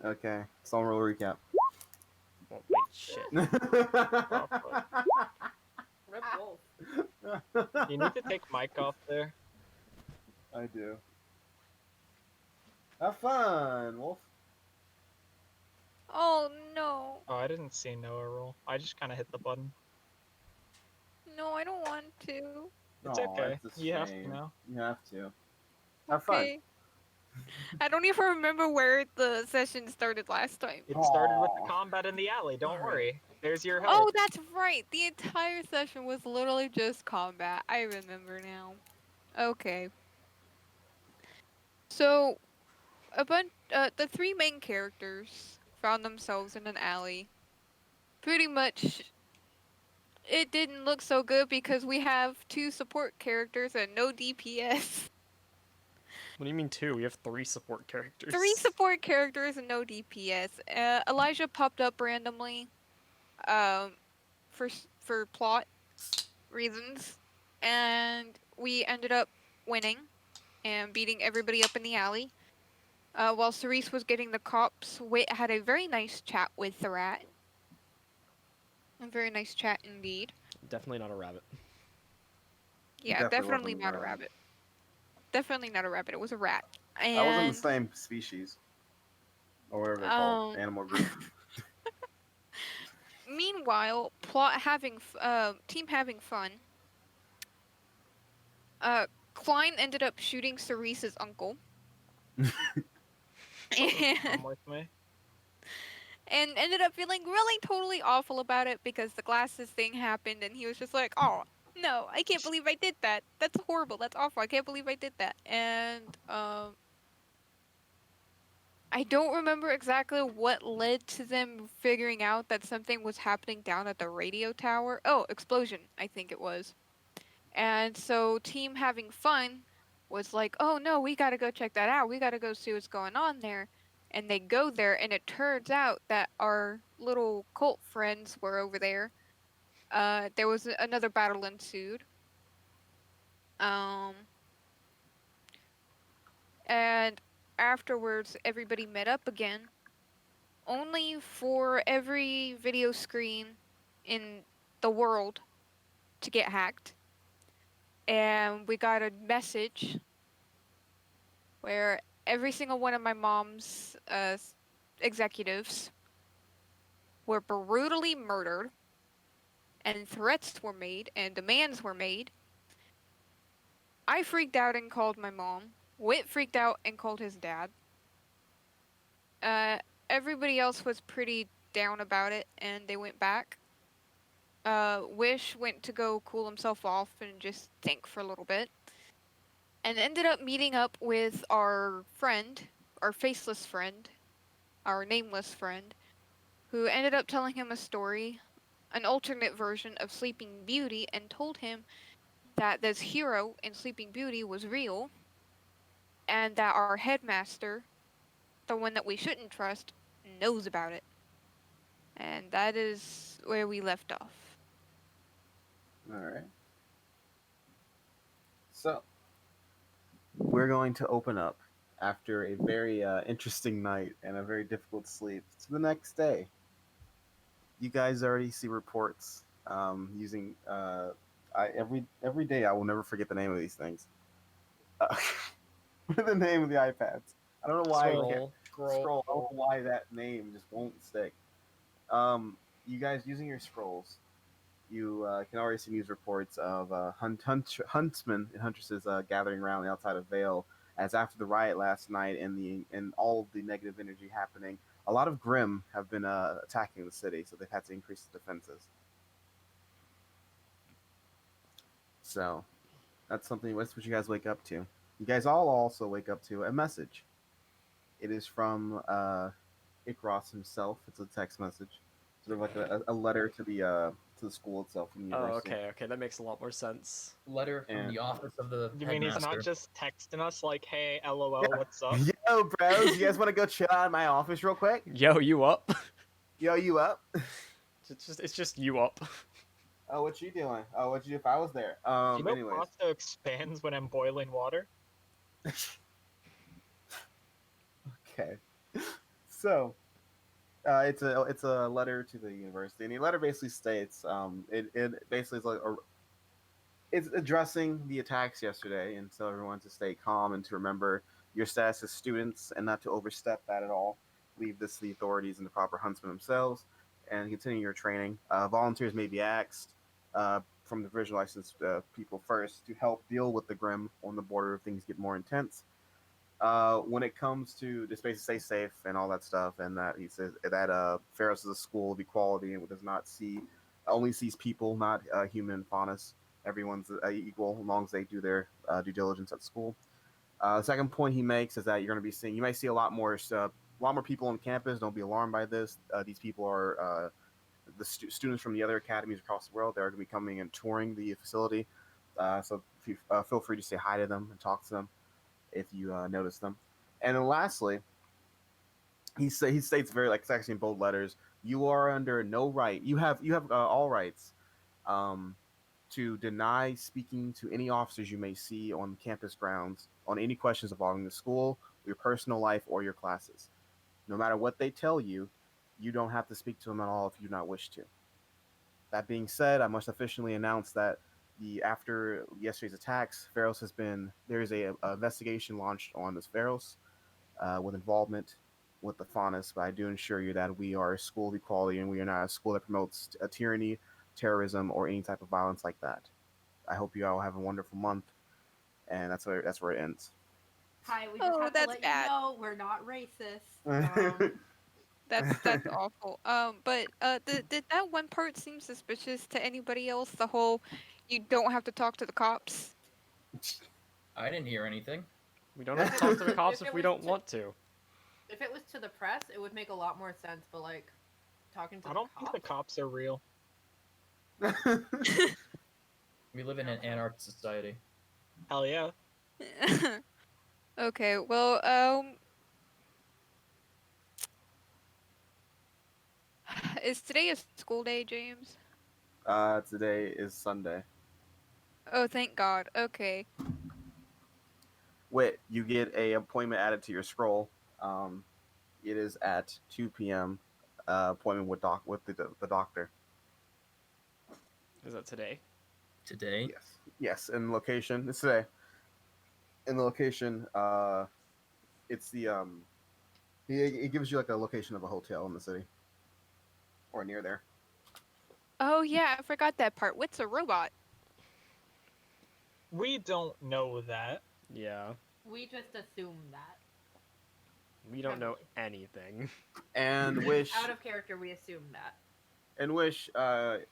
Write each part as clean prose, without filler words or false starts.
Okay, so I'll roll a recap. Oh, wait, shit. Oh, fuck. Rip Wolf. You need to take Mike off there. I do. Have fun, Wolf. Oh no. Oh, I didn't see Noah roll. I just kind of hit the button. No, I don't want to. It's Aw, okay. it's a You have to shame. now. You have to. Have fun. Okay. I don't even remember where the session started last time. It started with the Aw. combat in the alley. Don't Alright. worry. There's your Oh, health. that's right. The entire session was literally just combat. I remember now. Okay. So, the three main characters found themselves in an alley. Pretty much, it didn't look so good because we have two support characters and no DPS. What do you mean two? We have 3 support characters. Three support characters and no DPS. Elijah popped up randomly, um, for plot reasons, and we ended up winning and beating everybody up in the alley. While Cerise was getting the cops, Wit had a very nice chat with the rat. A very nice chat indeed. Definitely not a rabbit. Yeah, definitely wasn't not a rabbit. Definitely not a rabbit. It was a rat. I wasn't the And same species. Or whatever they're called. Animal group. meanwhile, team having fun. Klein ended up shooting Cerise's uncle. Come with me. And ended up feeling really totally awful about it because the glasses thing happened and he was just like, oh no, I can't believe I did that. That's horrible. That's awful. I can't believe I did that. And I don't remember exactly what led to them figuring out that something was happening down at the radio tower. Oh, explosion, I think it was. And so team having fun was like, oh no, we gotta go check that out. We gotta go see what's going on there. And they go there, and it turns out that our little cult friends were over there. There was another battle ensued. And afterwards, everybody met up again, only for every video screen in the world to get hacked. And we got a message where every single one of my mom's executives were brutally murdered, and threats were made, and demands were made. I freaked out and called my mom. Wit freaked out and called his dad. Everybody else was pretty down about it, and they went back. Wish went to go cool himself off and just think for a little bit. And ended up meeting up with our friend, our faceless friend, our nameless friend, who ended up telling him a story, an alternate version of Sleeping Beauty, and told him that this hero in Sleeping Beauty was real, and that our headmaster, the one that we shouldn't trust, knows about it. And that is where we left off. Alright. So, we're going to open up after a very interesting night and a very difficult sleep to the next day. You guys already see reports using every day. I will never forget the name of these things. What are the name of the iPads? I don't know why. Scroll. Scroll. I don't know why that name just won't stick. You guys using your scrolls, you can already see news reports of huntsmen and huntresses gathering around the outside of Vale. As after the riot last night and all of the negative energy happening, a lot of Grim have been attacking the city, so they've had to increase the defenses. So that's something. That's what you guys wake up to. You guys all also wake up to a message. It is from Icaros himself. It's a text message, sort of like a letter to the school itself. From the Oh, university. okay, that makes a lot more sense. Letter from And- the office of the You mean he's headmaster. not just texting us like, hey, lol, Yeah. what's up? Yo, bros, you guys want to go chill out in my office real quick? Yo, you up? Yo, you up? It's just you up. Oh, what you doing? Oh, what you do if I was there? Do you know Anyways. pasta expands when I'm boiling water? Okay. So, it's a letter to the university, and the letter basically states it basically is like it's addressing the attacks yesterday, and so everyone to stay calm and to remember your status as students and not to overstep that at all. Leave this to the authorities and the proper huntsmen themselves, and continue your training. Volunteers may be asked from the provisional licensed people first to help deal with the Grim on the border if things get more intense. When it comes to the space to stay safe and all that stuff, and that he says that Pharos is a school of equality and does not see only sees people, not human faunus. Everyone's equal as long as they do their due diligence at school. The second point he makes is that you're going to be seeing, you might see a lot more people on campus. Don't be alarmed by this. These people are the students from the other academies across the world. They're going to be coming and touring the facility. So feel free to say hi to them and talk to them if you notice them. And then lastly, he states very like it's actually in bold letters. You are under no right. You have all rights to deny speaking to any officers you may see on campus grounds on any questions involving the school, your personal life, or your classes. No matter what they tell you, you don't have to speak to them at all if you do not wish to. That being said, I must officially announce that after yesterday's attacks, there is a investigation launched on this Pharos with involvement with the faunus. But I do assure you that we are a school of equality and we are not a school that promotes tyranny, terrorism, or any type of violence like that. I hope you all have a wonderful month, and that's where it ends. Hi, we just Oh, have to that's let bad. you know we're not racist. That's awful. But did that one part seem suspicious to anybody else? The whole you don't have to talk to the cops. I didn't hear anything. We don't have to talk to the If cops it if we was don't to- want to. If it was to the press, it would make a lot more sense. But like, talking to I the don't think the cops are real. We live in an Okay. anarchist society. Hell yeah. Okay, well, is today a school day, James? Today is Sunday. Oh, thank God. Okay. Wait, you get a appointment added to your scroll. It is at 2 p.m. Appointment with the doctor. Is that today? Today? Yes. In location, it's today. In the location, it's the it gives you like a location of a hotel in the city or near there. Oh yeah, I forgot that part. What's a robot? We don't know that. Yeah. we just assume that. We don't know anything. And wish Out of character, we assume that.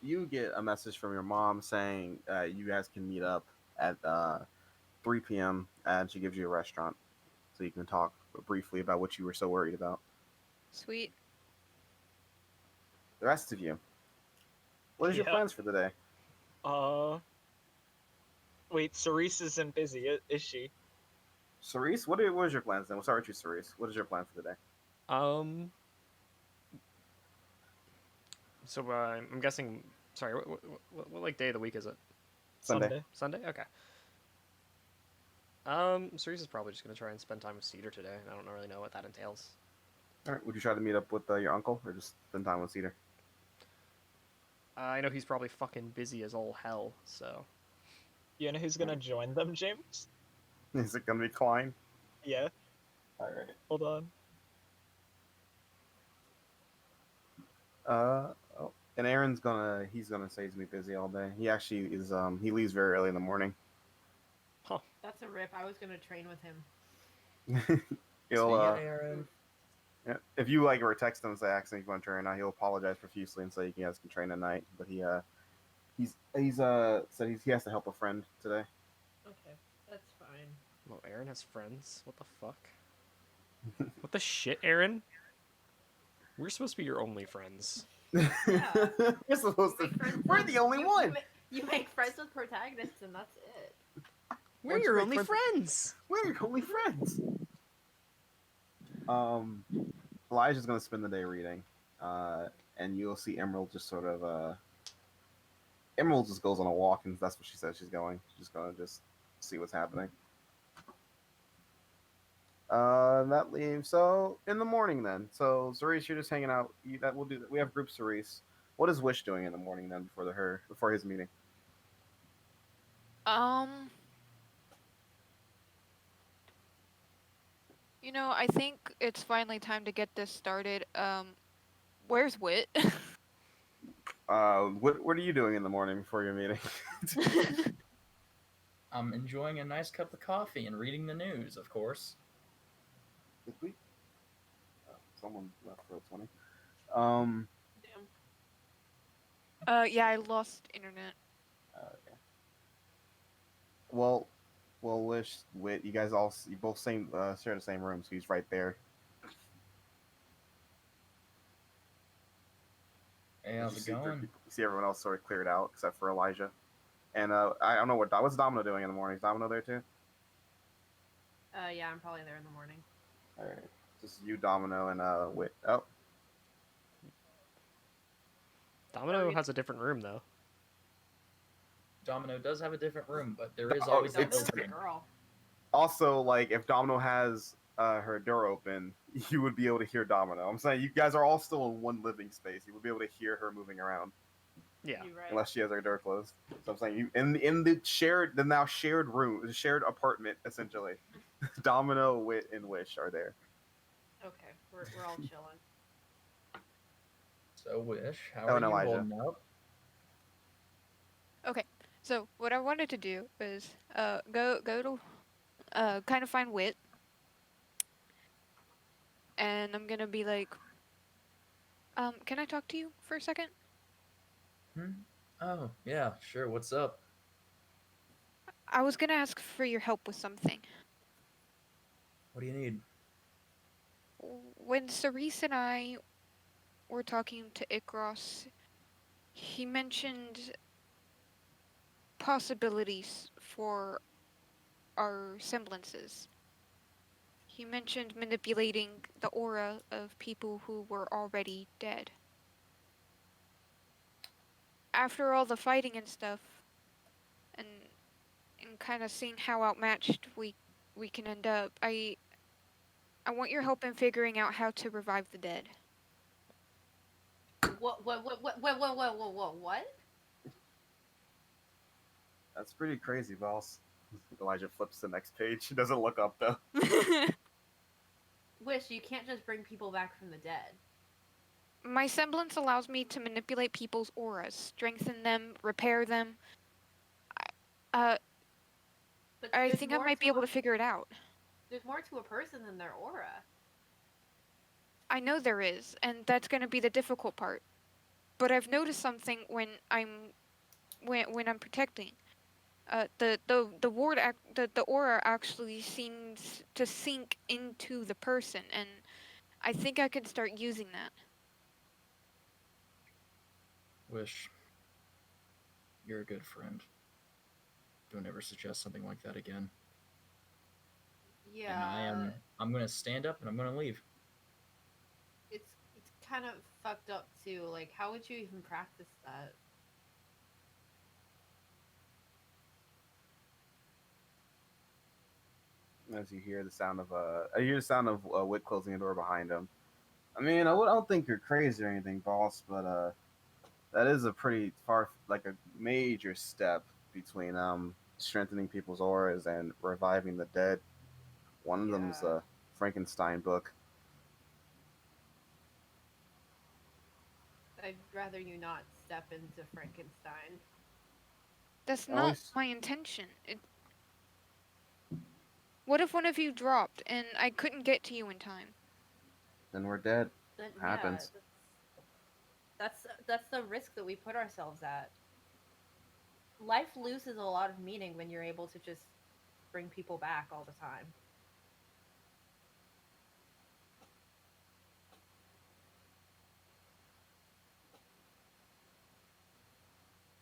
you get a message from your mom saying you guys can meet up at 3 p.m. and she gives you a restaurant so you can talk briefly about what you were so worried about. Sweet. The rest of you, what is your Yeah. plans for the day? Wait, Cerise isn't busy, is she? Cerise, what is your plans then? We'll start with you, Cerise. What is your plan for the day? So I'm guessing. Sorry, what like day of the week is it? Sunday. Sunday. Okay. Cerise is probably just gonna try and spend time with Cedar today. I don't really know what that entails. All right. Would you try to meet up with your uncle or just spend time with Cedar? I know he's probably fucking busy as all hell. So You know who's gonna join them, James? Is it gonna be Klein? Yeah, All right. hold on. And he's gonna say he's gonna be busy all day. He actually is he leaves very early in the morning. That's a rip. I was gonna train with him. He'll See ya, Aaron. yeah, if you like were text him and say accidentally you want to train now, he'll apologize profusely and say you guys can train at night. But he said he has to help a friend today. Okay, that's fine. well, Aaron has friends. What the fuck? What the shit, Aaron? We're supposed to be your only friends. We're supposed to. You make friends We're with- the only you- one. You make friends with protagonists, and that's it. We're Once your you only make friends. We're your only friends. Elijah's gonna spend the day reading, and you'll see Emerald just sort of. Emerald just goes on a walk, and that's what she said she's going. She's just gonna see what's happening. That leaves so in the morning then. So Cerise, you're just hanging out. That we'll do that. We have group Cerise. What is Wish doing in the morning then before his meeting? Um, I think it's finally time to get this started. Where's Wit? What are you doing in the morning before your meeting? I'm enjoying a nice cup of coffee and reading the news, of course. Did we? Oh, someone left for 20. Um. Damn. Yeah, I lost internet. Okay. Well, Wish, Wit, you both share the same room, so he's right there. Hey, As how's you it see, going? you see everyone else sort of cleared out except for Elijah. And I don't know what's Domino doing in the morning. Is Domino there too? Yeah, I'm probably there in the morning. All right, just you, Domino, and Wit. Oh, Domino has a different room though. Domino does have a different room, but there is Oh, always an it's- Domino's a opening. girl. also like if Domino has her door open, you would be able to hear Domino. I'm saying you guys are all still in one living space. You would be able to hear her moving around Yeah. You're right. unless she has her door closed. So I'm saying you in the now shared room, the shared apartment essentially. Domino, Wit, and Wish are there. Okay, we're all chilling. So, Wish, how Oh, are and you Elijah. holding up? Okay, so what I wanted to do is go to kind of find Wit, and I'm gonna be like, can I talk to you for a second? Oh, yeah, sure. What's up? I was gonna ask for your help with something. What do you need? When Cerise and I were talking to Icaros, he mentioned possibilities for our semblances. He mentioned manipulating the aura of people who were already dead. After all the fighting and stuff, and kind of seeing how outmatched we can end up, I want your help in figuring out how to revive the dead. What? That's pretty crazy, boss. Elijah flips to the next page. He doesn't look up though. Wish, you can't just bring people back from the dead. My semblance allows me to manipulate people's auras, strengthen them, repair them. But I there's think I more might be able to figure it out. There's more to a person than their aura. I know there is, and that's going to be the difficult part. But I've noticed something when I'm protecting. The aura actually seems to sink into the person, and I think I could start using that. Wish, you're a good friend. Don't ever suggest something like that again. Yeah. And I'm gonna stand up and I'm gonna leave. It's kind of fucked up too. Like, how would you even practice that? As you hear the sound of Wit closing the door behind him. I mean, I don't think you're crazy or anything, boss, but that is a pretty like a major step between strengthening people's auras and reviving the dead. One of them's Yeah. a Frankenstein book. I'd rather you not step into Frankenstein. That's At not least my intention. What if one of you dropped and I couldn't get to you in time? then we're dead. Then Happens. yeah, that's the risk that we put ourselves at. Life loses a lot of meaning when you're able to just bring people back all the time.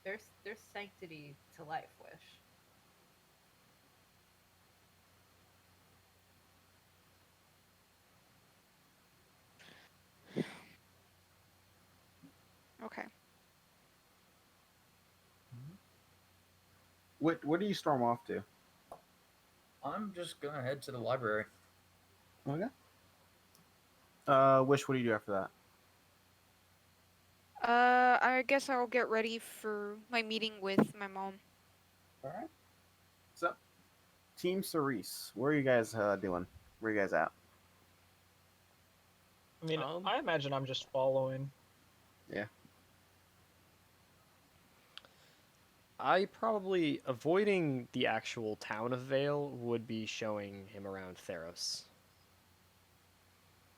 There's sanctity to life, Wish. Okay. Where do you storm off to? I'm just gonna head to the library. Okay. Wish, what do you do after that? I guess I'll get ready for my meeting with my mom. All right. So, Team Cerise, where are you guys doing? Where are you guys at? I mean, Um, I imagine I'm just following. I probably avoiding the actual town of Vale would be showing him around Theros.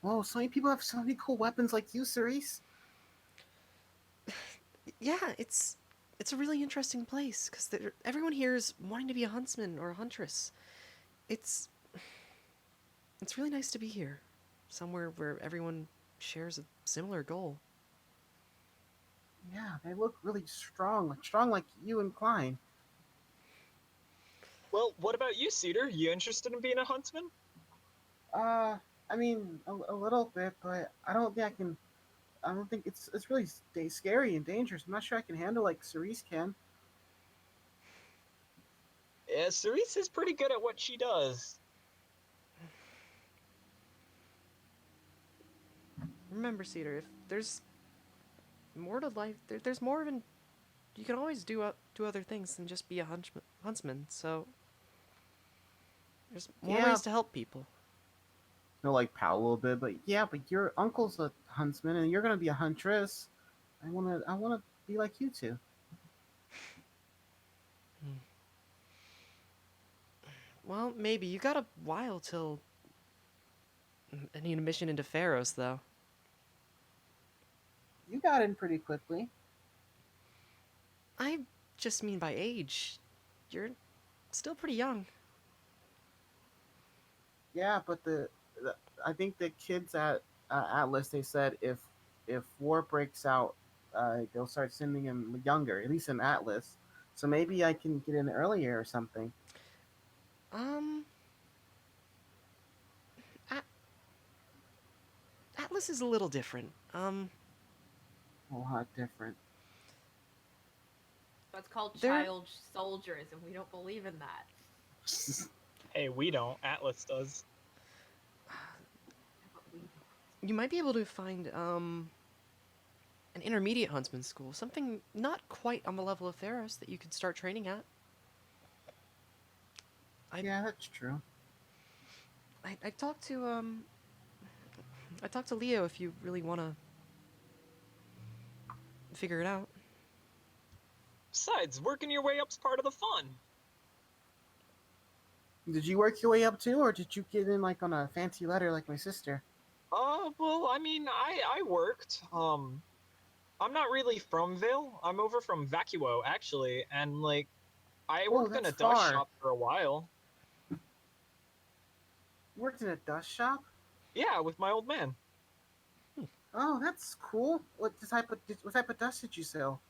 Whoa, so many people have so many cool weapons like you, Cerise. Yeah, it's a really interesting place because everyone here is wanting to be a huntsman or a huntress. It's it's really nice to be here, somewhere where everyone shares a similar goal. Yeah, they look really strong like you and Klein. Well, what about you, Cedar? You interested in being a huntsman? I mean, a little bit, but I don't think I can. I don't think it's really scary and dangerous. I'm not sure I can handle like Cerise can. Yeah, Cerise is pretty good at what she does. Remember, Cedar, if there's more to life, there's more of an. You can always do other things than just be a huntsman. So there's more Yeah. ways to help people. They'll like pout a little bit, but yeah, but your uncle's a huntsman and you're gonna be a huntress. I wanna be like you two. Well, maybe you got a while till. I need a mission into Pharaohs, though. You got in pretty quickly. I just mean by age. You're still pretty young. Yeah, but the I think the kids at Atlas they said if war breaks out, they'll start sending him younger, at least in Atlas. So maybe I can get in earlier or something. Um, Atlas is a little different. A lot different. That's called There- child soldiers, and we don't believe in that. Hey, we don't. Atlas does. But we You might be able to find an intermediate huntsman school, something not quite on the level of Theros that you could start training at. Yeah, that's true. I talked to Leo if you really want to figure it out. Besides, working your way up's part of the fun. Did you work your way up too, or did you get in like on a fancy letter like my sister? Well, I mean, I worked. I'm not really from Vale. I'm over from Vacuo, actually, and like, I Whoa, worked in a that's dust far. shop for a while. You worked in a dust shop? Yeah, with my old man. Oh, that's cool. What type of dust did you sell?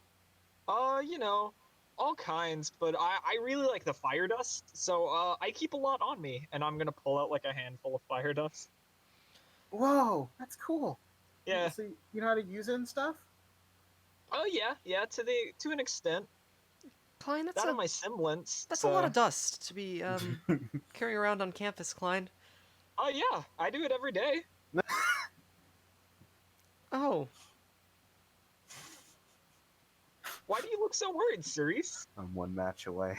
You know, all kinds, but I really like the fire dust, so I keep a lot on me, and I'm gonna pull out like a handful of fire dust. Whoa, that's cool. Yeah. So you know how to use it and stuff? Oh yeah, to an extent. Klein, Not in my semblance. that's so... a lot of dust to be carrying around on campus, Klein. Oh yeah, I do it every day. Oh, Why do you look so worried, Cerise? I'm one match away.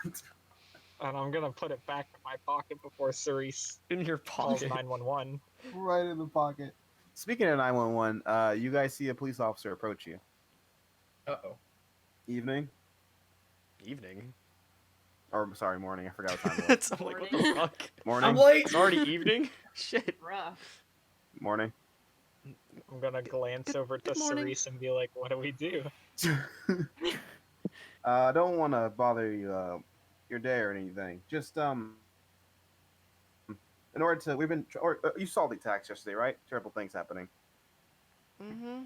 And I'm gonna put it back in my pocket before Cerise In your calls pocket. 911. Right in the pocket. Speaking of 911, you guys see a police officer approach you. Uh-oh. Evening? Evening. Or, sorry, morning. I forgot what time it was. It's I'm like, what the Morning. fuck? Morning? I'm late! It's already evening? Shit. rough. Morning. I'm gonna glance over to good morning. Cerise and be like, what do we do? I don't want to bother you, your day or anything. Just, in order to, you saw the attacks yesterday, right? Terrible things happening. mm-hmm.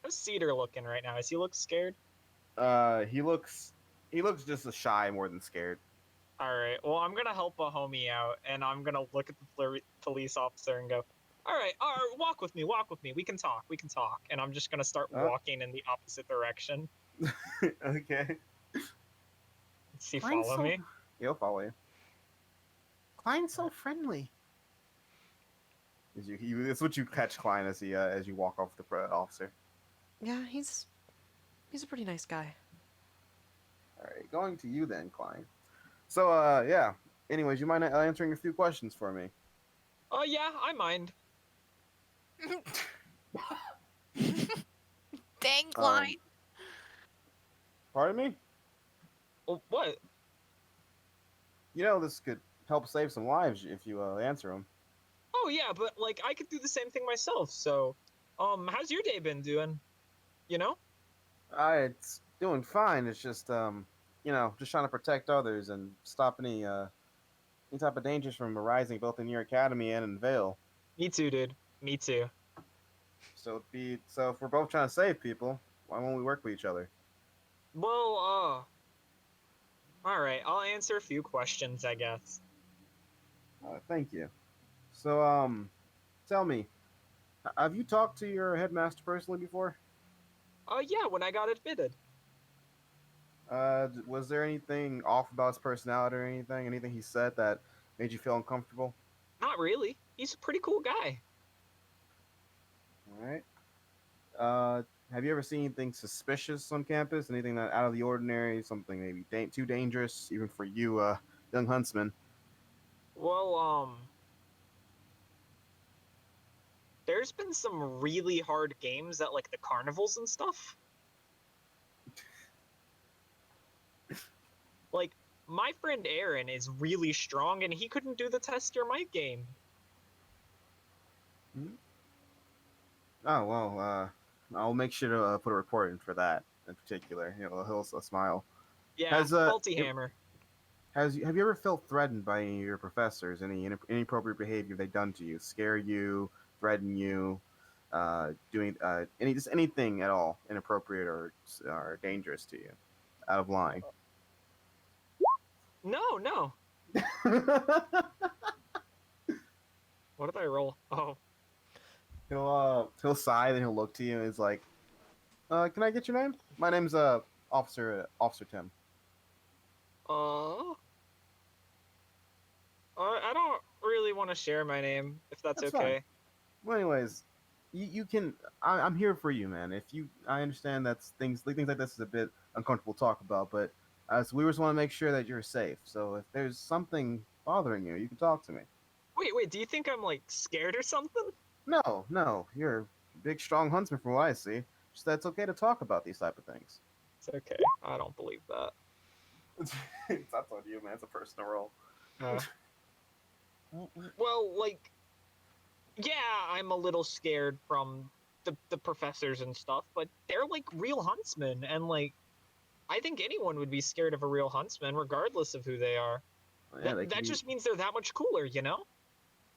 How's Cedar looking right now? Does he look scared? He looks just as shy more than scared. Alright, well, I'm gonna help a homie out, and I'm gonna look at the police officer and go, alright, walk with me, we can talk. And I'm just gonna start walking in the opposite direction. Okay. Does he Klein's follow me? He'll follow you. Klein's so friendly. It's what you catch Klein as you walk off the officer. Yeah, he's a pretty nice guy. All right, going to you then, Klein. So yeah. Anyways, you mind answering a few questions for me? Oh yeah, I mind. Dang, Um, Klein. pardon me. Oh, what? You know this could help save some lives if you answer them. Oh yeah, but like I could do the same thing myself. So, how's your day been doing? You know? It's doing fine. It's just just trying to protect others and stop any type of dangers from arising both in your academy and in Vale. Me too, dude. Me too. So if we're both trying to save people, why won't we work with each other? Well, all right. I'll answer a few questions, I guess. Thank you. So tell me, have you talked to your headmaster personally before? Yeah, when I got admitted. Was there anything off about his personality or anything? Anything he said that made you feel uncomfortable? Not really. He's a pretty cool guy. All right. Uh, have you ever seen anything suspicious on campus? Anything that out of the ordinary? Something maybe too dangerous, even for you, young huntsman? Well, there's been some really hard games at like the carnivals and stuff. Like, my friend Aaron is really strong and he couldn't do the test your might game. Oh well, I'll make sure to put a report in for that in particular. He'll smile. Yeah, Has faulty hammer. have you ever felt threatened by any of your professors? Any inappropriate behavior they've done to you? Scare you? Threaten you? Doing anything at all inappropriate or dangerous to you? Out of line. No. What did I roll? Oh, He'll sigh, then he'll look to you and he's like, "Can I get your name? My name's Officer Tim." uh, I don't really want to share my name, if that's That's okay. fine. Well, anyways, you can. I'm here for you, man. I understand that's things like this is a bit uncomfortable to talk about, but so we just want to make sure that you're safe. So if there's something bothering you, you can talk to me. Wait, do you think I'm like scared or something? No, you're a big, strong huntsman from what I see. Just that it's okay to talk about these type of things. It's okay. I don't believe that. That's on you, man. It's a personal role. Uh, well, like, yeah, I'm a little scared from the professors and stuff, but they're like real huntsmen, and like, I think anyone would be scared of a real huntsman, regardless of who they are. Yeah, That just means they're that much cooler, you know?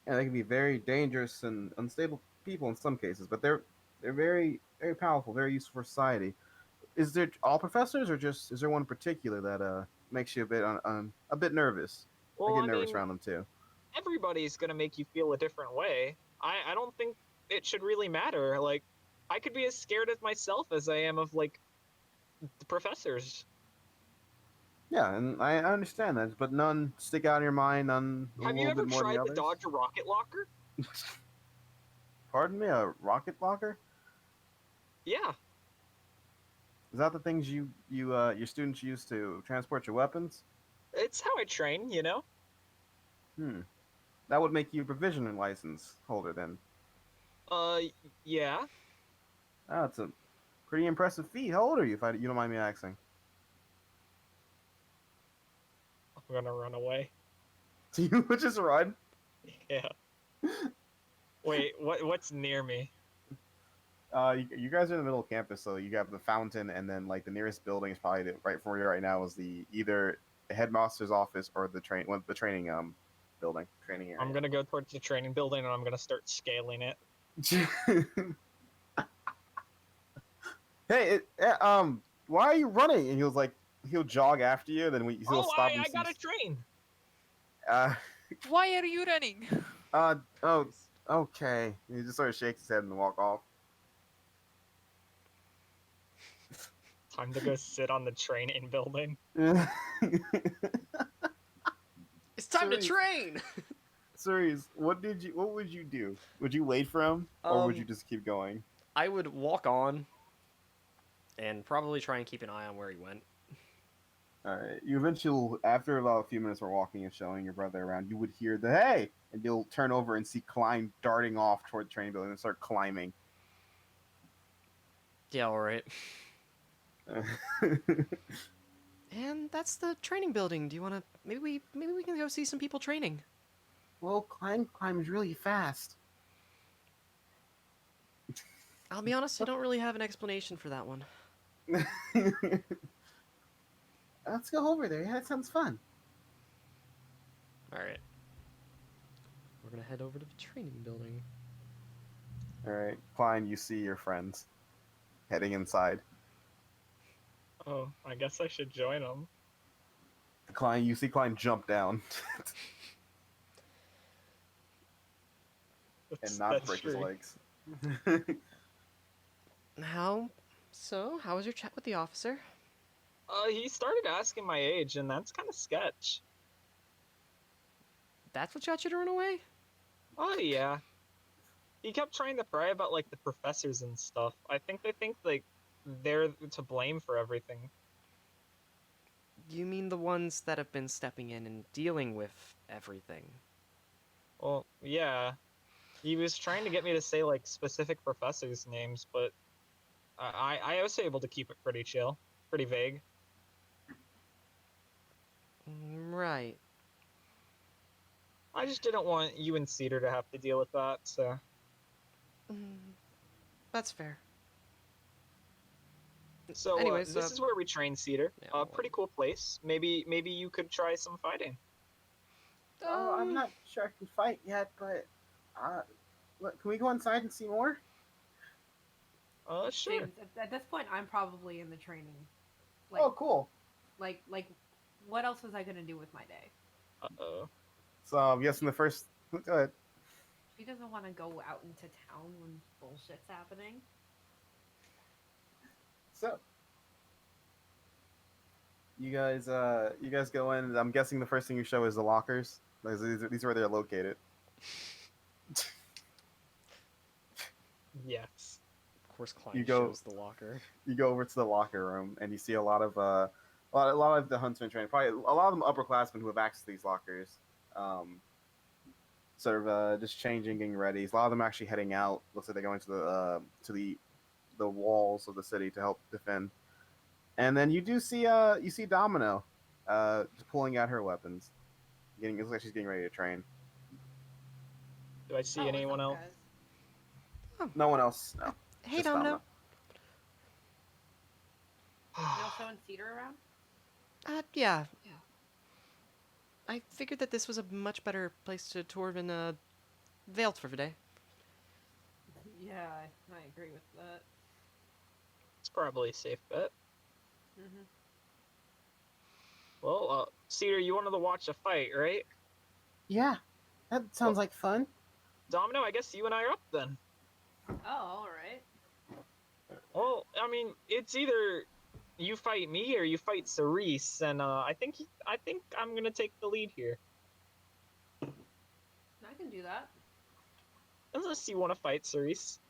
yeah, they can be very dangerous and unstable people in some cases, but they're very powerful, very useful for society. Is there all professors, or just is there one in particular that makes you a bit nervous? I Well, get I nervous mean, around them too. everybody's gonna make you feel a different way. I don't think it should really matter. Like, I could be as scared of myself as I am of like the professors. Yeah, and I understand that, but none stick out in your mind, none a Have you little ever bit more than tried the to others. dodge a rocket locker? Pardon me, a rocket locker? Yeah. Is that the things your students use to transport your weapons? It's how I train, you know? Hmm. That would make you a provisioning license holder then. Uh, yeah. That's a pretty impressive feat. How old are you, if you don't mind me asking? I'm gonna run away. Do you just run? Yeah. Wait, what's near me? You guys are in the middle of campus, so you have the fountain, and then like the nearest building is probably right from where you're right now is either the headmaster's office or the training building training area. I'm gonna go towards the training building and I'm gonna start scaling it. Hey, why are you running? And he'll jog after you, then he'll stop and I gotta train. uh Why are you running? oh, okay. He just sort of shakes his head and walk off. Time to go sit on the training building. It's time to So- train. Cerise, what would you do? Would you wait for him, or would you Um, just keep going? I would walk on and probably try and keep an eye on where he went. All right. You eventually, after about a few minutes of walking and showing your brother around, you would hear the hey, and you'll turn over and see Klein darting off toward the training building and start climbing. Yeah, all right. And that's the training building. Do you want to? Maybe we can go see some people training. Well, Klein climbs really fast. I'll be honest, I don't really have an explanation for that one. Let's go over there. Yeah, that sounds fun. All right. We're gonna head over to the training building. All right, Klein, you see your friends heading inside. Oh, I guess I should join them. You see Klein jump down and not break his legs. How was your chat with the officer? He started asking my age, and that's kind of sketch. That's what got you to run away? Oh yeah. He kept trying to pry about like the professors and stuff. I think they think like they're to blame for everything. You mean the ones that have been stepping in and dealing with everything? Well, yeah. He was trying to get me to say like specific professors' names, but I was able to keep it pretty chill, pretty vague. Right. I just didn't want you and Cedar to have to deal with that, so. That's fair. So Anyways, this is where we train Cedar. Yeah, A pretty cool place. Maybe you could try some fighting. Oh, I'm not sure I can fight yet, but can we go inside and see more? Sure. James, at this point, I'm probably in the training. Oh, cool. Like, what else was I gonna do with my day? Uh-oh. So I'm guessing the first. Go ahead. She doesn't want to go out into town when bullshit's happening. So you guys go in. I'm guessing the first thing you show is the lockers. These are where they're located. Yes. Of course, Klein You go- shows the locker. You go over to the locker room and you see a lot of the huntsman training. Probably a lot of them upperclassmen who have access to these lockers. Sort of just changing, getting ready. A lot of them actually heading out. Looks like they're going to the walls of the city to help defend. And then you see Domino, just pulling out her weapons. It looks like she's getting ready to train. Do I see Oh, what's anyone up, else? guys? No one else. No. Hey, Just Domino. No showing Cedar around? Yeah. I figured that this was a much better place to tour than Veiled for today. Yeah, I agree with that. It's probably a safe bet. Mm-hmm. Well, Cedar, you wanted to watch a fight, right? Yeah, that sounds like fun. Domino, I guess you and I are up then. Oh, all right. Well, I mean, it's either you fight me or you fight Cerise, and I think I'm gonna take the lead here. I can do that. Unless you want to fight Cerise.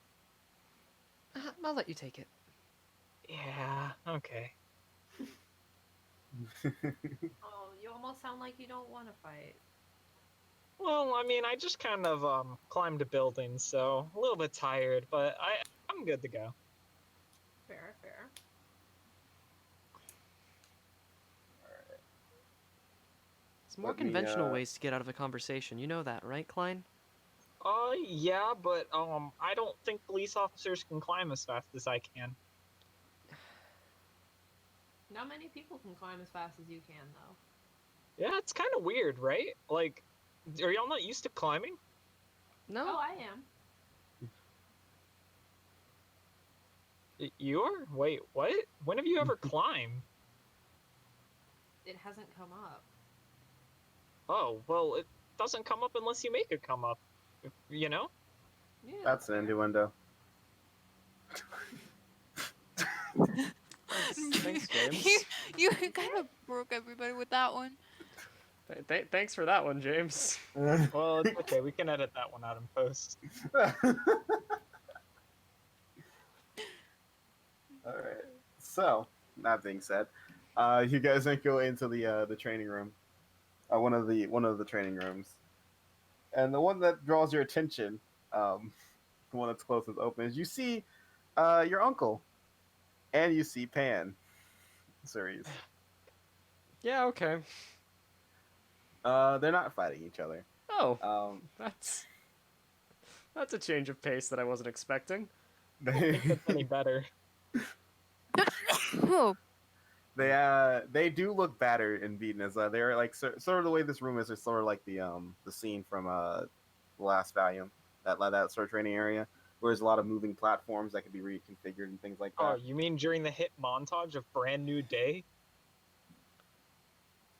I'll let you take it. Yeah. Okay. Oh, you almost sound like you don't want to fight. Well, I mean, I just kind of climbed a building, so a little bit tired, but I'm good to go. Fair, fair. There's more conventional ways to get out of a conversation. You know that, right, Klein? Yeah, but I don't think police officers can climb as fast as I can. Not many people can climb as fast as you can, though. Yeah, it's kind of weird, right? Like, are y'all not used to climbing? No. Oh, I am. You are? Wait, what? When have you ever climbed? It hasn't come up. Oh, well, it doesn't come up unless you make it come up. You know? Yeah, That's an fair. innuendo. Thanks, James. You kind of broke everybody with that one. Thanks for that one, James. Well, it's okay. We can edit that one out in post. All right. So that being said, you guys then go into the training room, one of the training rooms, and the one that draws your attention, the one that's closest open, is you see your uncle, and you see Pan, Ceres. Yeah, okay. They're not fighting each other. Oh, Um, that's a change of pace that I wasn't expecting. I don't think that's any better. Oh, they do look battered and beaten as they're like sort of the way this room is sort of like the scene from the last volume, that sort of training area where there's a lot of moving platforms that can be reconfigured and things like that. Oh, you mean during the hit montage of Brand New Day?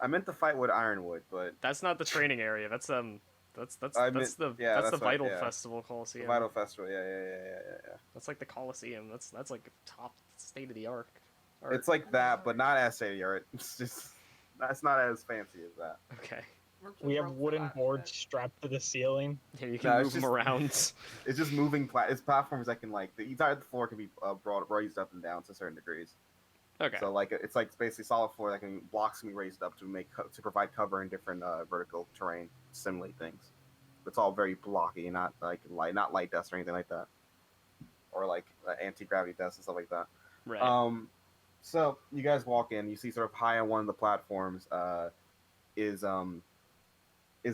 I meant to fight with Ironwood, but That's not the training area. That's I meant- the yeah, that's the that's what- Vital yeah. Festival the Coliseum. Vital Festival. Yeah. That's like the Coliseum. That's like top state of the art. It's like that, but not as state art. It's just that's not as fancy as that. Okay. We're just We have broke for wooden that boards shit. strapped to the ceiling. Yeah, you can No, move it's them just- around. It's just moving. It's platforms that can like the entire floor can be raised up and down to certain degrees. Okay. So like it's like basically solid floor that can blocks can be raised up to provide cover in different vertical terrain, simulate things. It's all very blocky, not like not light dust or anything like that, or like anti gravity dust and stuff like that. Right. So you guys walk in, you see sort of high on one of the platforms is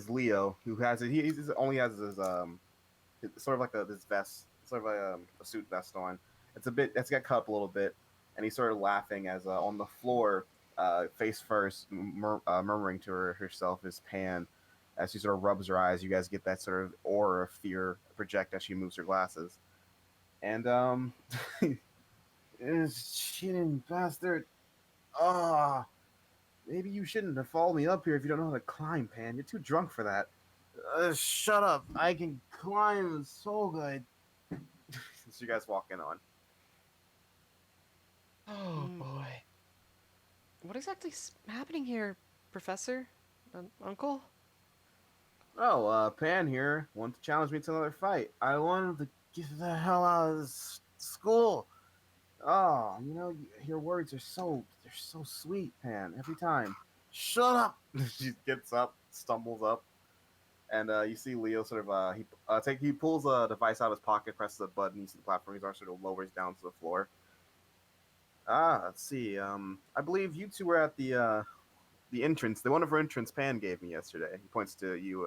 Leo, who has it. He's only has his sort of like this vest, sort of a suit vest on. It's got cut up a little bit, and he's sort of laughing as on the floor, face first, murmuring to herself is Pan, as she sort of rubs her eyes. You guys get that sort of aura of fear project as she moves her glasses, and cheating bastard. Ah, maybe you shouldn't have followed me up here if you don't know how to climb, Pan. You're too drunk for that. Shut up. I can climb so good. So you guys walk in on. Oh boy. What exactly is happening here, Professor? Uncle? Oh, Pan here wanted to challenge me to another fight. I wanted to get the hell out of this school. Oh, your words are they're so sweet, Pan. Every time. Shut up. She gets up, stumbles up, and you see Leo sort of he pulls a device out of his pocket, presses a button. You see the platform. His arm sort of lowers down to the floor. Let's see. I believe you two were at the entrance, the wonderful entrance Pan gave me yesterday. He points to you,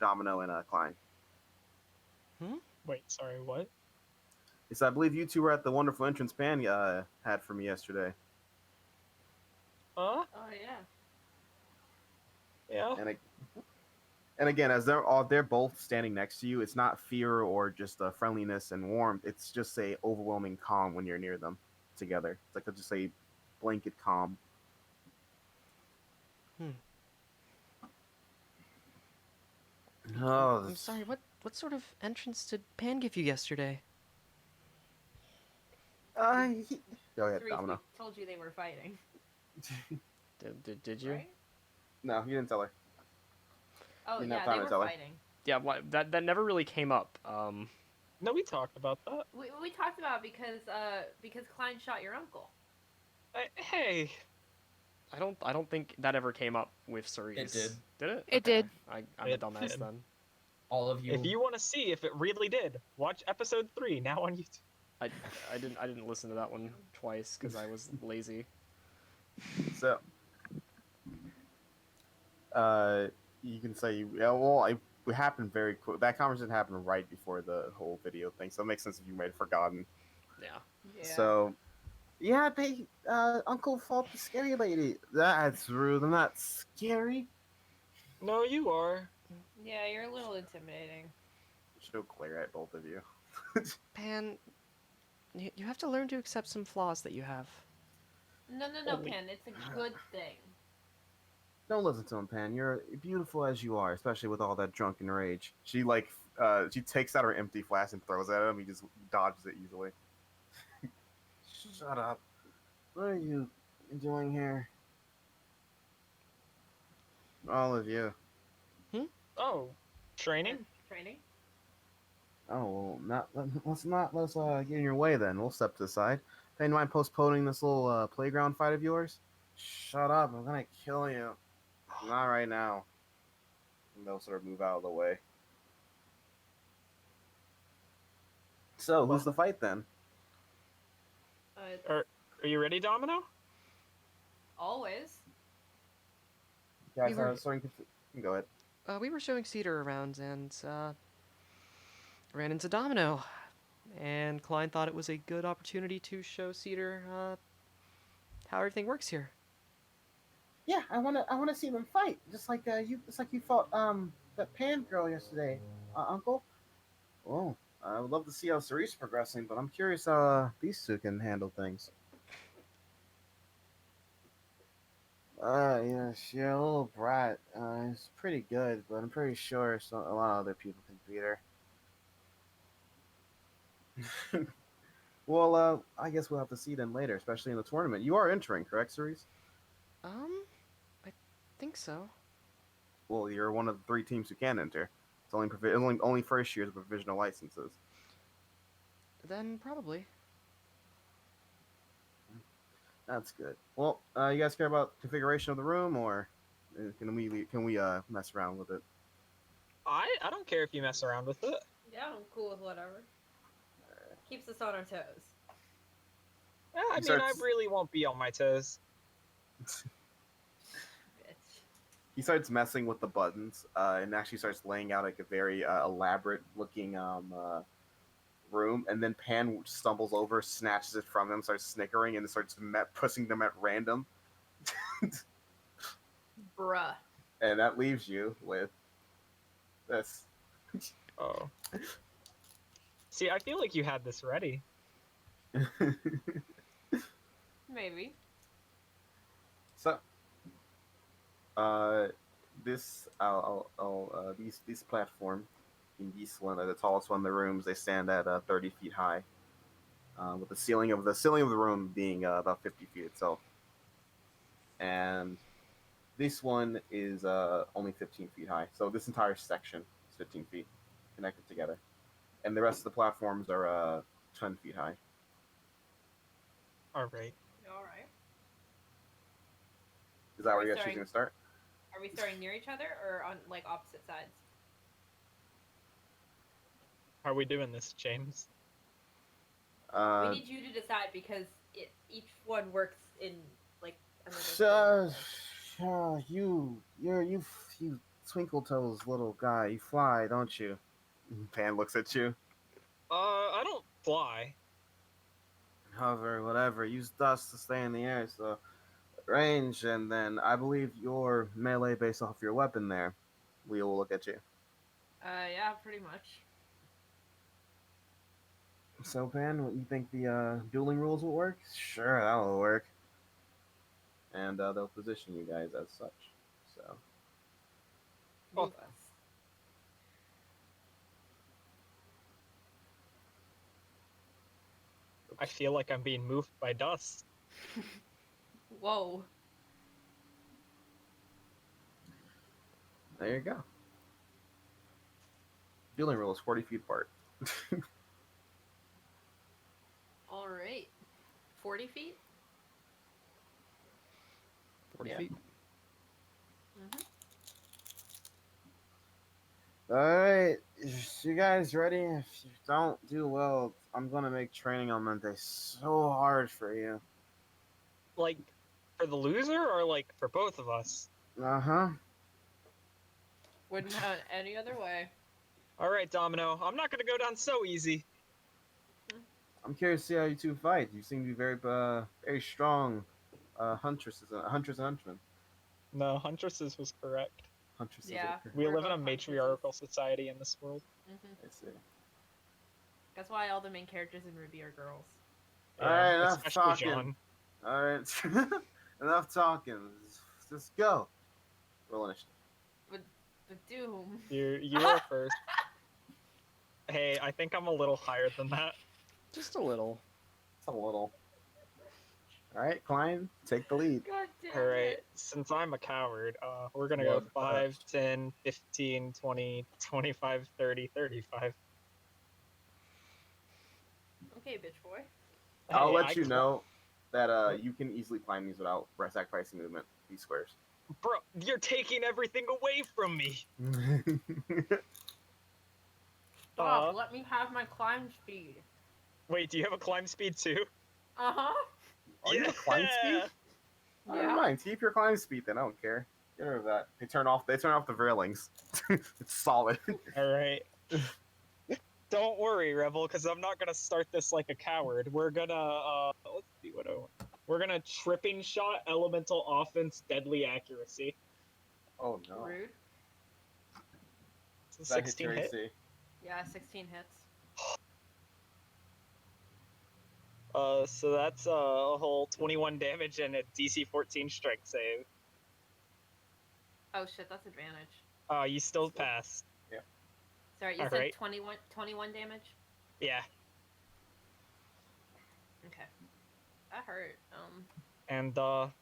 Domino, and Klein. Wait, sorry, what? He said, I believe you two were at the wonderful entrance Pan had for me yesterday. Huh? Oh yeah. Yeah. And again, as they're both standing next to you, it's not fear or just friendliness and warmth. It's just a overwhelming calm when you're near them together. It's like just a blanket calm. Oh, I'm sorry, what sort of entrance did Pan give you yesterday? Go ahead, Therese, Domino. we told you they were fighting. Did you? Right? No, you didn't tell her. Oh Didn't have yeah, time they to were tell her. fighting. Yeah. That never really came up. No, we talked about that. We talked about it because Klein shot your uncle. Hey, I don't think that ever came up with Cerise. It did. Did it? It did. I'm a It dumbass did. then. All of you. if you want to see if it really did, watch episode 3 now on YouTube. I didn't listen to that one twice because I was lazy. So, you can say, it happened very quick. That conversation happened right before the whole video thing, so it makes sense if you might have forgotten. Yeah. Yeah. So, yeah, Uncle fought the scary lady. That's rude. I'm not scary. No, you are. Yeah, you're a little intimidating. She'll glare at both of you. Pan, you have to learn to accept some flaws that you have. No, Pan. It's a good thing. Don't listen to him, Pan. You're beautiful as you are, especially with all that drunken rage. She she takes out her empty flask and throws it at him. He just dodges it easily. Shut up. What are you doing here? All of you. Oh, training? Training? Oh, well, let's get in your way then. We'll step to the side. Hey, do you mind postponing this little playground fight of yours? Shut up! I'm gonna kill you. Not right now. And they'll sort of move out of the way. So, who's the fight then? Are you ready, Domino? Always. Guys, were- go ahead. We were showing Cedar around and ran into Domino. And Klein thought it was a good opportunity to show Cedar how everything works here. Yeah, I wanna see them fight, just like you fought that Pan girl yesterday, Uncle. Oh, I would love to see how Cerise progressing, but I'm curious how these two can handle things. She's a little brat. It's pretty good, but I'm pretty sure a lot of other people can beat her. Well, I guess we'll have to see then later, especially in the tournament. You are entering, correct, Cerise? I think so. Well, you're one of the 3 teams who can enter. It's only first years with provisional licenses. Then probably. That's good. Well, you guys care about configuration of the room, or can we mess around with it? I don't care if you mess around with it. Yeah, I'm cool with whatever. Keeps us on our toes. Yeah, I He mean, starts- I really won't be on my toes. Bitch. He starts messing with the buttons, and actually starts laying out like a very elaborate looking room, and then Pan stumbles over, snatches it from him, starts snickering, and starts pushing them at random. Bruh. And that leaves you with this. Oh. See, I feel like you had this ready. Maybe. So, these platform, in this one, the tallest one in the rooms, they stand at 30 feet high, with the ceiling of the room being about 50 feet itself, and this one is only 15 feet high. So this entire section is 15 feet connected together, and the rest of the platforms are 10 feet high. All right. All right. Is that Are where we you guys choosing to start? Are we starting near each other or on like opposite sides? How are we doing this, James? We need you to decide because each one works in like another. You twinkle toes little guy, you fly, don't you? Pan looks at you. I don't fly. Hover, whatever. Use dust to stay in the air, so range, and then I believe your melee based off your weapon there. We will look at you. Yeah, pretty much. So, Pan, what you think the dueling rules will work? Sure, that'll work. And they'll position you guys as such. So, Move us. I feel like I'm being moved by dust. Whoa. there you go. Dueling rules 40 feet apart. All right. 40 feet? 40 Yeah. feet. Mm-hmm. Alright, you guys ready? If you don't do well, I'm gonna make training on Monday so hard for you. Like, for the loser or like for both of us? Uh-huh. Wouldn't have it any other way. All right, Domino. I'm not gonna go down so easy. I'm curious to see how you two fight. You seem to be very strong huntress and huntsman. No, Huntresses was correct. Huntresses Yeah. are- We We're live in a both matriarchal Huntresses. society in this world. Mm-hmm. I see. That's why all the main characters in RWBY are girls. Alright, enough especially talking. John. Alright. Enough talking. Just go. Roll initiative. The Doom. You are first. Hey, I think I'm a little higher than that. Just a little. It's a little. All right, Klein, take the lead. God damn All right, it. since I'm a coward, we're gonna go Blood 5, fest. 10, 15, 20, 25, 30, 35. Okay, bitch boy. I'll Hey, let you know that you can easily climb these without sacrificing movement. These squares. Bro, you're taking everything away from me. Stop. Let me have my climb speed. Wait, do you have a climb speed too? Uh-huh. Oh, you have a climb speed? Oh, never Yeah. mind. Keep your climb speed then. I don't care. Get rid of that. They turn off the railings. It's solid. All right. Don't worry, Rebel, because I'm not gonna start this like a coward. We're gonna let's see what I want. We're gonna tripping shot, elemental offense, deadly accuracy. Oh no. Rude. It's a That hit 16 your hit. AC. Yeah, 16 hits. So that's a whole 21 damage and a DC 14 strike save. Oh shit, that's advantage. You still pass. Sorry, you All said right. 21 damage? Yeah. Okay. That hurt. And let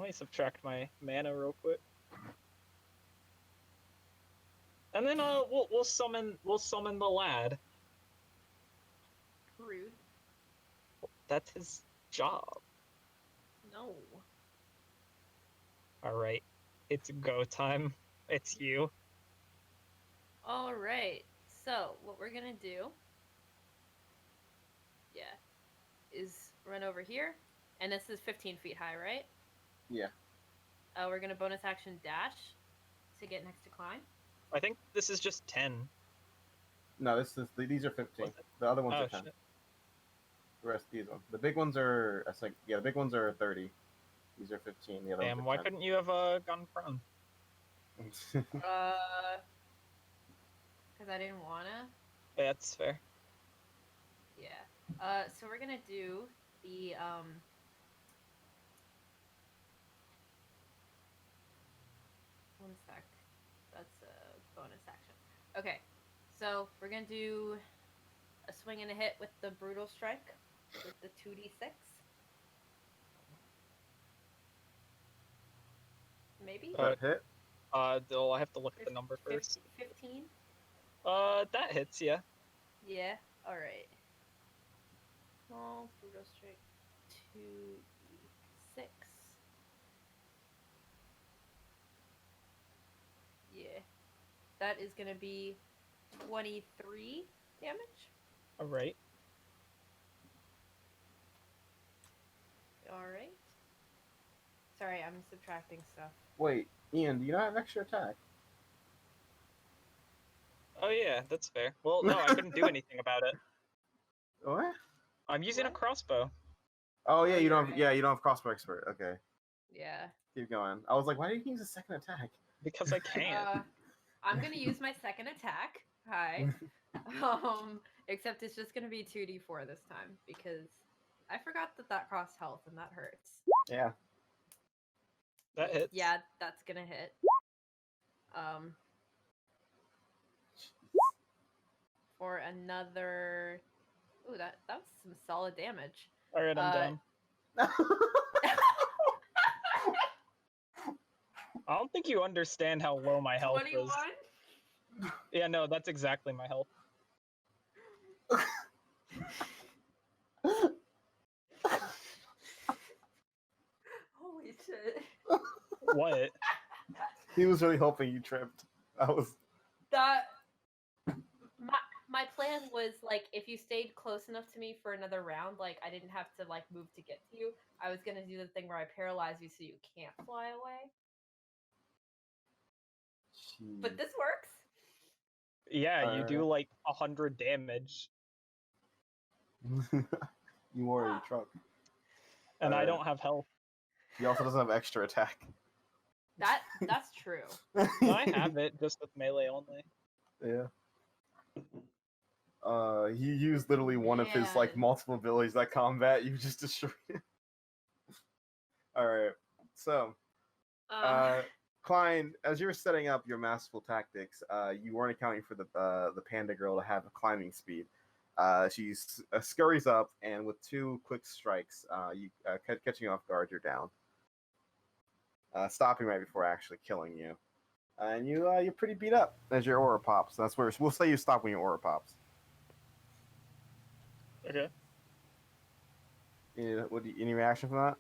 me subtract my mana real quick. And then we'll summon the lad. Rude. That's his job. No. All right. It's go time. It's you. All right. So what we're gonna do, is run over here, and this is 15 feet high, right? Yeah. We're gonna bonus action dash to get next to Klein. I think this is just 10. No, these are 15. The other ones are 10. Shit. The rest these ones. The big ones are the big ones are 30. These are 15. The other Damn, ones why are couldn't you have gone prone? 10. Because I didn't wanna. Yeah, that's fair. Yeah. So we're gonna do the one sec. That's a bonus action. Okay. So we're gonna do a swing and a hit with the brutal strike with the 2d6. Maybe? That hit? Though I have to look at the number first. 15? That hits, yeah. Yeah. Alright. Small brutal strike 2d6. Yeah. That is gonna be 23 damage. All right. Alright. Sorry, I'm subtracting stuff. Wait, Ian, do you not have extra attack? Oh yeah, that's fair. Well, no, I couldn't do anything about it. What? I'm using a What? crossbow. Oh yeah, Oh, you don't. you're right. Yeah, you don't have crossbow expert. Okay, Yeah. keep going. I was like, why did you use a second attack? Because I can't. I'm gonna use my second attack. Hi. Except it's just gonna be 2d4 this time because I forgot that costs health and that hurts. Yeah. That hits. Yeah, that's gonna hit. For another. Ooh, that was some solid damage. All right, I'm down. I don't think you understand how low my health 21? is. Yeah, no, that's exactly my health. Holy shit. What? He was really hoping you tripped. That my plan was like if you stayed close enough to me for another round, like I didn't have to like move to get to you. I was gonna do the thing where I paralyze you so you can't fly away. But this works. Yeah, you do like 100 damage. You are a truck. And I don't have health. He also doesn't have extra attack. That's true. I have it just with melee only. Yeah. He used literally one of his like Man. multiple abilities that combat. You just destroyed it. All right. So, Klein, as you were setting up your masterful tactics, you weren't accounting for the panda girl to have a climbing speed. She scurries up, and with 2 quick strikes, you catching you off guard, you're down. Stopping right before actually killing you. And you're pretty beat up as your aura pops. That's where we'll say you stop when your aura pops. Okay. Any reaction from that?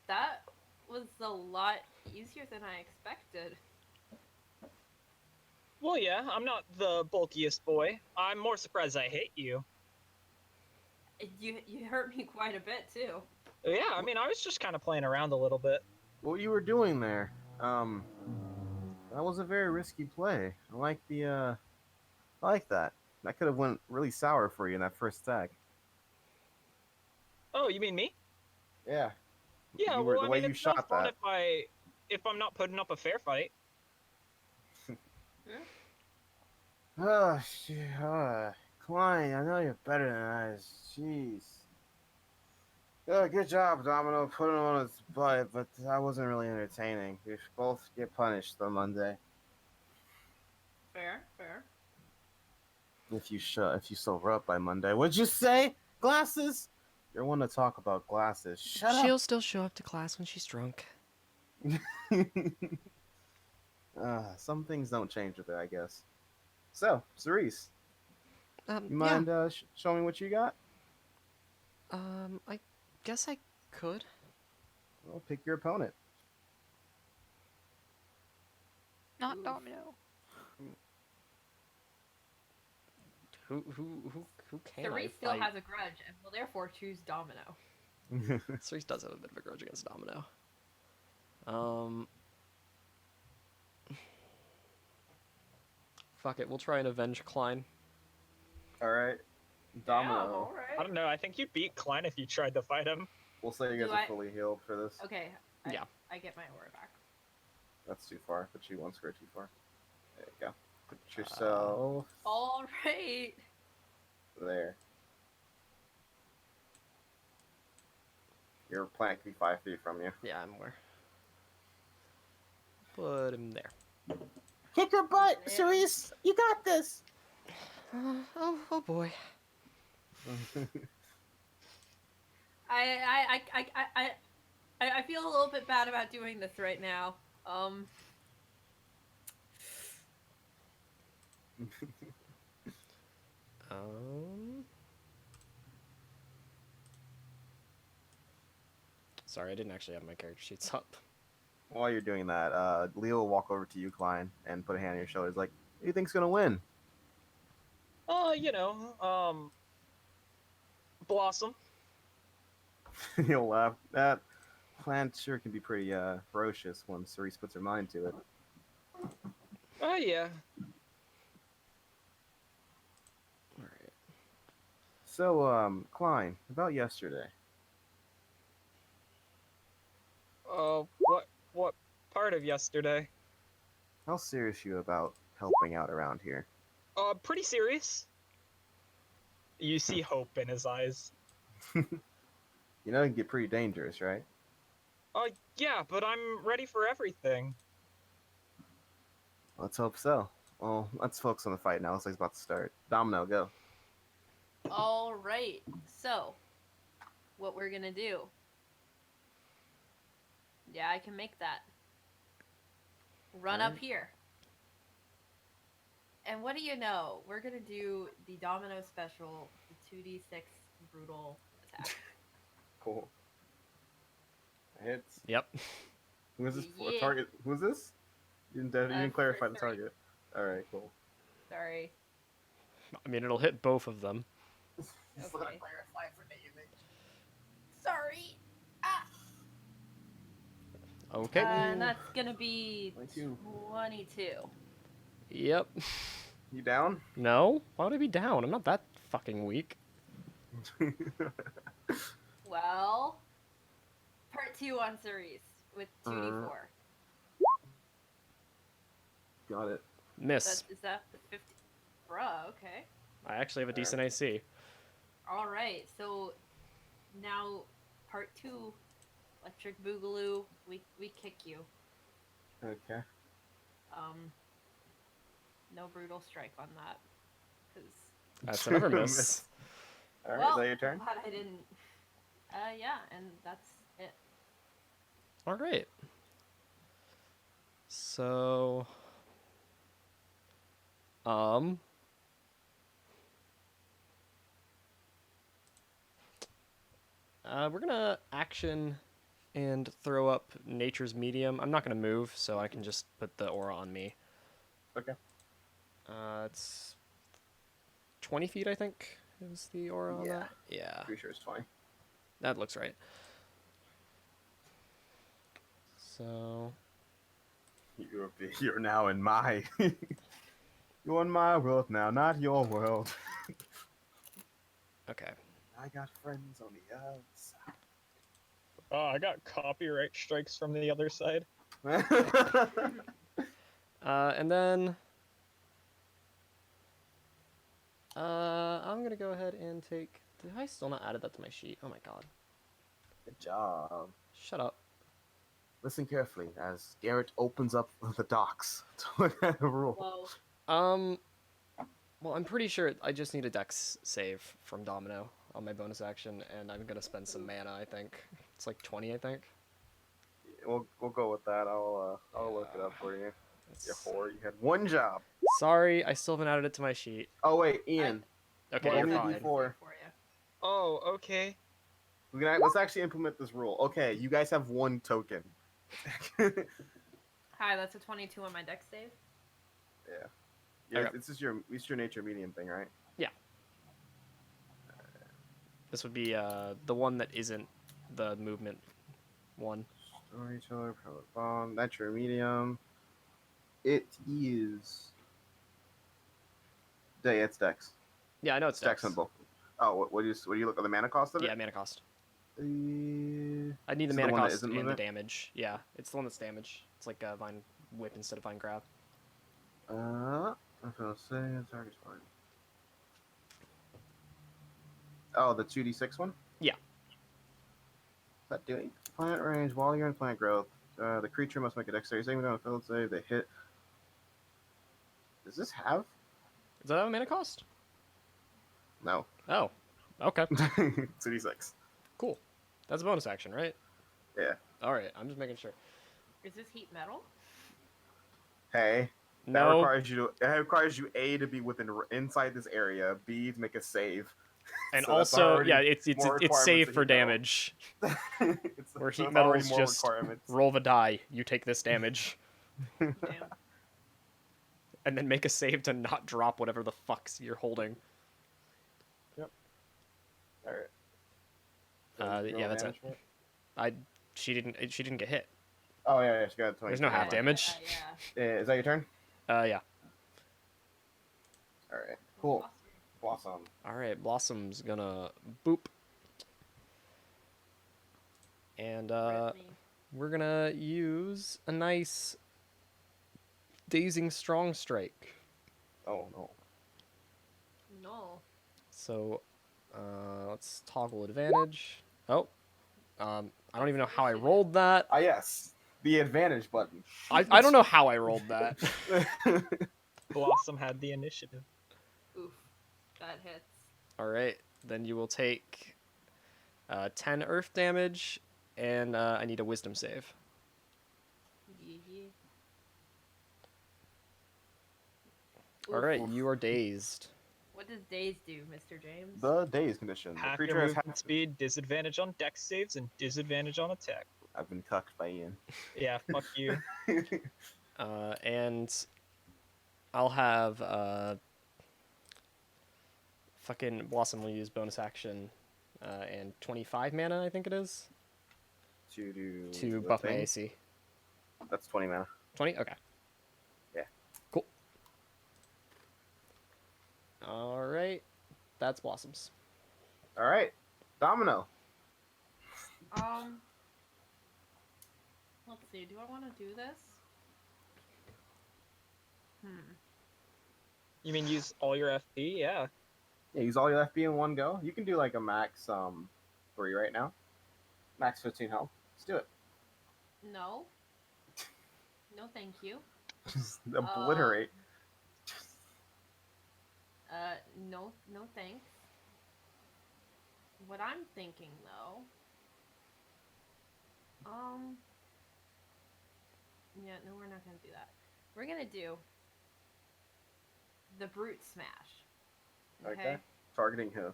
That was a lot easier than I expected. Well, yeah, I'm not the bulkiest boy. I'm more surprised I hit you. You hurt me quite a bit too. Yeah, I mean, I was just kind of playing around a little bit. What you were doing there? That was a very risky play. I like that. That could have went really sour for you in that first attack. Oh, you mean me? Yeah. Yeah, The well, I way mean, you it's no shot fun that. if I'm not putting up a fair fight. Oh shit. Klein, I know you're better than us. Jeez. Good job, Domino, putting him on his butt, but that wasn't really entertaining. You should both get punished on Monday. Fair. If you sober up by Monday. What'd you say? Glasses? You're one to talk about glasses. Shut She'll still show up to class when she's drunk. up. Some things don't change with her, I guess. So, Cerise, you Yeah. mind showing me what you got? I guess I could. Well, pick your opponent. Not Domino. Who can I Cerise still fight? has a grudge and will therefore choose Domino. Cerise does have a bit of a grudge against Domino. Fuck it, we'll try and avenge Klein. All right, Yeah, Domino. I don't know. I think you'd beat Klein if you tried to fight him. We'll say you guys Do are I- fully healed for this. Okay. Yeah. I get my aura back. That's too far. Put you 1 square too far. There you go. Put yourself All right. there. Your plant can be 5 feet from you. Yeah, I'm aware. Put him there. Kick her butt, Yeah. Cerise. You got this. Oh boy. I feel a little bit bad about doing this right now. Sorry, I didn't actually have my character sheets up. While you're doing that, Leo will walk over to you, Klein, and put a hand on your shoulder. He's like, "Who do you think's gonna win?" Blossom. He'll laugh. That plant sure can be pretty ferocious when Cerise puts her mind to it. Oh, yeah. Alright. So, Klein, about yesterday. What part of yesterday? How serious are you about helping out around here? Pretty serious. You see hope in his eyes. You know it can get pretty dangerous, right? Yeah, but I'm ready for everything. Let's hope so. Well, let's focus on the fight now. Looks like it's about to start. Domino, go. All right. So, what we're gonna do? Yeah, I can make that. Run up Alright. here. And what do you know? We're gonna do the Domino special, the 2d6 brutal attack. Cool. Hits. Yep. Who is this for? Yeah. Target? Who is this? You didn't clarify for the 3. target. All right, cool. Sorry. I mean, it'll hit both of them. Just Okay. clarify for naming. Sorry. Ah. Okay. And that's gonna be 22. 22. Yep. You down? No? Why would I be down? I'm not that fucking weak. Well, part 2 on Cerise with 2d4. Got it. Miss. Is that the 50? Bruh, okay. I actually have a decent AC. Alright, so now part 2, Electric Boogaloo, we kick you. Okay. No brutal strike on that. Because That's another miss. All right, well, is that your turn? glad I didn't. Yeah, and that's it. All right. So, we're gonna action and throw up nature's medium. I'm not gonna move, so I can just put the aura on me. Okay. It's 20 feet, I think, is the aura on Yeah. that. Yeah, Pretty sure it's 20. that looks right. So, You're now in my. You're in my world now, not your world. okay. I got friends on the outside. Oh, I got copyright strikes from the other side. And then I'm gonna go ahead and take. Did I still not added that to my sheet? Oh my god. Good job. Shut up. Listen carefully as Garrett opens up the docks to look at the rule. Whoa. Well, I'm pretty sure I just need a dex save from Domino on my bonus action, and I'm gonna spend some mana. I think it's like 20. I think. We'll go with that. I'll look it up for you. You It's- whore, you had one job. Sorry, I still haven't added it to my sheet. Oh wait, Ian. Okay, Roll you're me a fine. d4. For you. Oh, okay. Let's actually implement this rule. Okay, you guys have one token. Hi, that's a 22 on my dex save. Yeah, Okay. this is your nature medium thing, right? This would be the one that isn't the movement one. Storyteller, power bomb, nature medium. It is. It's Dex. Yeah, I know it's Dex dex. symbol. Oh, what do you look at the mana cost of it? Yeah, mana cost. Uh, I need the Is it the mana one that cost isn't and the movement? damage. Yeah, it's the one that's damage. It's like a vine whip instead of vine grab. I'm gonna say target's fine. Oh, the 2d6 one? Yeah. What's that doing? Plant range, while you're in plant growth, the creature must make a dexterity saving throw on a failed save. They hit. Does this have? Does that have a mana cost? No. Oh, okay, 2d6. cool. That's a bonus action, right? Yeah. All right, I'm just making sure. Is this heat metal? Hey. That No, requires you A to be inside this area, B to make a save. and So that's also, already yeah, it's more requirements safe than for heat metal. damage. Where heat that's metal already is more just requirements. roll the die. You take this damage, Damn. and then make a save to not drop whatever the fucks you're holding. All right. Yeah, that's it. She didn't get hit. Oh yeah, she got 20. There's no half damage. Yeah. Is that your turn? Yeah. All right. Cool. Blossom. All right, Blossom's gonna boop, and Rip me. we're gonna use a nice dazing strong strike. Oh no. No. So, let's toggle advantage. Oh, I don't even know how I rolled that. Ah yes, the advantage button. I don't know how I rolled that. Blossom had the initiative. Oof. That hits. All right, then you will take 10 earth damage, and I need a wisdom save. Yee. All right, you are dazed. What does daze do, Mr. James? The daze condition. The Half creature your has movement half. speed, disadvantage on dex saves, and disadvantage on attack. I've been cucked by Ian. Yeah, fuck you. And I'll have fucking Blossom will use bonus action and 25 mana, I think it is, to do to the buff my thing. AC. That's 20 mana. 20? Okay. Yeah. Cool. All right. That's Blossoms. All right, Domino. Let's see. Do I want to do this? You mean use all your FP? Yeah. Yeah, use all your FP in one go. You can do like a max 3 right now. Max 15 health. Let's do it. No. No, thank you. Just obliterate. No, no thanks. What I'm thinking though, yeah, no, we're not gonna do that. We're gonna do the brute smash. Okay. Targeting who?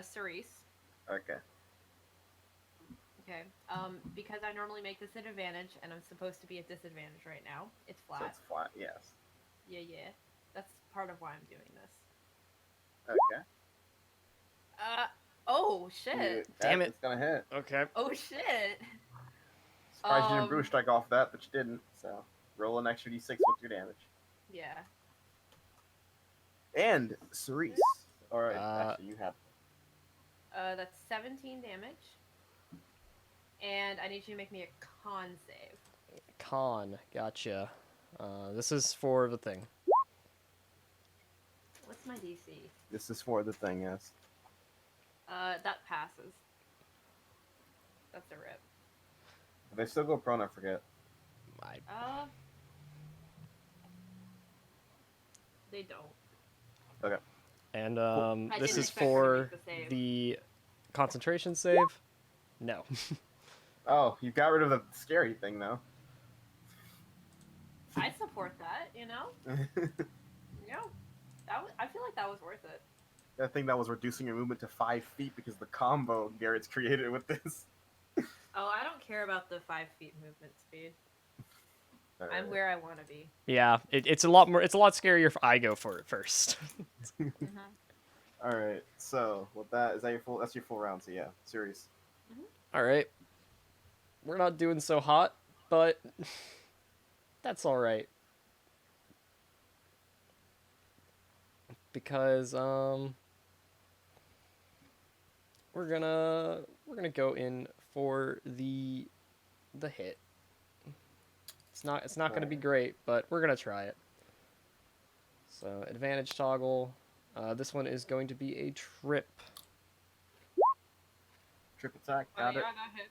Cerise. Okay. Okay. Because I normally make this an advantage, and I'm supposed to be at disadvantage right now. It's flat. So it's flat, yes. Yeah, yeah. That's part of why I'm doing this. Okay. Oh shit. Damn it. It's gonna hit. Okay. Oh shit. Surprised you didn't brute strike off that, but you didn't. So roll an extra d6 with your damage. Yeah. And Cerise. All right. Actually, you have. That's 17 damage. And I need you to make me a con save. Con, gotcha. This is for the thing. What's my DC? This is for the thing, yes. That passes. That's a rip. If they still go prone, I forget. They don't. Okay. And I this didn't is expect her to for make the save. the concentration save. No. Oh, you got rid of the scary thing, though. I support that, you know? I feel like that was worth it. That thing that was reducing your movement to 5 feet because the combo Garrett's created with this. Oh, I don't care about the 5 feet movement speed. All I'm right. where I want to be. Yeah, it's a lot more. It's a lot scarier if I go for it first. All right. So with that, is that your full? That's your full round. So yeah, series. All right. We're not doing so hot, but that's all right. Because we're gonna go in for the hit. It's not gonna be great, but we're gonna try it. So advantage toggle. This one is going to be a trip. Trip attack. Got it. that hit.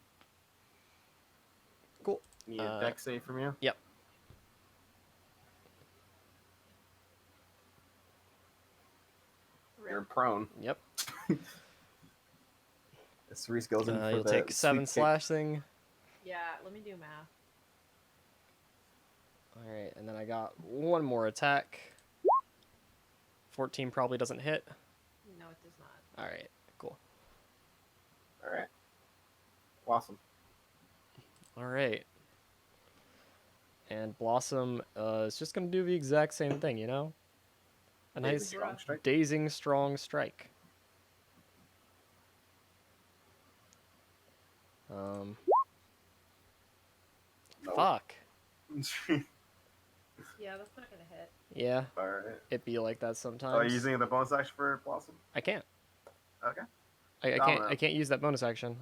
Cool. Need a deck save from you. Yep. You're prone. Yep. Cerise goes in for You'll the take 7 sweet kick. Yeah, slashing. let me do math. All right, and then I got one more attack. 14 probably doesn't hit. No, it does not. All right, cool. All right. Awesome. All right. And Blossom is just going to do the exact same thing, you know? A nice Strong strike. dazing strong strike. Nope. Fuck. Yeah, that's not gonna hit. Yeah, All right. it be like that sometimes. Oh, are you using the bonus action for Blossom? I can't. Okay. I can't use that bonus action.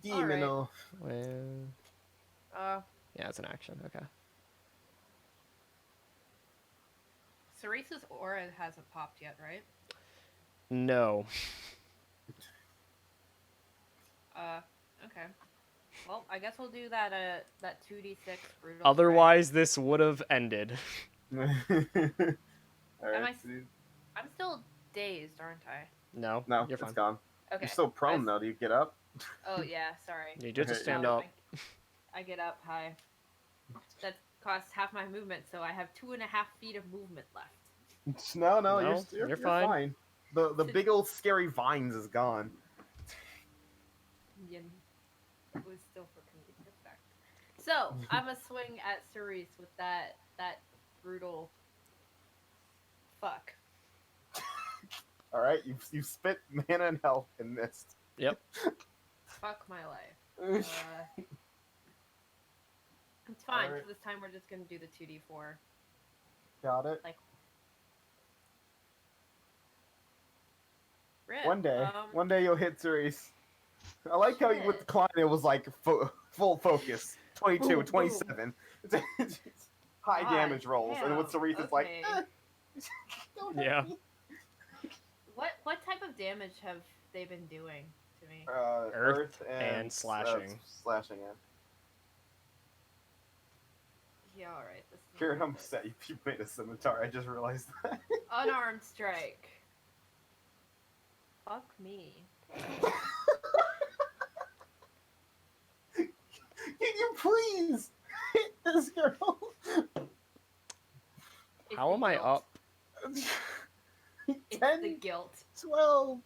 Demino. Well, yeah, it's an action. Okay. Cerise's aura hasn't popped yet, right? No. Okay. Well, I guess we'll do that that 2d6 brutal. Otherwise, this would have ended. All right. I'm still dazed, aren't I? No, No, you're fine. it's gone. Okay. You're still prone though. Do you get up? Oh yeah, sorry. You just Okay. stand No, up. I get up high. That costs half my movement, so I have 2.5 feet of movement left. No, No, you're you're fine. The big old scary vines is gone. Yeah, it was still for comedic effect. So I'm gonna swing at Cerise with that brutal. Fuck. All right, you spit mana and health and missed. Yep. Fuck my life. It's fine. Alright. For this time, we're just gonna do the 2d4. Got it. Like. Rip. One day you'll hit Cerise. I like how you with the client it was like full focus. 22, Boom, 27. High God damage rolls, and with damn, Cerise it's like. okay. Don't hurt Yeah. me. What type of damage have they been doing to me? Earth and and slashing. slashing, yeah. Yeah, all right. This Kieran, I'm upset you made a scimitar. I just realized that. Unarmed strike. Fuck me. Can you please hit this girl? It's How the am I guilt. up? It's 10, the guilt. 12,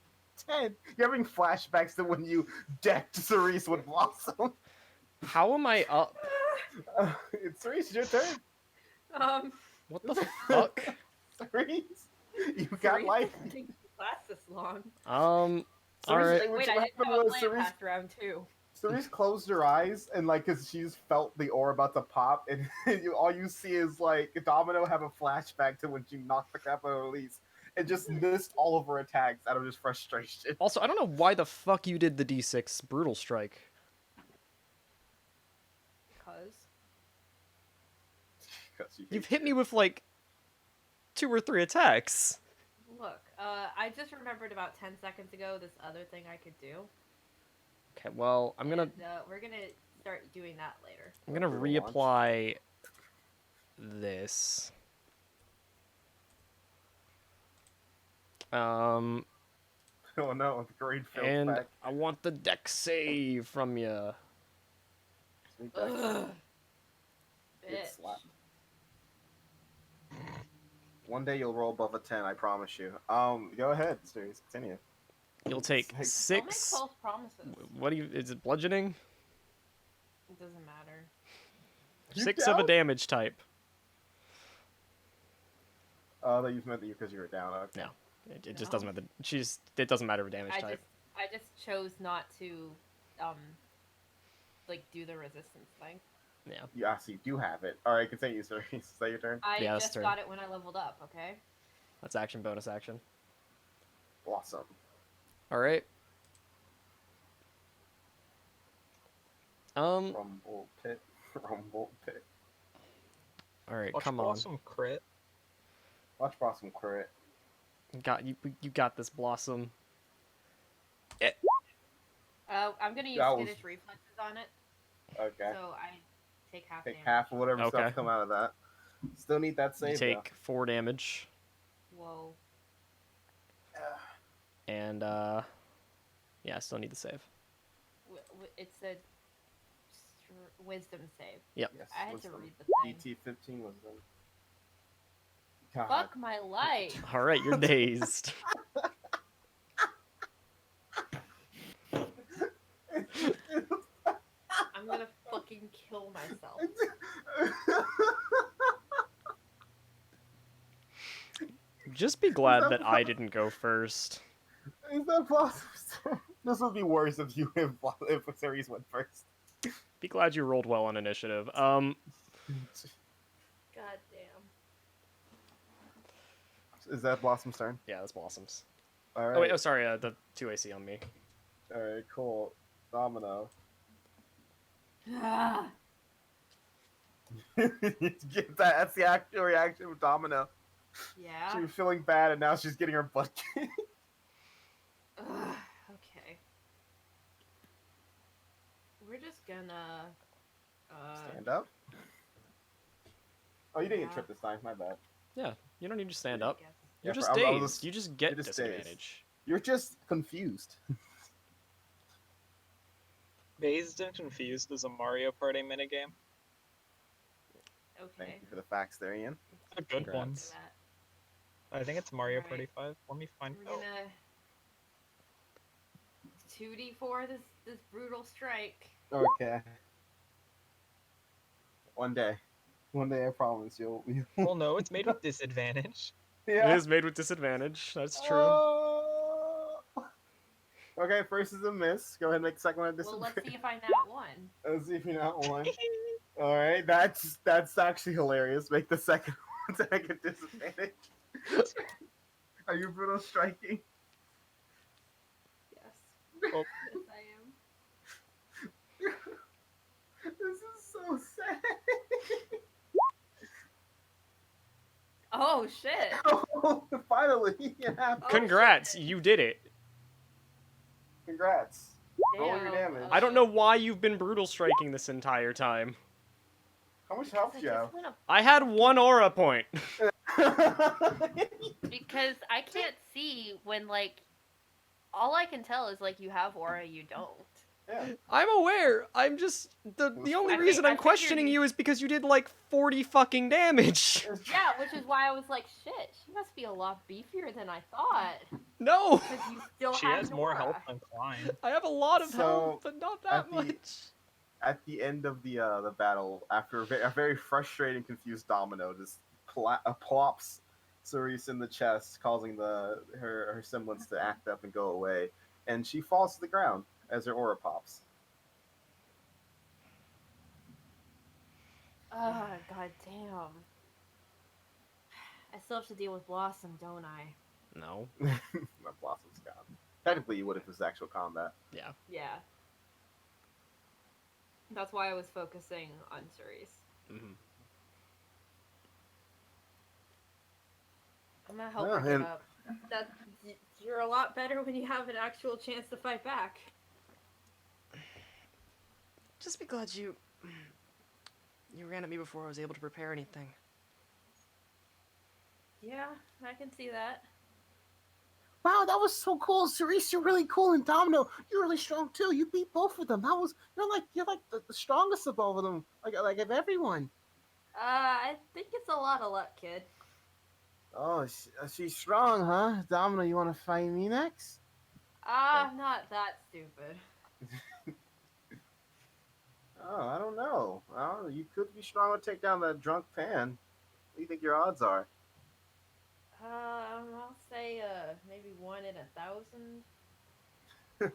10. You're having flashbacks to when you decked Cerise with Blossom. How am I up? It's Cerise, your turn. What the fuck? Cerise, you got Cerise life. doesn't think it lasts this long. All Cerise, right. what Wait, I happened didn't have a was plan Cerise, past round 2. Cerise closed her eyes and like, cause she's felt the ore about to pop, and all you see is like Domino have a flashback to when she knocked the crap out of Elise and just missed all of her attacks out of just frustration. Also, I don't know why the fuck you did the D6 brutal strike. Because You've hit me with like 2 or 3 attacks. look, I just remembered about 10 seconds ago this other thing I could do. Okay, well, I'm gonna And, we're gonna start doing that later. I'm gonna reapply this. Oh no, the grade failed And back. I want the deck save from you. Sweet deck. Ugh. Get Bitch. slapped. One day you'll roll above a 10, I promise you. Go ahead, Cerise, continue. You'll take Don't make 6. Don't make false promises. What do you? Is it bludgeoning? It doesn't matter. You 6 of a down? damage type. That you meant that because you were down. Okay. No. It just No. doesn't matter. It doesn't matter for damage type. I just chose not to, like do the resistance thing. Yeah. You actually do have it. All right, continue, Cerise. Is that your turn? I Yeah, that's just turn. got it when I leveled up. Okay. That's action, bonus action. Awesome. All right. Rumble pit. Rumble pit. All right. Watch Come on. Blossom crit. Watch Blossom crit. You got this, Blossom. I'm gonna use That was- skittish reflexes on it, Okay. so I take half Take damage. half of whatever Okay. stuff come out of that. Still need that You save, take 4 damage, Whoa. though. and yeah, I still need the save. It's a wisdom save. Yep. Yes, I had wisdom. to read the thing. DT 15 was them. God. Fuck my life. All right, you're dazed. I'm gonna fucking kill myself. Just be glad that I didn't go first. Is that possible? This would be worse if if Cerise went first. Be glad you rolled well on initiative. God damn. Is that Blossom's turn? Yeah, that's Blossom's. All right. Oh wait, oh sorry, the 2 AC on me. All right, cool. Domino. Ah, Get that. That's the actual reaction of Domino. yeah. She was feeling bad, and now she's getting her butt kicked. Ugh, okay. We're just gonna. Stand up. Oh, you didn't get Yeah. tripped this time. My bad. Yeah, you don't need to stand up. guess. You're Yeah, just I was dazed. just- You just get you're just dazed. disadvantage. You're just confused. Dazed and Confused is a Mario Party minigame. Okay. Thank you for the facts there, Ian. It's a good one. Congrats. That. I think it's Mario Alright. Party 5. Let me find We're gonna 2d4 this brutal strike. Okay. One day, I promise you'll. Well, no, it's made with disadvantage. It is made with disadvantage. That's true. Oh. Okay, first is a miss. Go ahead and make the second one a Well, let's disadvantage. see if I nat one. Let's see if you not one. All right, that's actually hilarious. Make the second one to make a disadvantage. Are you brutal striking? Yes. Oh. Yes, I am. This is so sad. Oh shit! Oh, finally, it happened. Oh, Congrats, shit. you did it. Congrats. Roll your Damn, damage. I don't know why you've been brutal striking this entire time. How much health I do you have? just wanna I had 1 aura point. because I can't see when like all I can tell is like you have aura, you don't. Yeah. I'm aware. I'm just the only I reason I I'm figured questioning you is because you did like 40 fucking damage. Yeah, which is why I was like, shit, she must be a lot beefier than I thought. No. Because you still She have has an more aura. health than Klein. I have a lot of health, So, but not that at the- much. At the end of the battle, after a very frustrated and confused Domino just plops Cerise in the chest, causing her semblance to act up and go away, and she falls to the ground as her aura pops. Ah, god damn. I still have to deal with Blossom, don't I? No. My Blossom's gone. Technically, you would if it was actual combat. Yeah. Yeah. That's why I was focusing on Cerise. Mm-hmm. I'm gonna help Oh, her get and- up. You're a lot better when you have an actual chance to fight back. Just be glad you ran at me before I was able to prepare anything. Yeah, I can see that. Wow, that was so cool, Cerise. You're really cool, and Domino, you're really strong too. You beat both of them. You're like the strongest of all of them, like of everyone. I think it's a lot of luck, kid. Oh, she's strong, huh? Domino, you want to fight me next? I'm not that stupid. Oh, I don't know. You could be strong to take down that drunk pan. What do you think your odds are? I'll say maybe 1 in 1,000.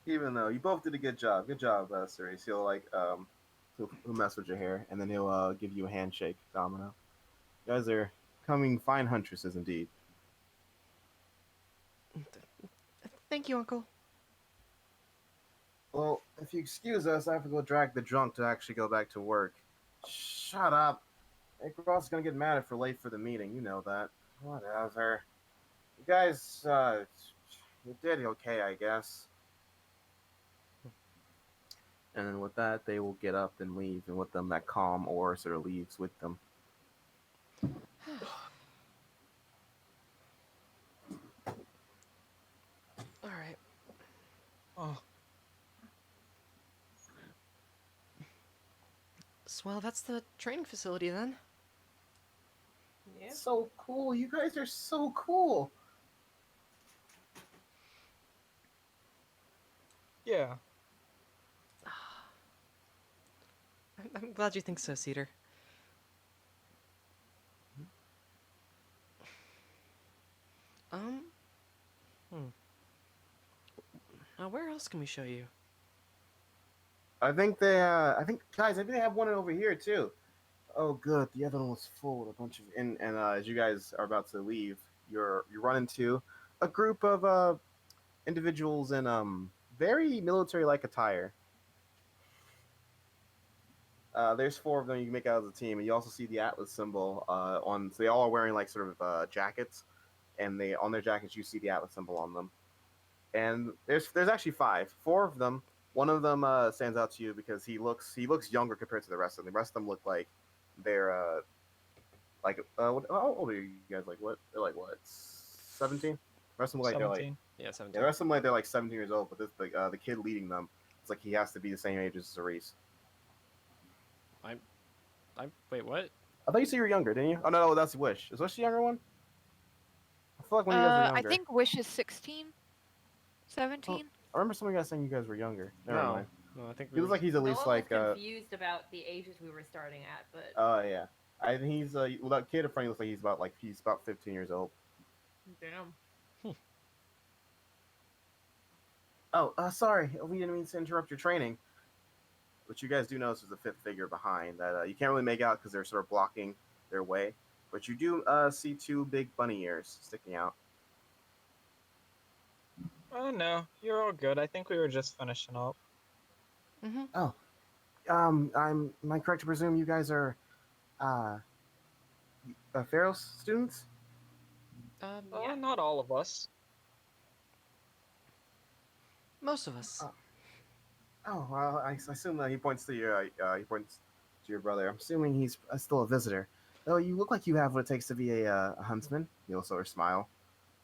Even though you both did a good job, Cerise. He'll mess with your hair, and then he'll give you a handshake, Domino. You guys are coming fine huntresses indeed. Thank you, Uncle. Well, if you excuse us, I have to go drag the drunk to actually go back to work. Shut up. Icaros is gonna get mad if we're late for the meeting. You know that. Whatever. You guys, you did okay, I guess. And then with that, they will get up and leave, and with them, that calm aura sort of leaves with them. All right. Oh, Swell, that's the training facility then. Yeah. So cool. You guys are so cool. yeah. I'm glad you think so, Cedar. Now where else can we show you? I think guys, I think they have one over here too. Oh, good. The other one was full with a bunch of. And as you guys are about to leave, you run into a group of individuals in very military-like attire. There's 4 of them you can make out as a team, and you also see the Atlas symbol on. So they all are wearing like sort of jackets, and they on their jackets you see the Atlas symbol on them. And there's actually 5. 4 of them. One of them stands out to you because he looks younger compared to the rest of them. The rest of them look like they're how old are you guys? Like what? They're like what? 17. The rest of them like they're like 17. Yeah, 17. the rest of them like they're like 17 years old. But this the kid leading them, it's like he has to be the same age as Cerise. Wait, what? I thought you said you were younger, didn't you? Oh no, that's Wish. Is Wish the younger one? I feel like when you guys were I younger. think Wish is 16, 17. I remember some of you guys saying you guys were younger. Never No. mind. No, I think He looks like he's at No least one like was confused about the ages we were starting at, but oh yeah. I think he's well, that kid in front of you looks like he's about 15 years old. damn. Oh, sorry, we didn't mean to interrupt your training. But you guys do notice there's a 5th figure behind that you can't really make out because they're sort of blocking their way. But you do see 2 big bunny ears sticking out. Oh no, you're all good. I think we were just finishing up. Mm-hmm. Oh, am I correct to presume you guys are Pharaoh's students? Yeah. Not all of us. Most of us. Oh, well, I assume that he points to to your brother. I'm assuming he's still a visitor. Though you look like you have what it takes to be a huntsman. He'll sort of smile.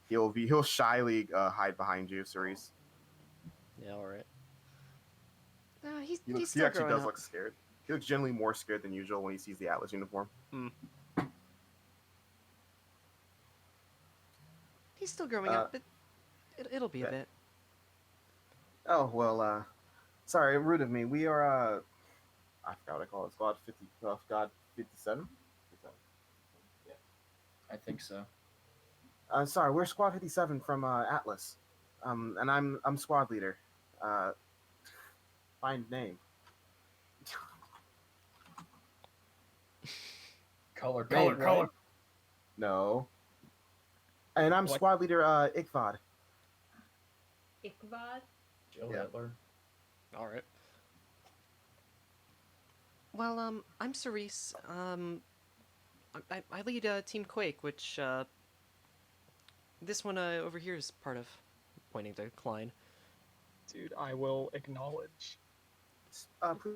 He'll shyly hide behind you, Cerise. Yeah, all right. He's He still actually growing does up. look scared. He looks generally more scared than usual when he sees the Atlas uniform. He's still growing Uh, up, but it'll be a yeah. bit. Oh well. Sorry, rude of me. We are I forgot what I call it. Squad 50. Squad 57. Yeah. I think so. Sorry, we're Squad 57 from Atlas. And I'm squad leader. Uh, find name. Color, Name, color, color. No. And I'm What? squad leader Icvad. Ichabod? Jill Yeah. Hitler. All right. Well, I'm Cerise. I lead Team Quake, which this one over here is part of. Pointing to Klein. Dude, I will acknowledge. Please,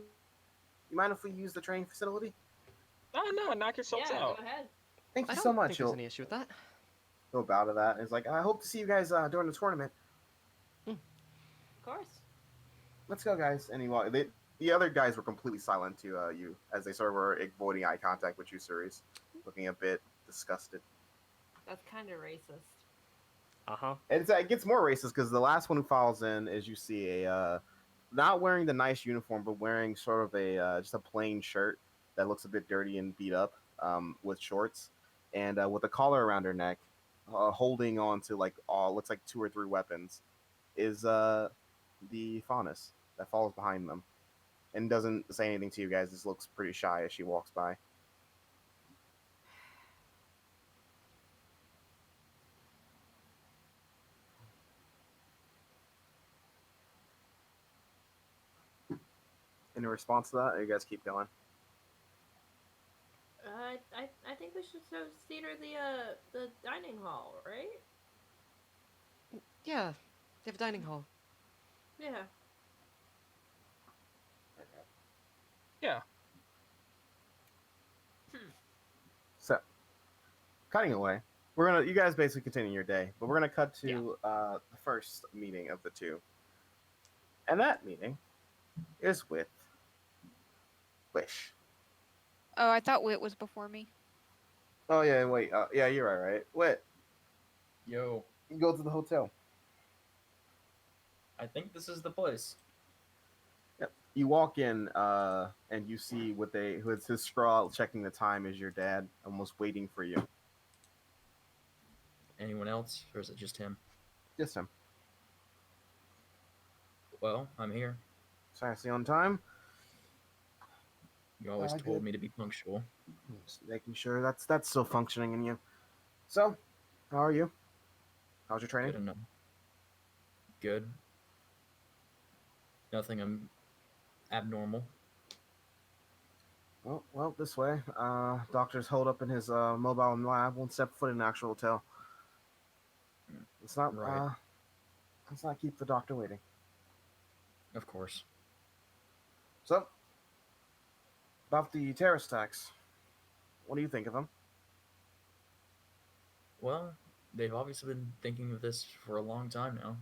you mind if we use the training facility? No, knock yourselves Yeah, out. go ahead. Thank I you don't so much. think there's He'll any issue with that. bow to that. It's like, I hope to see you guys during the tournament. Of course. Let's go, guys. And the other guys were completely silent to you as they sort of were avoiding eye contact with you, Cerise, looking a bit disgusted. That's kind of racist. And it gets more racist because the last one who follows in is you see a not wearing the nice uniform, but wearing sort of a just a plain shirt that looks a bit dirty and beat up with shorts and with a collar around her neck, holding on to like looks like 2 or 3 weapons, is the Faunus that follows behind them and doesn't say anything to you guys. Just looks pretty shy as she walks by. In response to that, you guys keep going. I think we should show Cedar the dining hall, right? Yeah, they have a dining hall. Yeah. Yeah. So, cutting away, you guys basically continue your day, but we're gonna cut to the first meeting of the two, and that meeting is with Wish. Oh, I thought Wit was before me. Oh yeah, wait, yeah, you're right. Wait, Yo, you go to the hotel. I think this is the place. Yep. You walk in, and you see who's his scrawl checking the time is your dad, almost waiting for you. Anyone else, or is it just him? Just him. Well, I'm here. Sorry, I see on time. You always told Good. me to be punctual. Just making sure that's still functioning in you. So, how are you? How's your training? Good enough. Good. Nothing abnormal. Well, this way. Doctor's holed up in his mobile lab. Won't step foot in an actual hotel. Let's not. Right. Let's not keep the doctor waiting. Of course. So, about the terrorist attacks. What do you think of them? Well, they've obviously been thinking of this for a long time now.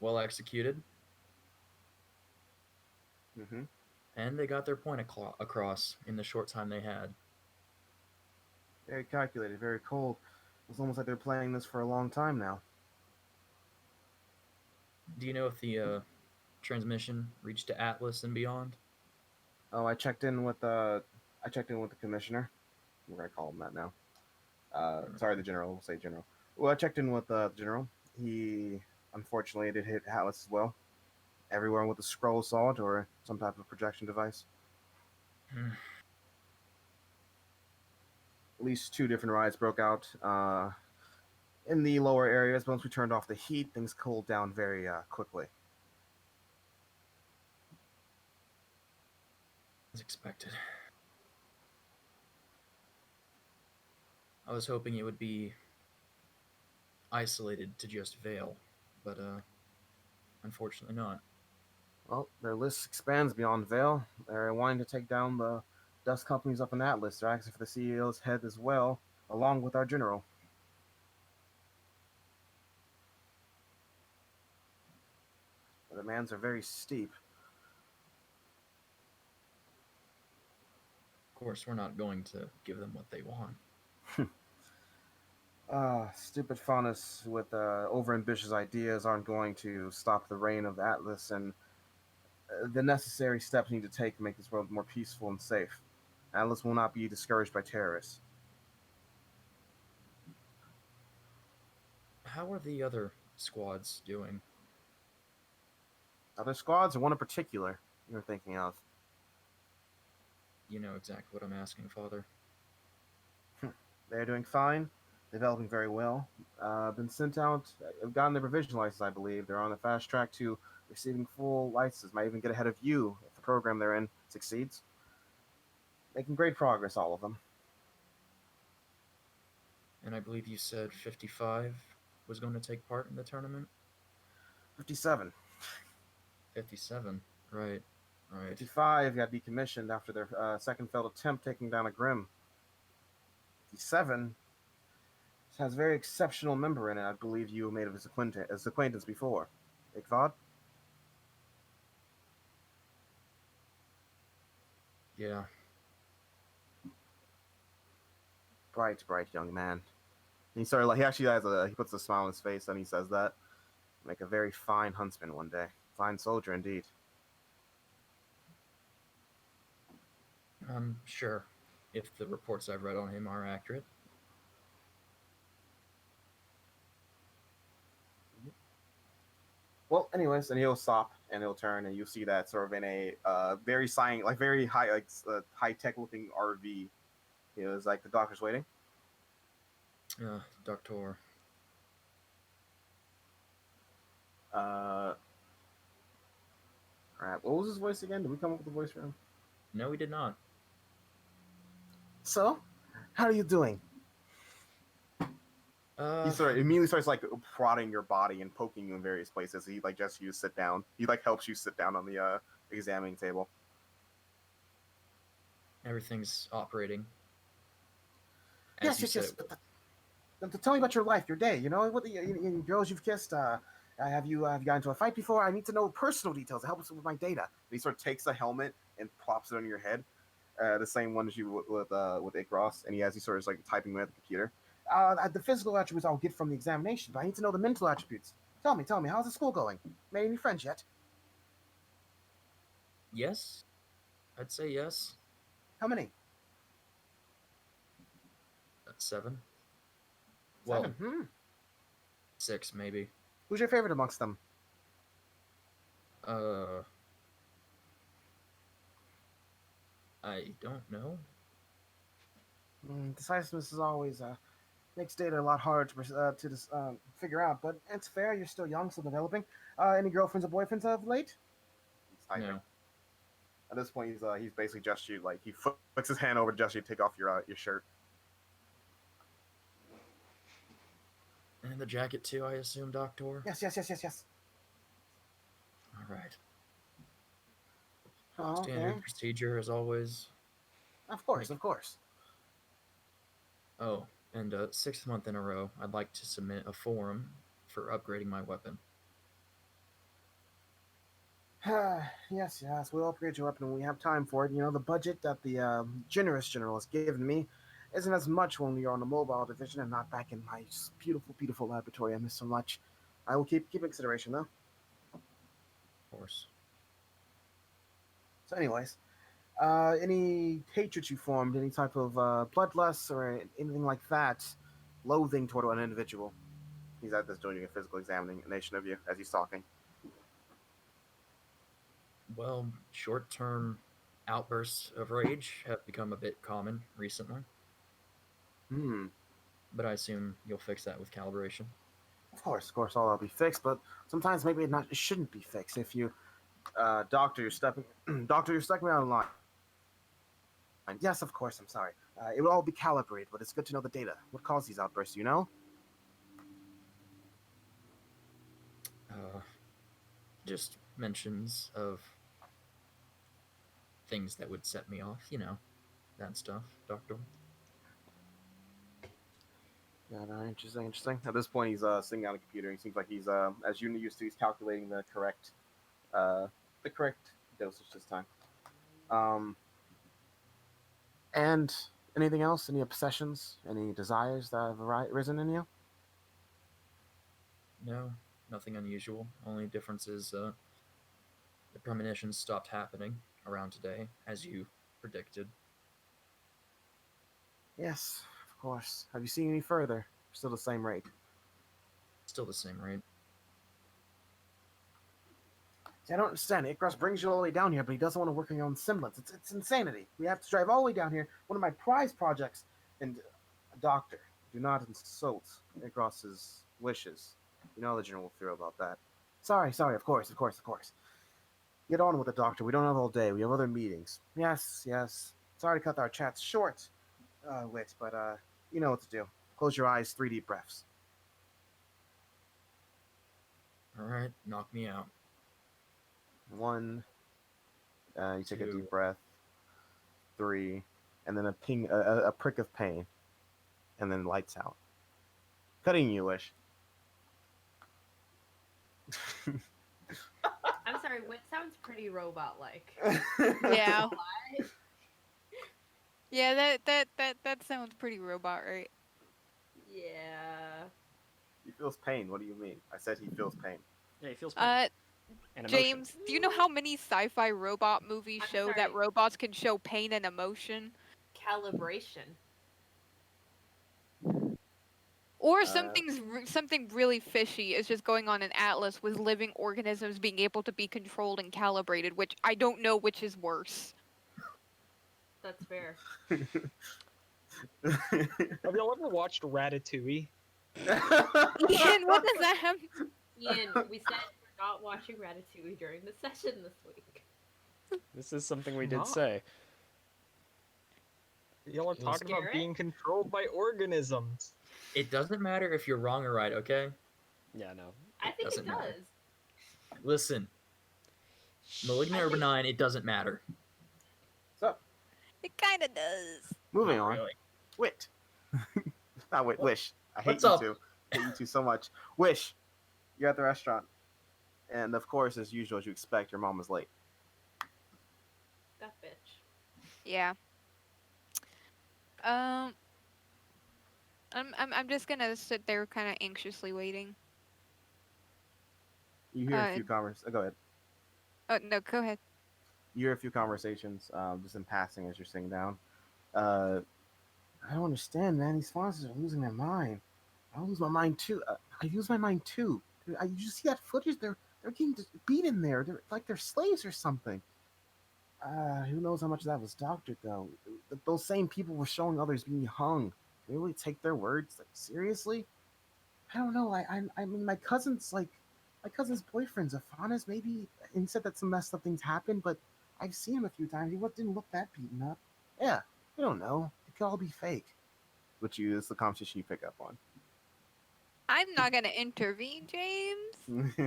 Well executed. Mm-hmm. And they got their point across in the short time they had. Very calculated, very cold. It's almost like they're playing this for a long time now. Do you know if the transmission reached to Atlas and beyond? Oh, I checked in with the commissioner. We're gonna call him that now. Sorry, the general. We'll say general. Well, I checked in with the general. He unfortunately did hit Atlas as well. Everywhere with a scroll saw it or some type of projection device. At least 2 different riots broke out in the lower areas. Once we turned off the heat, things cooled down very quickly. As expected. I was hoping it would be isolated to just Vale, but unfortunately not. Well, their list expands beyond Vale. They're wanting to take down the dust companies up in Atlas. They're asking for the CEO's head as well, along with our general. The demands are very steep. Of course, we're not going to give them what they want. Stupid faunus with overambitious ideas aren't going to stop the reign of Atlas, and the necessary steps need to take to make this world more peaceful and safe. Atlas will not be discouraged by terrorists. How are the other squads doing? Other squads, or one in particular you're thinking of? You know exactly what I'm asking, Father. They're doing fine, developing very well. Been sent out, have gotten their provisional license, I believe. They're on the fast track to receiving full licenses. Might even get ahead of you if the program they're in succeeds. Making great progress, all of them. And I believe you said 55 was going to take part in the tournament? 57. 57, right. 55 got decommissioned after their second failed attempt taking down a Grim. 57 has a very exceptional member in it. I believe you made of his acquaintance before. Ikvad? Yeah. Bright young man. He puts a smile on his face and he says that. Make a very fine huntsman one day. Fine soldier indeed. I'm sure, if the reports I've read on him are accurate. Well, anyways, and he'll stop and he'll turn and you'll see that sort of in a very high tech looking RV. He was like, the doctor's waiting. Doctor. Alright, what was his voice again? Did we come up with a voice for him? No, we did not. So, how are you doing? He immediately starts like prodding your body and poking you in various places. He like just you sit down. He like helps you sit down on the examining table. Everything's operating. Yes. Tell me about your life, your day. You know, what girls you've kissed. Have you gotten into a fight before? I need to know personal details to help us with my data. And he sort of takes a helmet and plops it on your head, the same one as you with Icaros. And he's sort of like typing away at the computer. The physical attributes I'll get from the examination, but I need to know the mental attributes. Tell me, how's the school going? Made any friends yet? Yes, I'd say yes. How many? 7. 7. Well, 6 maybe. Who's your favorite amongst them? I don't know. Decisiveness is always makes data a lot harder to figure out, but it's fair. You're still young, still developing. Any girlfriends or boyfriends of late? No. At this point, he's basically gestured you, like he flicks his hand over to gesture you to take off your shirt. And the jacket too, I assume, Doctor? Yes. All right. Oh, Standard procedure as always. Of course. Oh, and 6th month in a row, I'd like to submit a form for upgrading my weapon. Yes, we'll upgrade your weapon when we have time for it. You know, the budget that the generous general has given me isn't as much when we are on the mobile division and not back in my beautiful laboratory I miss so much. I will keep in consideration, though. Of course. So anyways, any hatred you formed, any type of bloodlust or anything like that, loathing toward an individual? He's at this doing a physical examination of you as he's talking. Well, short-term outbursts of rage have become a bit common recently. But I assume you'll fix that with calibration. Of course, all that'll be fixed, but sometimes maybe it shouldn't be fixed. If you, doctor, you're stepping me out of line. Yes, of course, I'm sorry. It will all be calibrated, but it's good to know the data. What caused these outbursts, do you know? Just mentions of things that would set me off, that stuff, Doctor. Yeah, no, interesting, interesting. At this point, he's sitting on a computer. He seems like he's, as you used to, he's calculating uh, the correct dosage this time. And anything else? Any obsessions? Any desires that have risen in you? No, nothing unusual. Only difference is the premonitions stopped happening around today, as you predicted. Yes, of course. Have you seen any further? Still the same rate. Still the same rate. See, I don't understand. Icaros brings you all the way down here, but he doesn't want to work on your own semblance. It's insanity. We have to drive all the way down here. One of my prize projects. And, Doctor, do not insult Icaros's wishes. You know the General will feel about that. Sorry, of course. Get on with it, Doctor. We don't have all day. We have other meetings. Yes. Sorry to cut our chats short, Wit, but, you know what to do. Close your eyes, 3 deep breaths. Alright, knock me out. 1, you take 2. a deep breath. 3, and then a prick of pain, and then lights out. Cutting you, Wish. I'm sorry, Wit sounds pretty robot-like. Yeah. Yeah, that sounds pretty robot, right? Yeah. He feels pain. What do you mean? I said he feels pain. Yeah, he feels pain. And emotion. James, do you know how many sci-fi robot movies I'm show that sorry. robots can show pain and emotion? Calibration. Or something really fishy is just going on in Atlas with living organisms being able to be controlled and calibrated, which I don't know which is worse. That's fair. Have y'all ever watched Ratatouille? Ian, what does that have? Ian, we said we're not watching Ratatouille during the session this week. This is something we did Not. say. Y'all are talking about Garrett? being controlled by organisms. It doesn't matter if you're wrong or right, okay? Yeah, no. I think it doesn't matter. does. Listen, malignant or benign, it doesn't matter. So, It kind of does. moving Not on. really. Wit. Not Wit. Wish. I hate What's you up? two. I hate you two so much. Wish. You're at the restaurant, and of course, as usual, as you expect, your mom was late. That bitch. Yeah. I'm just gonna sit there, kind of anxiously waiting. You hear a few conversations. Go ahead. Oh no, go ahead. You hear a few conversations, just in passing as you're sitting down. I don't understand, man. These sponsors are losing their mind. I lose my mind too. I lose my mind too. You just see that footage? They're getting beat in there. They're like they're slaves or something. Who knows how much of that was doctored though? Those same people were showing others being hung. They really take their words like seriously? I don't know. I mean, my cousin's boyfriend's Afana's maybe, and he said that some messed up things happened, but I've seen him a few times. He didn't look that beaten up. Yeah, we don't know. It could all be fake. Which is the conversation you pick up on. I'm not gonna intervene, James.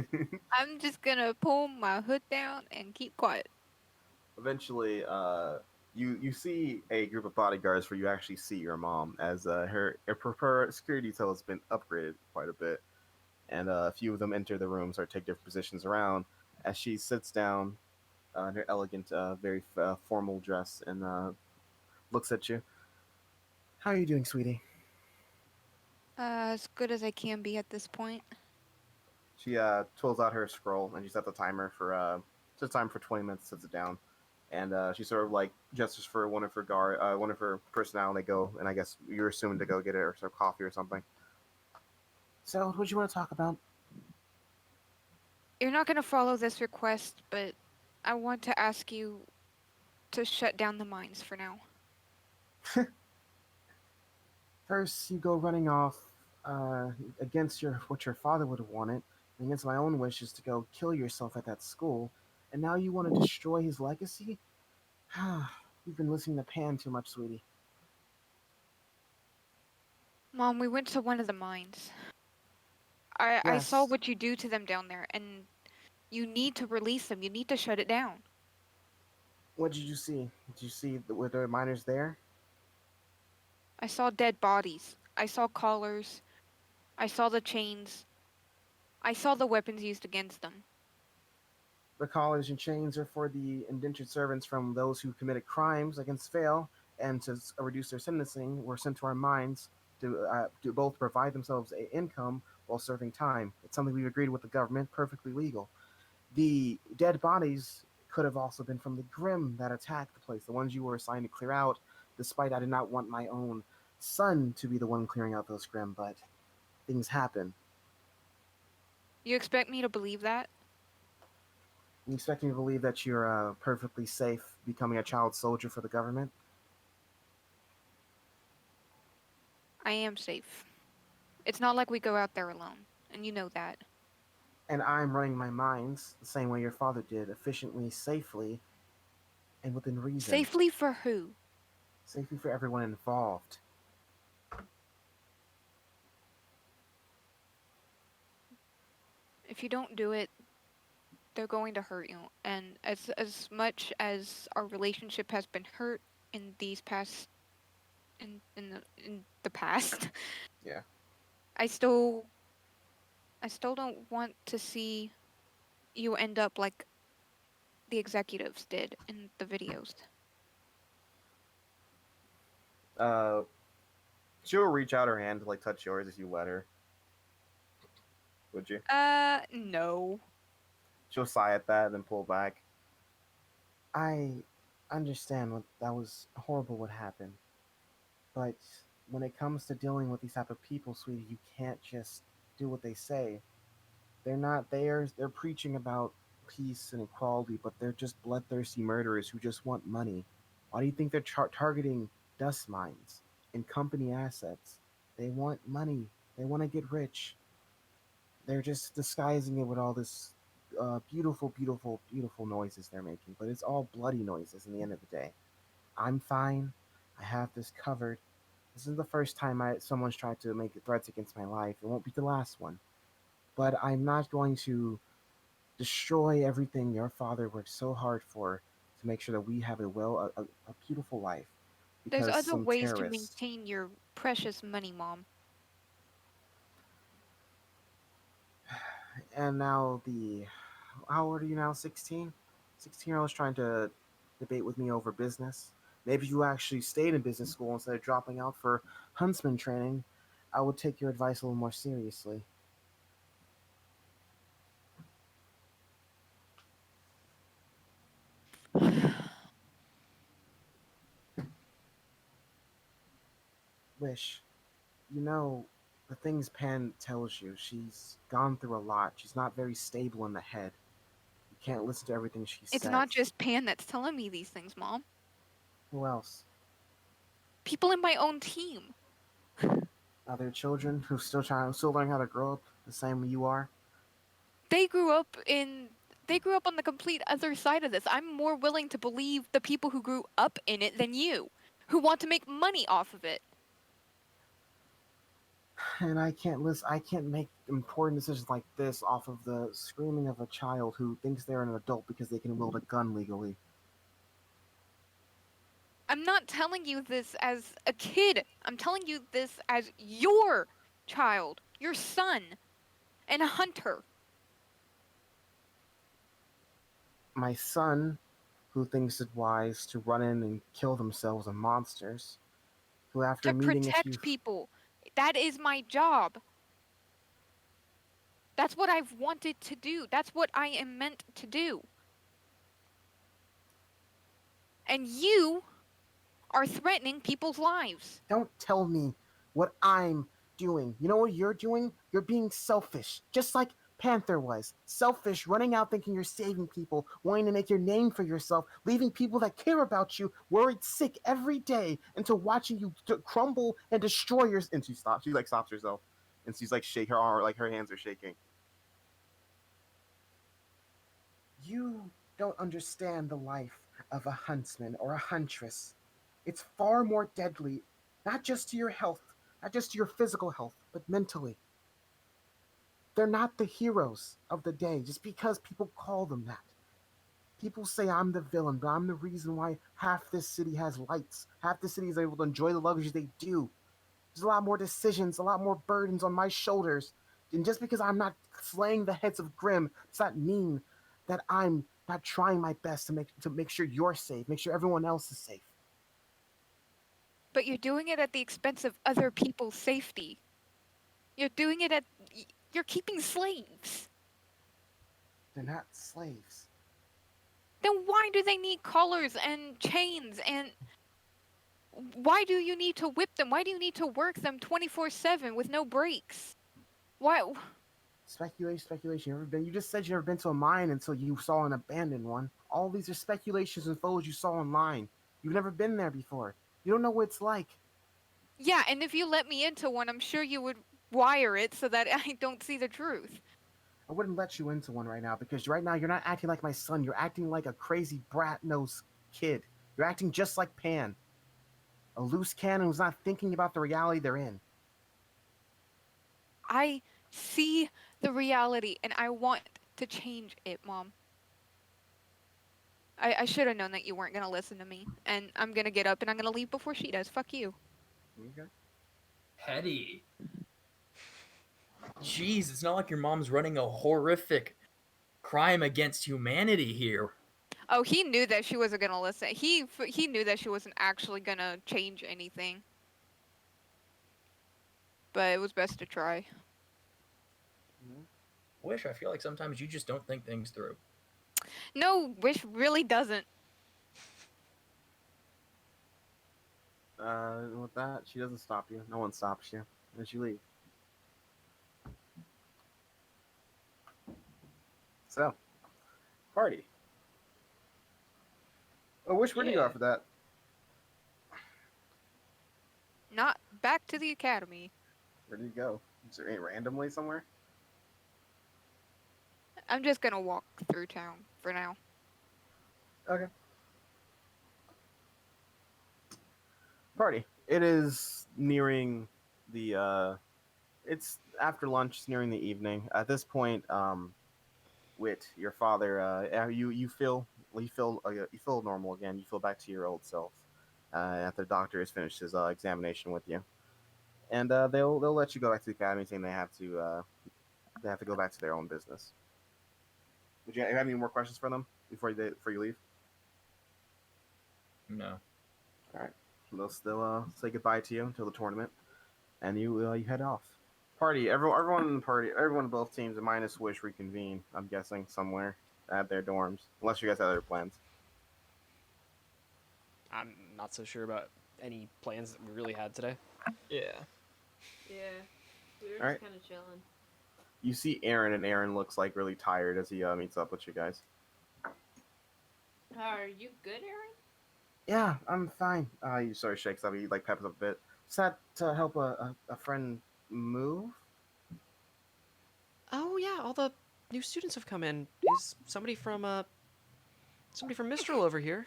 I'm just gonna pull my hood down and keep quiet. Eventually, you see a group of bodyguards where you actually see your mom, as her security detail has been upgraded quite a bit, and a few of them enter the rooms or take different positions around as she sits down in her elegant, very formal dress and looks at you. How are you doing, sweetie? As good as I can be at this point. She pulls out her scroll and she sets a timer for just time for 20 minutes. Sets it down, and she sort of like gestures for one of her personnel. And they go, and I guess you're assuming to go get her some coffee or something. So, what do you want to talk about? You're not gonna follow this request, but I want to ask you to shut down the mines for now. First, you go running off against what your father would have wanted, and against my own wishes to go kill yourself at that school, and now you want to destroy his legacy? You've been listening to Pan too much, sweetie. Mom, we went to one of the mines. I saw what you do to them down there, and You need to release them. You need to shut it down. What did you see? Did you see were the miners there? I saw dead bodies. I saw collars. I saw the chains. I saw the weapons used against them. The collars and chains are for the indentured servants from those who committed crimes against Fail, and to reduce their sentencing, were sent to our mines to both provide themselves a income while serving time. It's something we've agreed with the government, perfectly legal. The dead bodies could have also been from the Grim that attacked the place, the ones you were assigned to clear out, despite I did not want my own son to be the one clearing out those Grim, but things happen. You expect me to believe that? You expect me to believe that you're perfectly safe becoming a child soldier for the government? I am safe. It's not like we go out there alone, and you know that. And I'm running my mines the same way your father did, efficiently, safely, and within reason. Safely for who? Safely for everyone involved. If you don't do it, they're going to hurt you. And as much as our relationship has been hurt in these past in the past, Yeah. I still don't want to see you end up like the executives did in the videos. She'll reach out her hand to like touch yours if you let her. Would you? No. She'll sigh at that and then pull back. I understand that was horrible what happened. But when it comes to dealing with these type of people, sweetie, you can't just do what they say. They're not theirs. They're preaching about peace and equality, but they're just bloodthirsty murderers who just want money. Why do you think they're targeting dust mines and company assets? They want money. They want to get rich. They're just disguising it with all this beautiful, beautiful, beautiful noises they're making, but it's all bloody noises in the end of the day. I'm fine. I have this covered. This is the first time someone's tried to make threats against my life. It won't be the last one. But I'm not going to destroy everything your father worked so hard for to make sure that we have a beautiful life. There's Because other some ways to terrorists. maintain your precious money, Mom. And now how old are you now? 16? 16-year-olds trying to debate with me over business. Maybe you actually stayed in business school instead of dropping out for huntsman training. I would take your advice a little more seriously. Wish, you know, the things Pan tells you, she's gone through a lot. She's not very stable in the head. You can't listen to everything she says. It's not just Pan that's telling me these things, Mom. Who else? People in my own team. Other children who still learning how to grow up the same way you are. They grew up on the complete other side of this. I'm more willing to believe the people who grew up in it than you, who want to make money off of it. And I can't listen. I can't make important decisions like this off of the screaming of a child who thinks they're an adult because they can wield a gun legally. I'm not telling you this as a kid. I'm telling you this as your child, your son, and a hunter. My son, who thinks it wise to run in and kill themselves and monsters, who after To meeting a few protect people. That is my job. That's what I've wanted to do. That's what I am meant to do. And you are threatening people's lives. Don't tell me what I'm doing. You know what you're doing? You're being selfish, just like Panther was. Selfish, running out thinking you're saving people, wanting to make your name for yourself, leaving people that care about you worried sick every day until watching you crumble and destroy yours. And she stops. She like stops herself, and she's like shake her arm, like her hands are shaking. You don't understand the life of a huntsman or a huntress. It's far more deadly, not just to your health, not just to your physical health, but mentally. They're not the heroes of the day just because people call them that. People say I'm the villain, but I'm the reason why half this city has lights. Half the city is able to enjoy the luxuries they do. There's a lot more decisions, a lot more burdens on my shoulders. And just because I'm not slaying the heads of Grimm does not mean that I'm not trying my best to make sure you're safe, make sure everyone else is safe. But you're doing it at the expense of other people's safety. You're doing it you're keeping slaves. They're not slaves. Then why do they need collars and chains, and why do you need to whip them? Why do you need to work them 24/7 with no breaks? Why? Speculation. You just said you never been to a mine until you saw an abandoned one. All these are speculations and photos you saw online. You've never been there before. You don't know what it's like. Yeah, and if you let me into one, I'm sure you would wire it so that I don't see the truth. I wouldn't let you into one right now because right now you're not acting like my son. You're acting like a crazy brat-nosed kid. You're acting just like Pan. A loose cannon who's not thinking about the reality they're in. I see the reality and I want to change it, Mom. I should have known that you weren't going to listen to me. And I'm going to get up and I'm going to leave before she does. Fuck you. Okay. Petty. Jeez, it's not like your mom's running a horrific crime against humanity here. Oh, he knew that she wasn't going to listen. He knew that she wasn't actually going to change anything. But it was best to try. Wish, I feel like sometimes you just don't think things through. No, Wish really doesn't. With that, she doesn't stop you. No one stops you as you leave. So, party. Oh, Wish, where do you go Yeah. after that? Not back to the academy. Where do you go? Is there any randomly somewhere? I'm just going to walk through town for now. Okay. Party. It is nearing the it's after lunch, it's nearing the evening. At this point, Wit, your father, you feel normal again. You feel back to your old self. After the doctor has finished his examination with you, and they'll let you go back to the academy, saying they have to go back to their own business. Would you have any more questions for them before you leave? No. All right. They'll still say goodbye to you until the tournament, and you head off. Party. Everyone in the party. Everyone in both teams, minus Wish, reconvene. I'm guessing somewhere at their dorms, unless you guys have other plans. I'm not so sure about any plans that we really had today. Yeah. Yeah. We were just Alright. kind of chilling. You see Aaron, and Aaron looks like really tired as he meets up with you guys. Are you good, Aaron? Yeah, I'm fine. He sort of shakes up. He like peps up a bit. Is that to help a friend move? Oh yeah, all the new students have come in. Is somebody from Mistral over here?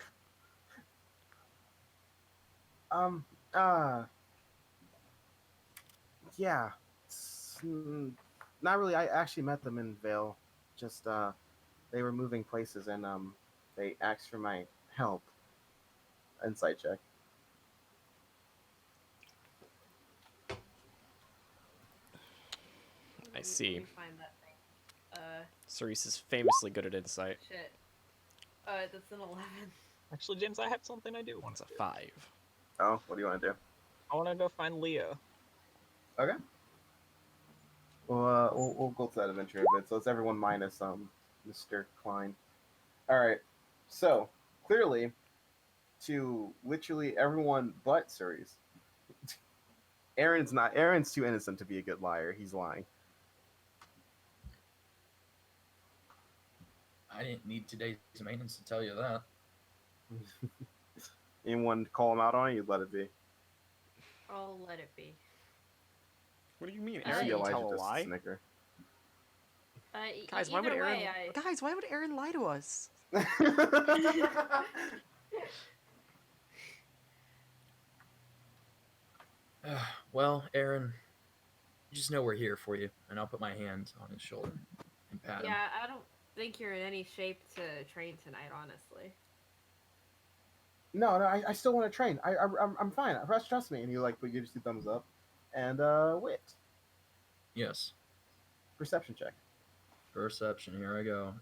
Um, yeah. Not really. I actually met them in Vale. Just they were moving places, and they asked for my help. Insight check. I see. Let me find that thing. Cerise is famously good at insight. Shit. That's an 11. Actually, James, I have something I do want It's to a do. 5. Oh, what do you want to do? I want to go find Leo. Okay. Well, we'll go to that eventually a bit. So it's everyone minus Mr. Klein. All right. So clearly, to literally everyone but Cerise, Aaron's too innocent to be a good liar. He's lying. I didn't need today's maintenance to tell you that. Anyone call him out on it, you'd let it be. I'll let it be. What do you mean? I Aaron see can Elijah tell a just lie? snicker. Guys, why would Either Aaron? way, Guys, why would Aaron lie to us? Well, Aaron, just know we're here for you, and I'll put my hand on his shoulder and pat him. Yeah, I don't think you're in any shape to train tonight, honestly. No, I still want to train. I'm fine. Trust me. And he like gives you thumbs up, and wit Yes. perception check. Perception. Here I go.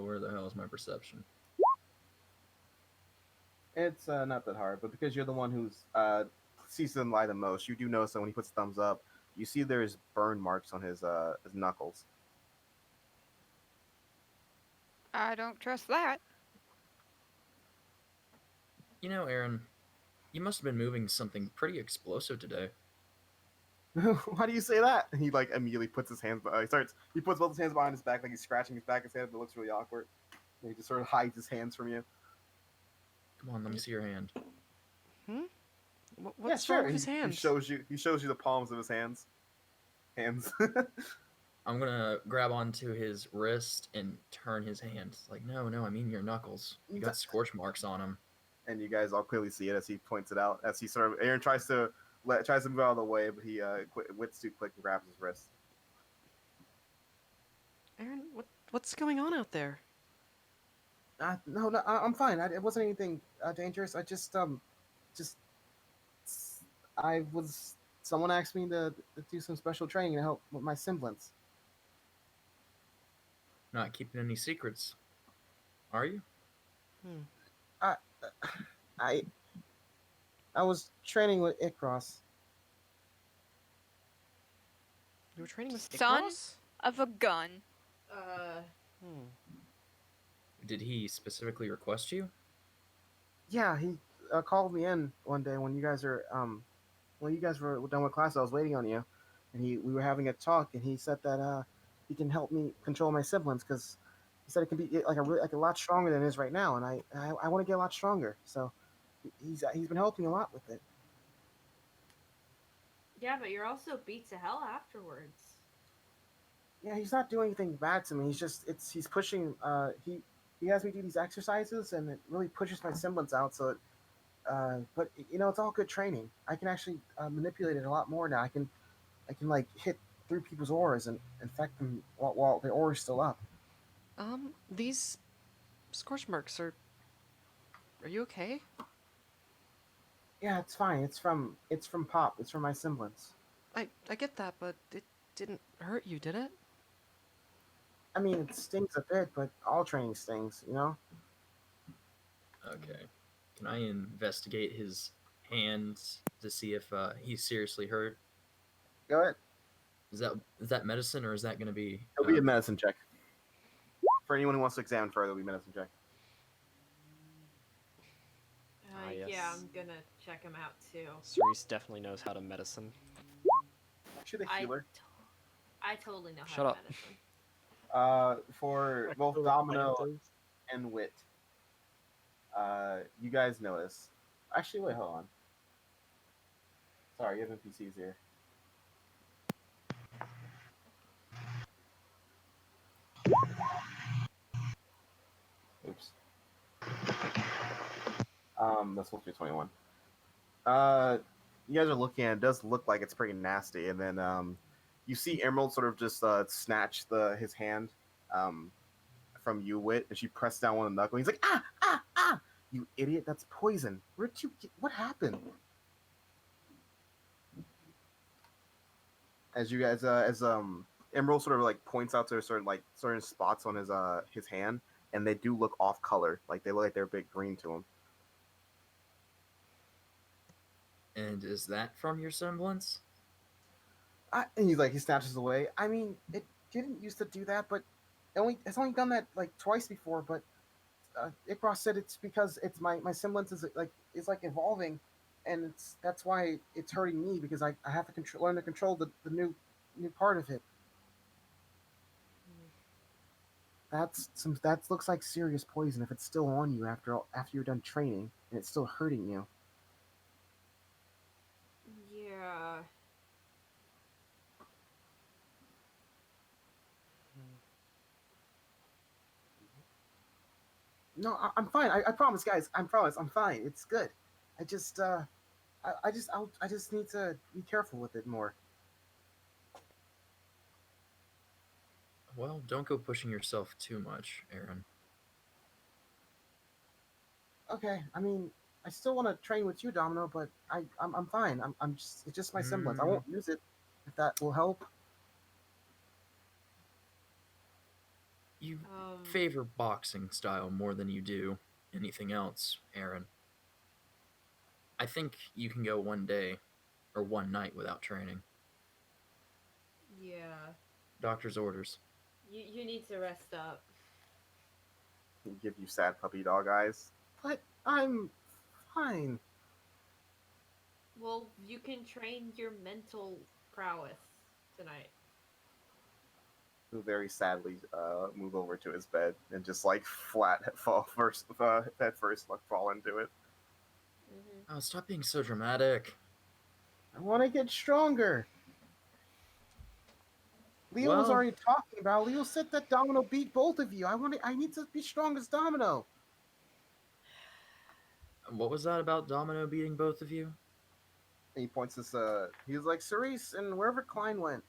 Where the hell is my perception? It's not that hard, but because you're the one who's sees them lie the most, you do notice that when he puts thumbs up, you see there's burn marks on his knuckles. I don't trust that. You know, Aaron, you must have been moving something pretty explosive today. Why do you say that? And he like immediately puts his hands. He puts both his hands behind his back, like he's scratching his back. His head, but it looks really awkward. And he just sort of hides his hands from you. Come on, let me see your hand. What's wrong with his hands? He shows you the palms of his hands. Hands. I'm gonna grab onto his wrist and turn his hand. Like, no, I mean your knuckles. You got scorch marks on them. And you guys all clearly see it as he points it out. As he sort of Aaron tries to move out of the way, but he wits too quick and grabs his wrist. Aaron, what's going on out there? No, I'm fine. It wasn't anything dangerous. Someone asked me to do some special training to help with my semblance. Not keeping any secrets, are you? I was training with Icaros. You were training with Son Icaros? of a gun. Did he specifically request you? Yeah, he called me in one day when you guys were done with class. I was waiting on you, and we were having a talk, and he said that he can help me control my siblings because he said it can be like a lot stronger than it is right now, and I want to get a lot stronger. So he's been helping a lot with it. Yeah, but you're also beat to hell afterwards. Yeah, he's not doing anything bad to me. He's pushing. He has me do these exercises, and it really pushes my semblance out. So it, but it's all good training. I can actually manipulate it a lot more now. I can like hit through people's auras and infect them while the aura's still up. These scorch marks are you okay? Yeah, it's fine. It's from Pop. It's from my semblance. I get that, but it didn't hurt you, did it? I mean, it stings a bit, but all training stings, Okay. Can I investigate his hands to see if he's seriously hurt? Go ahead. Is that medicine, or is that going to be? It'll be a medicine check. For anyone who wants to examine further, it'll be a medicine check. Yes. Yeah, I'm gonna check him out too. Cerise definitely knows how to medicine. Actually, the healer. I totally know Shut how up. to medicine. For both Domino and Wit, you guys notice. Actually, wait, hold on. Sorry, you have NPCs here. Oops. That's supposed to be 21. You guys are looking at it. It does look like it's pretty nasty, and then you see Emerald sort of just snatch his hand from you, Wit, and she pressed down one of the knuckles. He's like, ah! You idiot! That's poison. Where'd you get? What happened? As you guys, Emerald sort of like points out to certain spots on his hand, and they do look off color, like they look like they're a bit green to him. And is that from your semblance? And he snatches away. I mean, it didn't used to do that, but it's only done that like twice before. But Icaros said it's because it's my semblance is evolving, and that's why it's hurting me because I have to learn to control the new part of it. That looks like serious poison if it's still on you after you're done training and it's still hurting you. Yeah. No, I'm fine. I promise, guys. I promise. I'm fine. It's good. I just need to be careful with it more. Well, don't go pushing yourself too much, Aaron. Okay, I mean, I still want to train with you, Domino, but I'm fine. I'm just it's just my semblance. I Mm, won't use it if that will help. you Um, favor boxing style more than you do anything else, Aaron. I think you can go one day or one night without training. yeah. Doctor's orders. You need to rest up. He'll give you sad puppy dog eyes. But I'm fine. Well, you can train your mental prowess tonight. He'll very sadly move over to his bed and just like flat head first, like fall into it. Mm-hmm. Oh, stop being so dramatic. I want to get stronger. Leo was Well, already talking about. Leo said that Domino beat both of you. I need to be strong as Domino. what was that about Domino beating both of you? And he points this. He was like Cerise and wherever Klein went.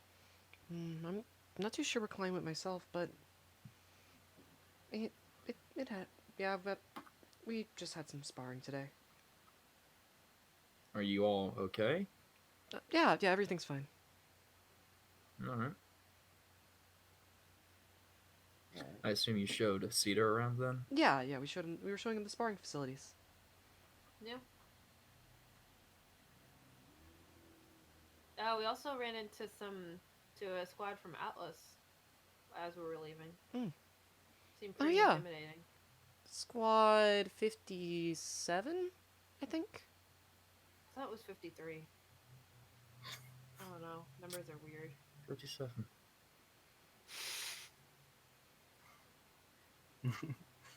I'm not too sure where Klein went myself, but it had, yeah, but we just had some sparring today. Are you all okay? Yeah, everything's fine. All right. I assume you showed Cedar around then? Yeah, we were showing him the sparring facilities. Yeah. We also ran into a squad from Atlas as we were leaving. Hmm. Seemed Oh, pretty yeah. intimidating. Squad 57, I think. I thought it was 53. I don't know. Numbers are weird. 57.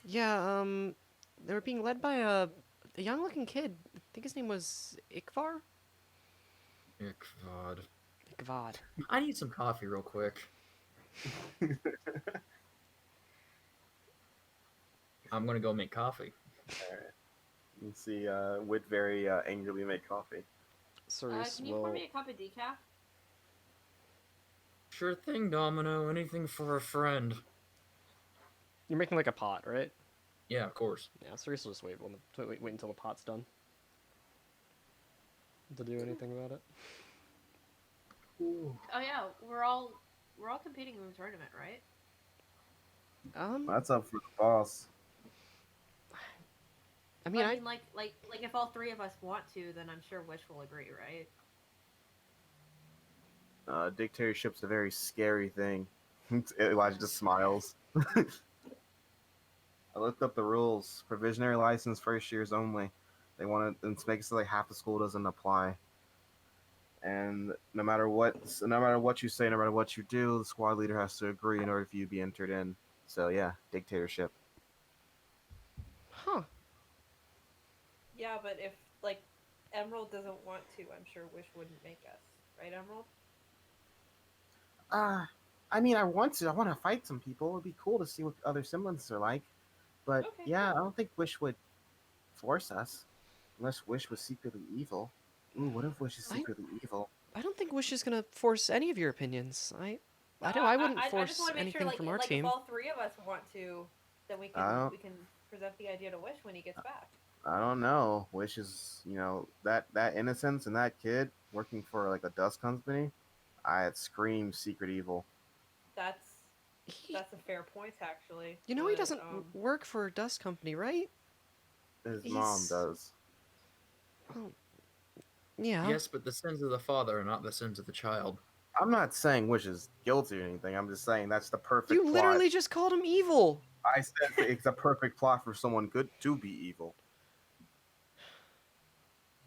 Yeah, they were being led by a young-looking kid. I think his name was Ikvar? Ikvad. Ikvad. I need some coffee real quick. I'm gonna go make coffee. Alright. You see Wit very angrily make coffee. Cerise Can you pour will... me a cup of decaf? Sure thing, Domino. Anything for a friend. You're making like a pot, right? Yeah, of course. Yeah, Cerise will just wait until the pot's done. To do anything about it. Oh yeah, we're all competing in the tournament, right? That's up for the boss. I mean, But I mean, like if all three of us want to, then I'm sure Wish will agree, right? Dictatorship's a very scary thing. Elijah just smiles. I looked up the rules. Provisionary license first years only. They want to make it so like half the school doesn't apply. And no matter what you say, no matter what you do, the squad leader has to agree in order for you to be entered in. So yeah, dictatorship. huh. Yeah, but if like Emerald doesn't want to, I'm sure Wish wouldn't make us, right, Emerald? I mean, I want to. I want to fight some people. It'd be cool to see what other semblances are like. But Okay, yeah, cool. I don't think Wish would force us, unless Wish was secretly evil. Ooh, what if Wish is secretly evil? I don't think Wish is gonna force any of your opinions. I know I wouldn't I just force want to make sure, anything like, from our like team. if all three of us want to, then we I don't- can present the idea to Wish when he gets back. I don't know. Wish is, that innocence and that kid working for like a dust company. I had screamed secret evil. That's He, a fair point, actually. you know he but, doesn't work for a dust company, right? His mom He's- does. Oh, yeah. Yes, but the sins of the father are not the sins of the child. I'm not saying Wish is guilty or anything. I'm just saying that's the perfect You plot. literally just called him evil. I said it's a perfect plot for someone good to be evil.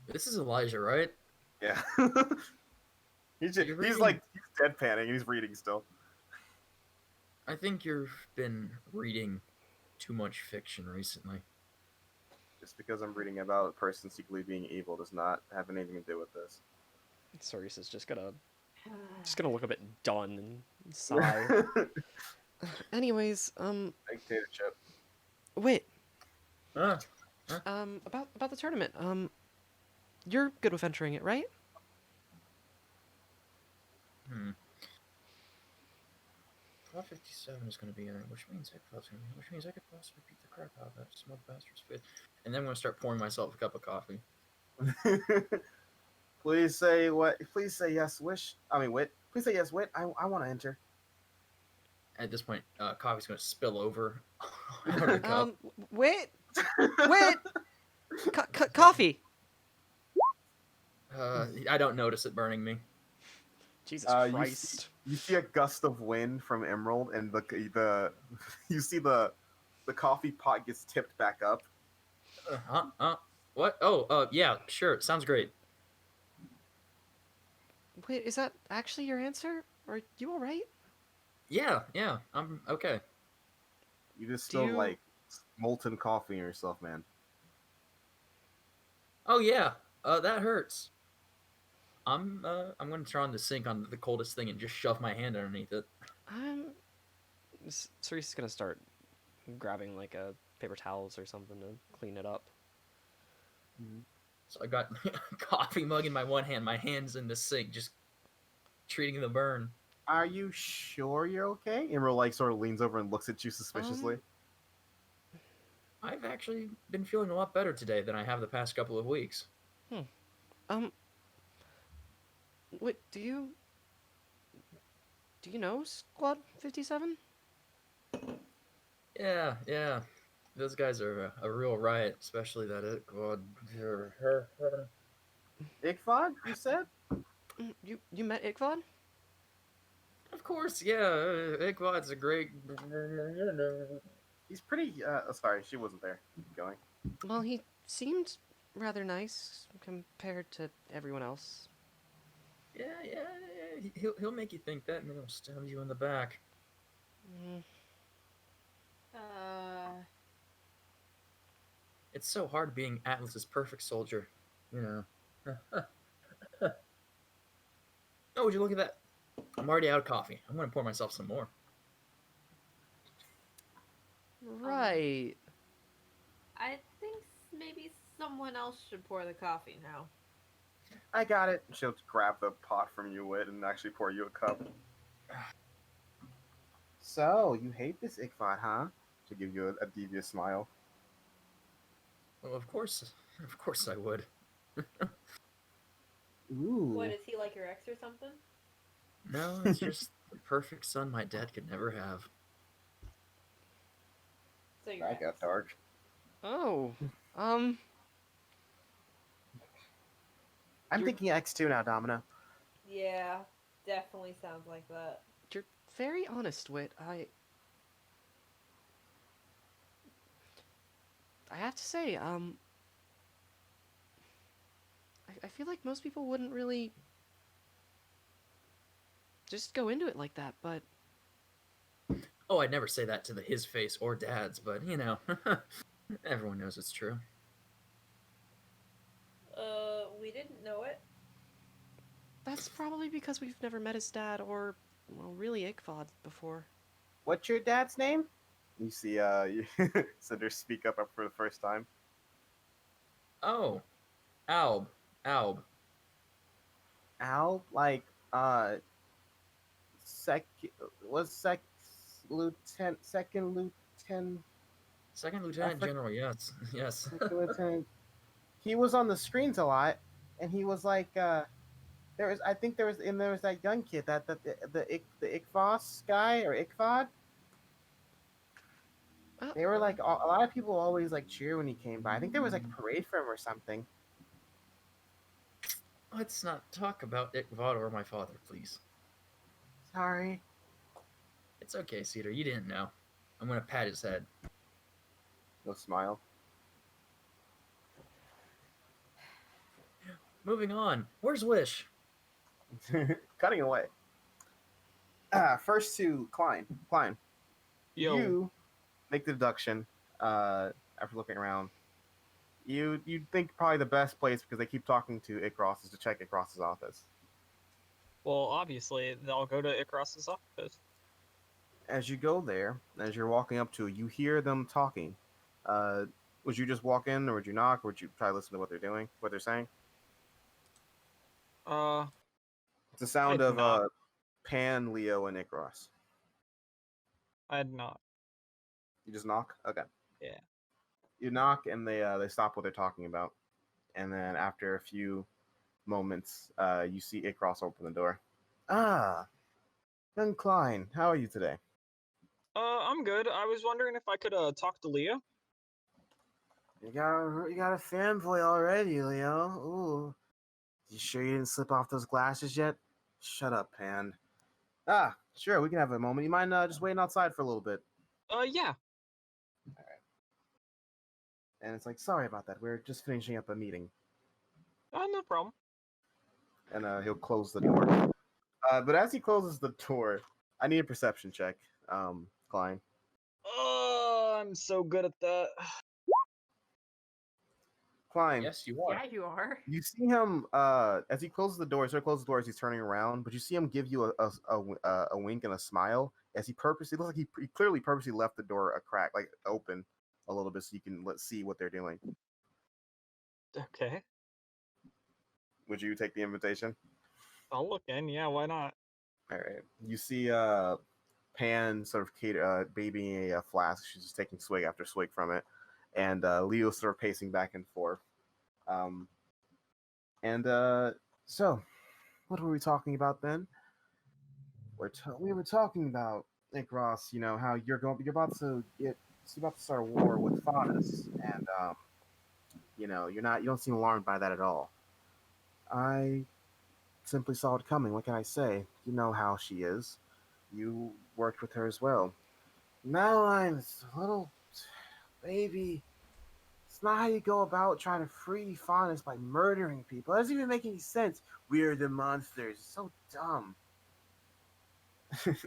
This is Elijah, right? Yeah. he's You're reading- he's deadpanning and he's reading still. I think you've been reading too much fiction recently. Just because I'm reading about a person secretly being evil does not have anything to do with this. Cerise is just gonna look a bit done and sigh. Anyways, Dictatorship. wait. Ah, About the tournament. You're good with entering it, right? Lot 57 is going to be in it, which means Icaros going to be in it, which means I could possibly beat the crap out of that smug bastard's face. And then I'm going to start pouring myself a cup of coffee. Please say what? Please say yes, Wish. I mean, Wit. Please say yes, Wit. I want to enter. At this point, coffee's going to spill over out of the cup. Wait! Coffee! I don't notice it burning me. Jesus Christ. You see a gust of wind from Emerald, and the you see the coffee pot gets tipped back up. What? Oh, yeah, sure. Sounds great. Wait, is that actually your answer? Are you alright? Yeah, I'm okay. You just spilled like molten coffee in yourself, man. Oh yeah, that hurts. I'm gonna turn on the sink on the coldest thing and just shove my hand underneath it. Cerise's gonna start grabbing like a paper towels or something to clean it up. So I got a coffee mug in my one hand, my hand's in the sink, just treating the burn. Are you sure you're okay? Emerald like sort of leans over and looks at you suspiciously. I've actually been feeling a lot better today than I have the past couple of weeks. Wait, do you know Squad 57? Yeah. Those guys are a real riot, especially that Icod. Ickfod, you said? You met Ickvod? Of course, yeah. Icod's a great. He's pretty. Sorry, she wasn't there. Keep going. Well, he seemed rather nice compared to everyone else. Yeah. He'll make you think that, and then he'll stab you in the back. It's so hard being Atlas's perfect soldier, you know. Oh, would you look at that? I'm already out of coffee. I'm gonna pour myself some more. Right. I think maybe someone else should pour the coffee now. I got it. She'll grab the pot from you, Wit, and actually pour you a cup. So, you hate this Ickfod, huh? She'll give you a devious smile. Well, of course I would. Ooh. What, is he like your ex or something? No, it's just the perfect son my dad could never have. So your That ex. got dark. Oh. I'm thinking X2 now, Domino. Yeah, definitely sounds like that. You're very honest, Wit. I have to say, I feel like most people wouldn't really just go into it like that, but Oh, I'd never say that to his face or Dad's, but you know, everyone knows it's true. We didn't know it. that's probably because we've never met his dad or, well, really Ickvod before. What's your dad's name? You see, Cinder speak up for the first time. Oh, Alb. Al, like, second Lieutenant General, yes. second lieutenant. He was on the screens a lot, and he was like, I think there was that young kid, the Ickfoss guy or Ickfod. They were like, a lot of people always like cheer when he came by. I think there was like a parade for him or something. Let's not talk about Ickvod or my father, please. Sorry. It's okay, Cedar. You didn't know. I'm gonna pat his head. No smile. Moving on. Where's Wish? Cutting away. First to Klein. Yo. You make the deduction after looking around. You'd think probably the best place, because they keep talking to Icaros, is to check Icaros's office. Well, obviously, they'll go to Icaros's office. As you go there, as you're walking up to it, you hear them talking. Would you just walk in, or would you knock, or would you try to listen to what they're doing, what they're saying? It's the sound I'd of knock. Pan, Leo, and Icaros. I'd not. You just knock. Okay. Yeah. You knock, and they stop what they're talking about, and then after a few moments, you see Icaros open the door. Ah, young Klein, how are you today? I'm good. I was wondering if I could talk to Leah. You got a fanboy already, Leo. Ooh. You sure you didn't slip off those glasses yet? Shut up, Pan. Ah, sure, we can have a moment. You mind just waiting outside for a little bit? Yeah. And it's like, sorry about that. We're just finishing up a meeting. No problem. And he'll close the door. But as he closes the door, I need a perception check, Klein. Oh, I'm so good at that. Klein, Yes, you are. Yeah, you are. you see him as he closes the door. So he closes the door as he's turning around, but you see him give you a wink and a smile as he purposely looks like he clearly purposely left the door a crack, like open a little bit, so you can see what they're doing. Okay. Would you take the invitation? I'll look in. Yeah, why not? All right. You see Pan sort of babying a flask. She's just taking swig after swig from it, and Leo sort of pacing back and forth. So, what were we talking about then? We were talking about Nick Ross. You know how you're about to start a war with Faunus, and you don't seem alarmed by that at all. I simply saw it coming. What can I say? You know how she is. You worked with her as well. Madeline, it's a little baby. It's not how you go about trying to free Faunus by murdering people. It doesn't even make any sense. We're the monsters. It's so dumb. It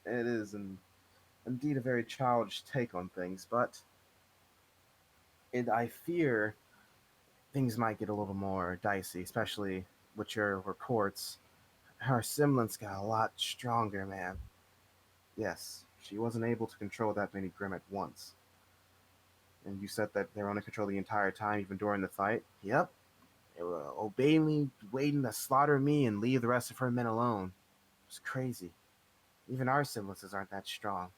is indeed a very childish take on things, but I fear things might get a little more dicey, especially with your reports. Her semblance got a lot stronger, man. Yes, she wasn't able to control that many Grimm at once. And you said that they were under control the entire time, even during the fight? Yep. They were obeyingly waiting to slaughter me and leave the rest of her men alone. It was crazy. Even our semblances aren't that strong.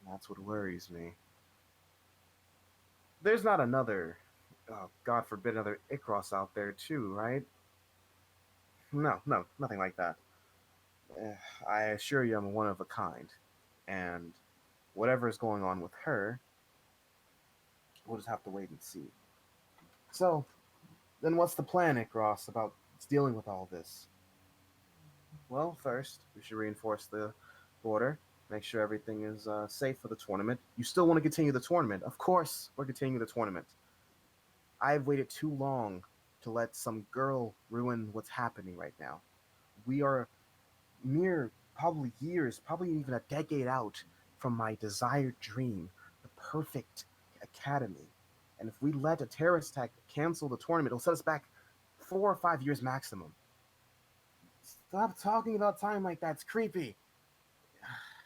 And that's what worries me. There's not another, God forbid, another Icaros out there too, right? No, nothing like that. I assure you I'm one of a kind. And whatever is going on with her, we'll just have to wait and see. So, then what's the plan, Icaros, about dealing with all this? Well, first, we should reinforce the border, make sure everything is safe for the tournament. You still want to continue the tournament? Of course, we're continuing the tournament. I've waited too long to let some girl ruin what's happening right now. We are mere probably years, probably even a decade out from my desired dream, the perfect academy. And if we let a terrorist attack cancel the tournament, it'll set us back 4 or 5 years maximum. Stop talking about time like that. It's creepy.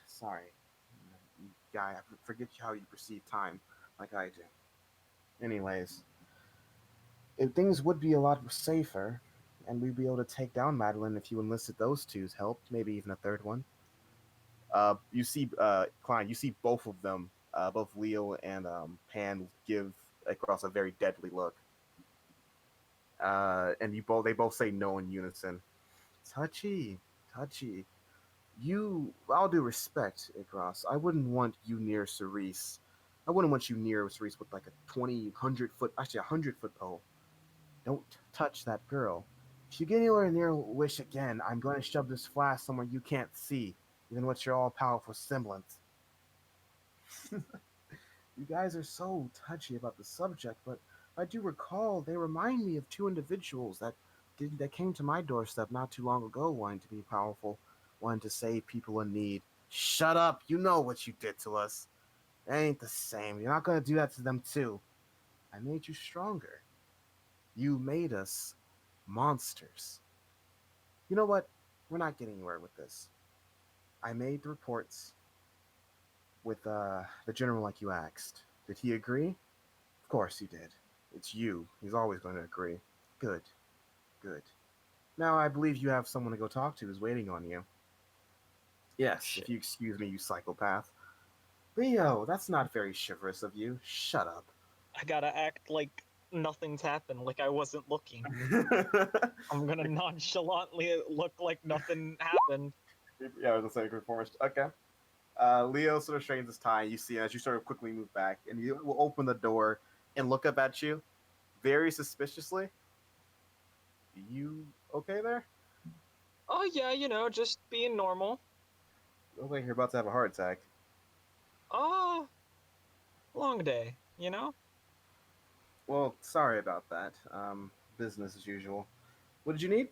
Sorry. Guy, I forget how you perceive time like I do. Anyways, if things would be a lot safer, and we'd be able to take down Madeline if you enlisted those two's help, maybe even a third one. You see, Klein, you see both of them, both Leo and Pan, give across a very deadly look. And they both say no in unison. Touchy, touchy. All due respect, Icaros, I wouldn't want you near Cerise. I wouldn't want you near Cerise with like a 100-foot, actually a 100-foot pole. Don't touch that girl. If you get anywhere near Wish again, I'm going to shove this flask somewhere you can't see, even with your all-powerful semblance. You guys are so touchy about the subject, but I do recall they remind me of two individuals that came to my doorstep not too long ago wanting to be powerful, wanting to save people in need. Shut up! You know what you did to us. It ain't the same. You're not going to do that to them too. I made you stronger. You made us monsters. You know what? We're not getting anywhere with this. I made the reports with the general like you asked. Did he agree? Of course he did. It's you. He's always going to agree. Good. Good. Now I believe you have someone to go talk to who's waiting on you. Yes, Shit. if you excuse me, you psychopath. Leo, that's not very chivalrous of you. Shut up. I gotta act like nothing's happened, like I wasn't looking. I'm gonna nonchalantly look like nothing happened. Yeah, I was gonna say performance. Okay. Leo sort of straightens his tie. You see as you sort of quickly move back, and he will open the door and look up at you, very suspiciously. You okay there? Oh yeah, just being normal. You look like you're about to have a heart attack. Oh, long day, Well, sorry about that. Business as usual. What did you need?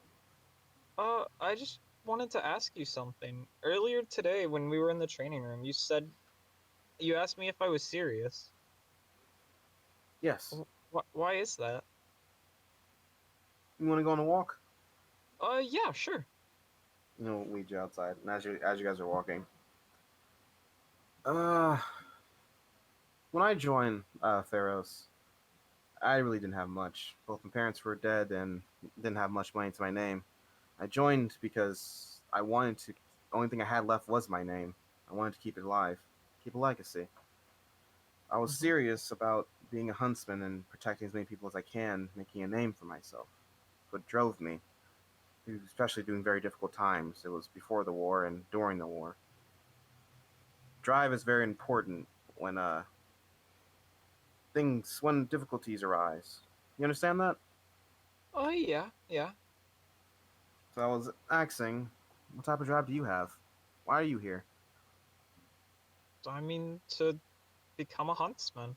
I just wanted to ask you something. Earlier today, when we were in the training room, you asked me if I was serious. Yes. Why is that? You want to go on a walk? Yeah, sure. Lead you outside, and as you guys are walking, uh, when I joined Theros, I really didn't have much. Both my parents were dead and didn't have much money to my name. I joined because I wanted to. The only thing I had left was my name. I wanted to keep it alive, keep a legacy. I was Mhm. serious about being a huntsman and protecting as many people as I can, making a name for myself. What drove me, especially during very difficult times. It was before the war and during the war. Drive is very important when when difficulties arise. You understand that? Oh yeah, yeah. So I was asking, what type of drive do you have? Why are you here? I mean, to become a huntsman.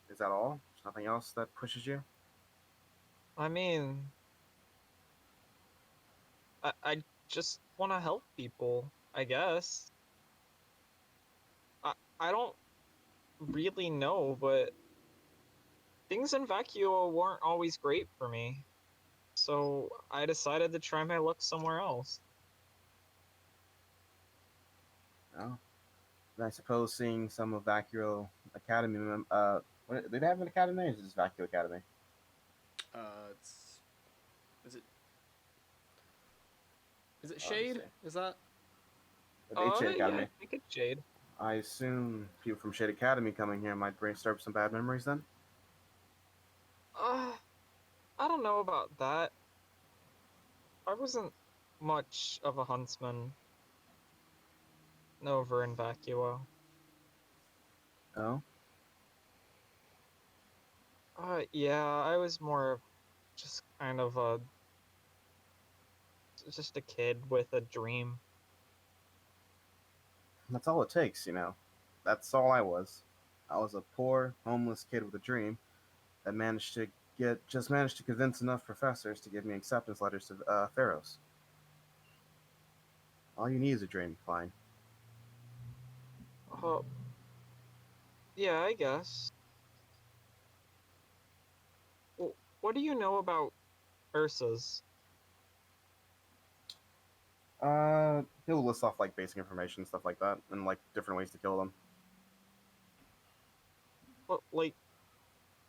Is that all? There's nothing else that pushes you? I mean, I just want to help people, I guess. I don't really know, but things in Vacuo weren't always great for me. So I decided to try my luck somewhere else. No. And I suppose seeing some of Vacuo Academy, do they have an academy or is it just Vacuo Academy? It's is it Let me Shade? see. Is that? The Shade Yeah, I Academy. think it's Jade. I assume people from Shade Academy coming here might stir up some bad memories then? Uh, I don't know about that. I wasn't much of a huntsman over in Vacuo. Oh? Yeah, I was more of just kind of just a kid with a dream. That's all it takes. That's all I was. I was a poor, homeless kid with a dream that managed to convince enough professors to give me acceptance letters to Theros. All you need is a dream, fine. Uh, yeah, I guess. Well, what do you know about Ursa's? He'll list off like basic information, stuff like that, and like different ways to kill them. What, like,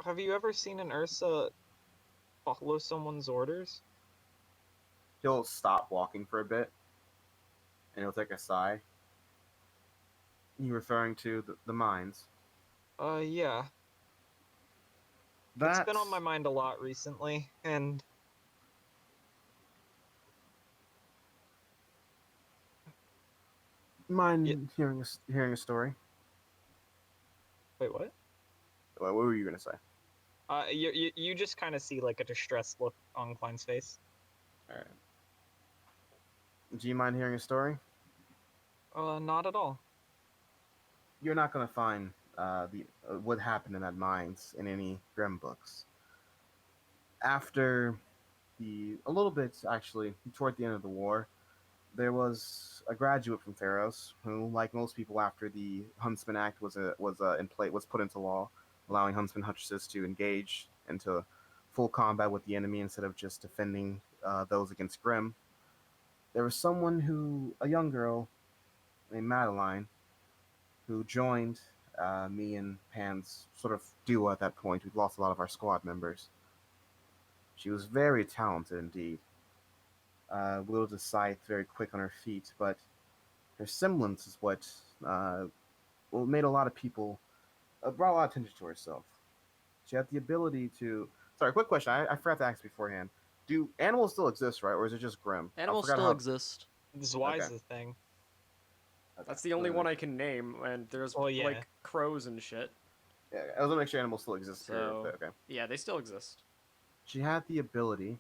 have you ever seen an Ursa follow someone's orders? He'll stop walking for a bit, and he'll take a sigh. You referring to the mines? Yeah. It's been on my That's mind a lot recently, and yeah. mind hearing a story. Wait, what? What were you gonna say? You just kind of see like a distressed look on Klein's face. All right. Do you mind hearing a story? Not at all. You're not gonna find the what happened in that mines in any Grimm books. After a little bit actually toward the end of the war, there was a graduate from Theros who, like most people after the Huntsman Act was put into law, allowing Huntsman huntresses to engage into full combat with the enemy instead of just defending those against Grimm. There was a young girl named Madeline, who joined me and Pan's sort of duo at that point. We'd lost a lot of our squad members. She was very talented indeed. Wielded a scythe very quick on her feet, but her semblance is what made a lot of people brought a lot of attention to herself. She had the ability to. Sorry, quick question. I forgot to ask beforehand. Do animals still exist, right, or is it just Grim? Animals I forgot still how. exist. Zwei is Okay. the thing. Okay. That's the only one I can name, and there's Well, yeah. like crows and shit. Yeah, I was gonna make sure animals still exist. So Okay. yeah, they still exist. She had the ability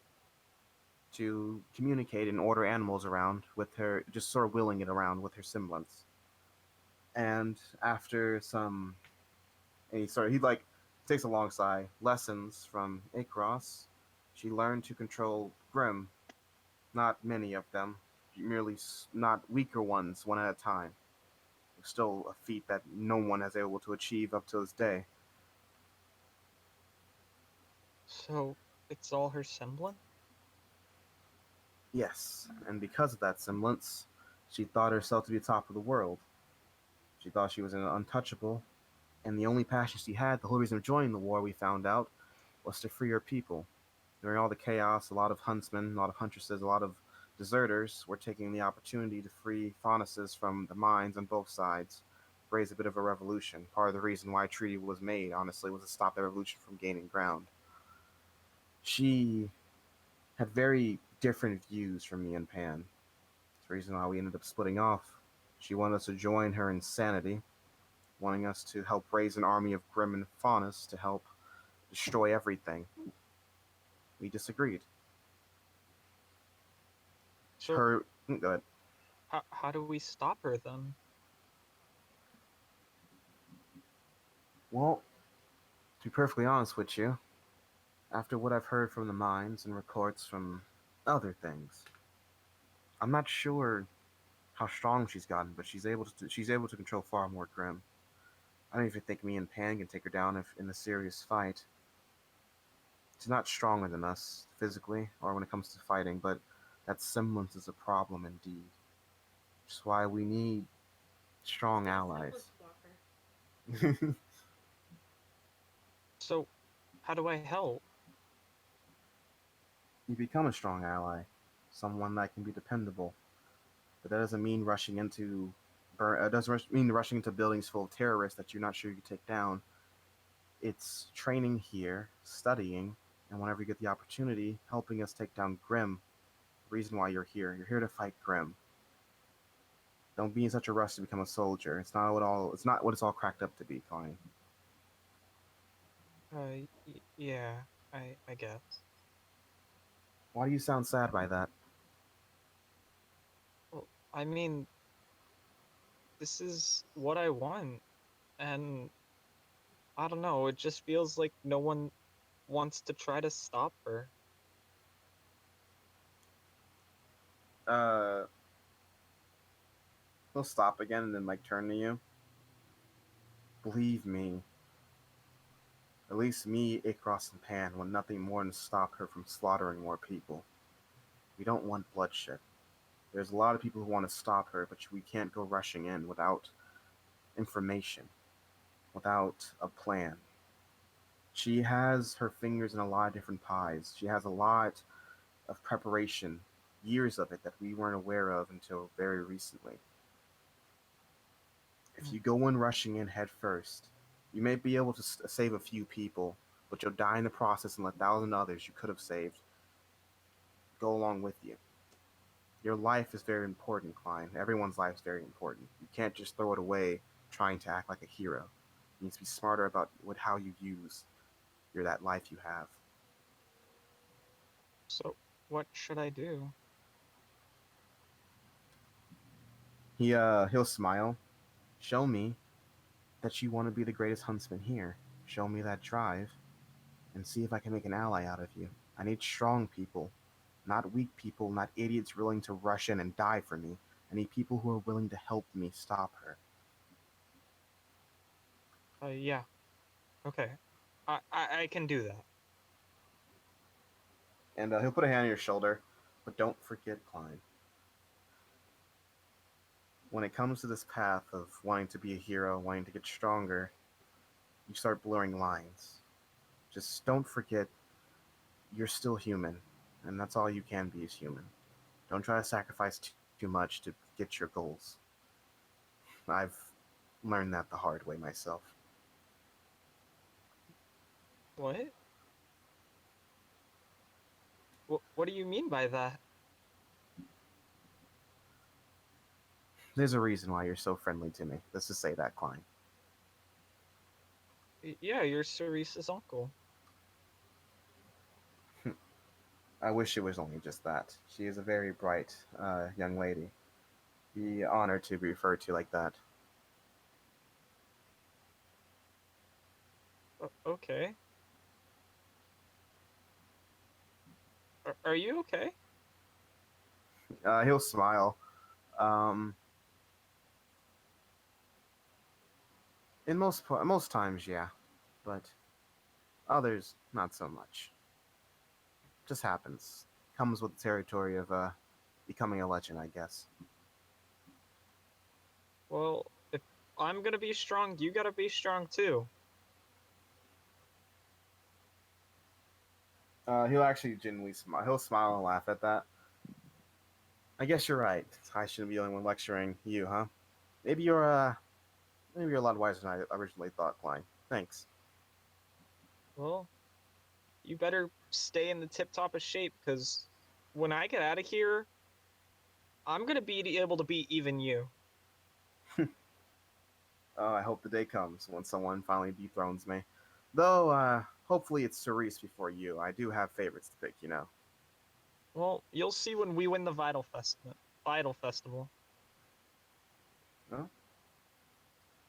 to communicate and order animals around with her, just sort of willing it around with her semblance. And after some, he like takes a long sigh. Lessons from Icaros, she learned to control Grim. Not many of them, merely not weaker ones, one at a time. Still a feat that no one has able to achieve up to this day. So it's all her semblance? Yes, and because of that semblance, she thought herself to be top of the world. She thought she was an untouchable, and the only passion she had, the whole reason of joining the war, we found out, was to free her people. During all the chaos, a lot of huntsmen, a lot of huntresses, a lot of deserters were taking the opportunity to free faunesses from the mines on both sides, raise a bit of a revolution. Part of the reason why a treaty was made, honestly, was to stop the revolution from gaining ground. She had very different views from me and Pan. That's the reason why we ended up splitting off. She wanted us to join her insanity, wanting us to help raise an army of Grim and Faunus to help destroy everything. We disagreed. So Her, go ahead. how do we stop her then? Well, to be perfectly honest with you, after what I've heard from the mines and reports from other things, I'm not sure how strong she's gotten, but she's able to control far more Grim. I don't even think me and Pan can take her down if in a serious fight. She's not stronger than us physically or when it comes to fighting, but that semblance is a problem indeed. Which is why we need strong allies. So how do I help? You become a strong ally, someone that can be dependable. But that doesn't mean rushing into mean rushing into buildings full of terrorists that you're not sure you can take down. It's training here, studying, and whenever you get the opportunity, helping us take down Grim. The reason why you're here. You're here to fight Grim. Don't be in such a rush to become a soldier. It's not what it's all cracked up to be, Klein. Yeah, I guess. Why do you sound sad by that? Well, I mean, this is what I want, and I don't know, it just feels like no one wants to try to stop her. Uh, he'll stop again and then like turn to you. Believe me, at least me, Icaros, and Pan want nothing more than to stop her from slaughtering more people. We don't want bloodshed. There's a lot of people who want to stop her, but we can't go rushing in without information, without a plan. She has her fingers in a lot of different pies. She has a lot of preparation, years of it that we weren't aware of until very recently. If you go in rushing in head first, you may be able to save a few people, but you'll die in the process and let 1,000 others you could have saved go along with you. Your life is very important, Klein. Everyone's life is very important. You can't just throw it away trying to act like a hero. You need to be smarter about how you use that life you have. So what should I do? He'll smile. Show me that you want to be the greatest huntsman here. Show me that drive, and see if I can make an ally out of you. I need strong people, not weak people, not idiots willing to rush in and die for me. I need people who are willing to help me stop her. Yeah, okay. I can do that. And he'll put a hand on your shoulder, but don't forget, Klein. When it comes to this path of wanting to be a hero, wanting to get stronger, you start blurring lines. Just don't forget you're still human, and that's all you can be is human. Don't try to sacrifice too much to get your goals. I've learned that the hard way myself. What? What do you mean by that? There's a reason why you're so friendly to me. Let's just say that, Klein. Yeah, you're Cerise's uncle. I wish it was only just that. She is a very bright young lady. Be honored to be referred to like that. Okay. Are you okay? He'll smile. Um, in most times, yeah, but others not so much. Just happens. Comes with the territory of becoming a legend, I guess. Well, if I'm gonna be strong, you gotta be strong too. He'll actually genuinely smile. He'll smile and laugh at that. I guess you're right. I shouldn't be the only one lecturing you, huh? Maybe you're a lot wiser than I originally thought, Klein. Thanks. Well, you better stay in the tip top of shape, because when I get out of here, I'm gonna be able to beat even you. I hope the day comes when someone finally dethrones me. Though, hopefully it's Cerise before you. I do have favorites to pick, you know. Well, you'll see when we win the Vital Festival. Vital Festival. Well,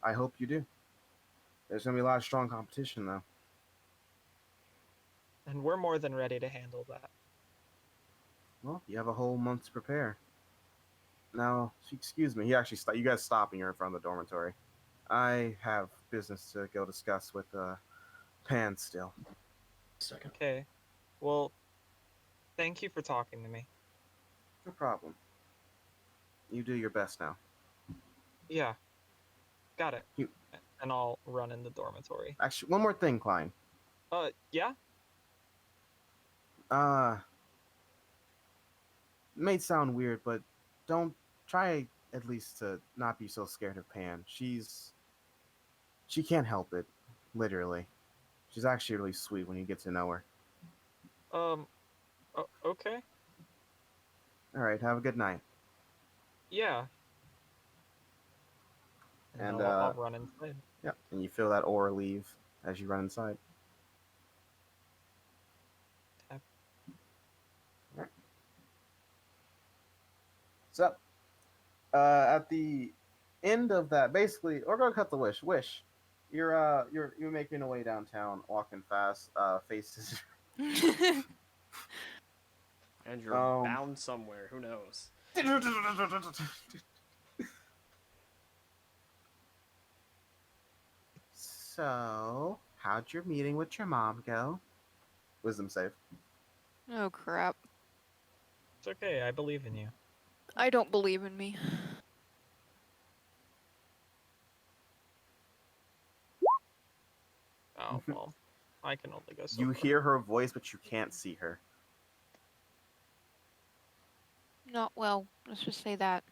I hope you do. There's gonna be a lot of strong competition, though. And we're more than ready to handle that. Well, you have a whole month to prepare. Now, excuse me. He actually you guys stopping here in front of the dormitory. I have business to go discuss with Pan still. Second. Okay. Well, thank you for talking to me. No problem. You do your best now. Yeah, got it. You And I'll run in the dormitory. actually one more thing, Klein. Yeah? Uh, it may sound weird, but don't try at least to not be so scared of Pan. She can't help it, literally. She's actually really sweet when you get to know her. Okay. All right, have a good night. Yeah. And I'll run inside. yeah, and you feel that aura leave as you run inside. Tap. All right. So, at the end of that, basically, we're gonna cut the wish. Wish, you're making your way downtown, walking fast. Faces. And you're bound somewhere. Who knows? So, how'd your meeting with your mom go? Wisdom save. Oh crap. It's okay, I believe in you. I don't believe in me. Oh, well. I can only go so You far. hear her voice, but you can't see her. Not well. Let's just say that.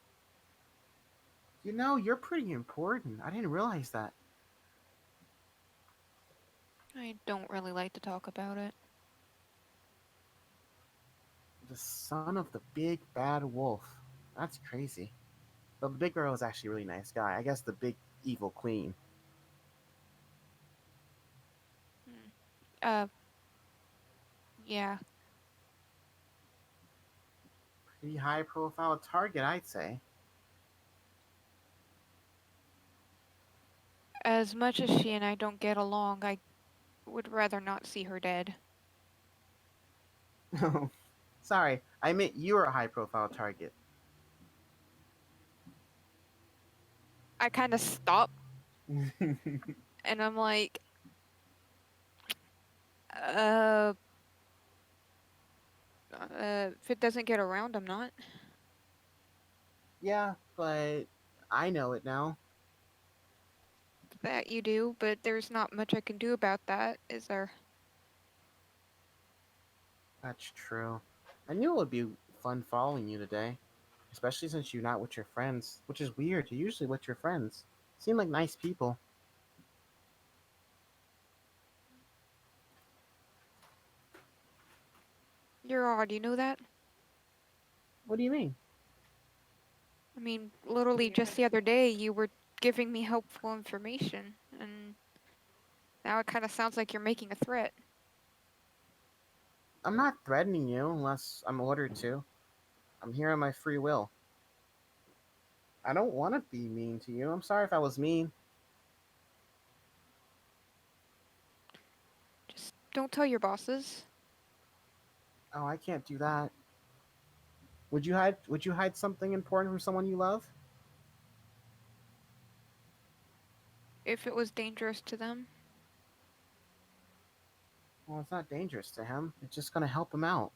You know, you're pretty important. I didn't realize that. I don't really like to talk about it. The son of the big bad wolf. That's crazy. But the big girl is actually a really nice guy. I guess the big evil queen. Yeah. Pretty high profile target, I'd say. As much as she and I don't get along, I would rather not see her dead. Sorry, I meant you're a high profile target. I kind of stop and I'm like, if it doesn't get around, I'm not. Yeah, but I know it now. That you do, but there's not much I can do about that, is there? That's true. I knew it would be fun following you today. especially since you're not with your friends, which is weird. You're usually with your friends. Seem like nice people. You're odd, you know that? What do you mean? I mean, literally just the other day you were giving me helpful information, and now it kind of sounds like you're making a threat. I'm not threatening you unless I'm ordered to. I'm here on my free will. I don't want to be mean to you. I'm sorry if I was mean. Just don't tell your bosses. Oh, I can't do that. Would you hide something important from someone you love? If it was dangerous to them. Well, it's not dangerous to him. It's just gonna help him out.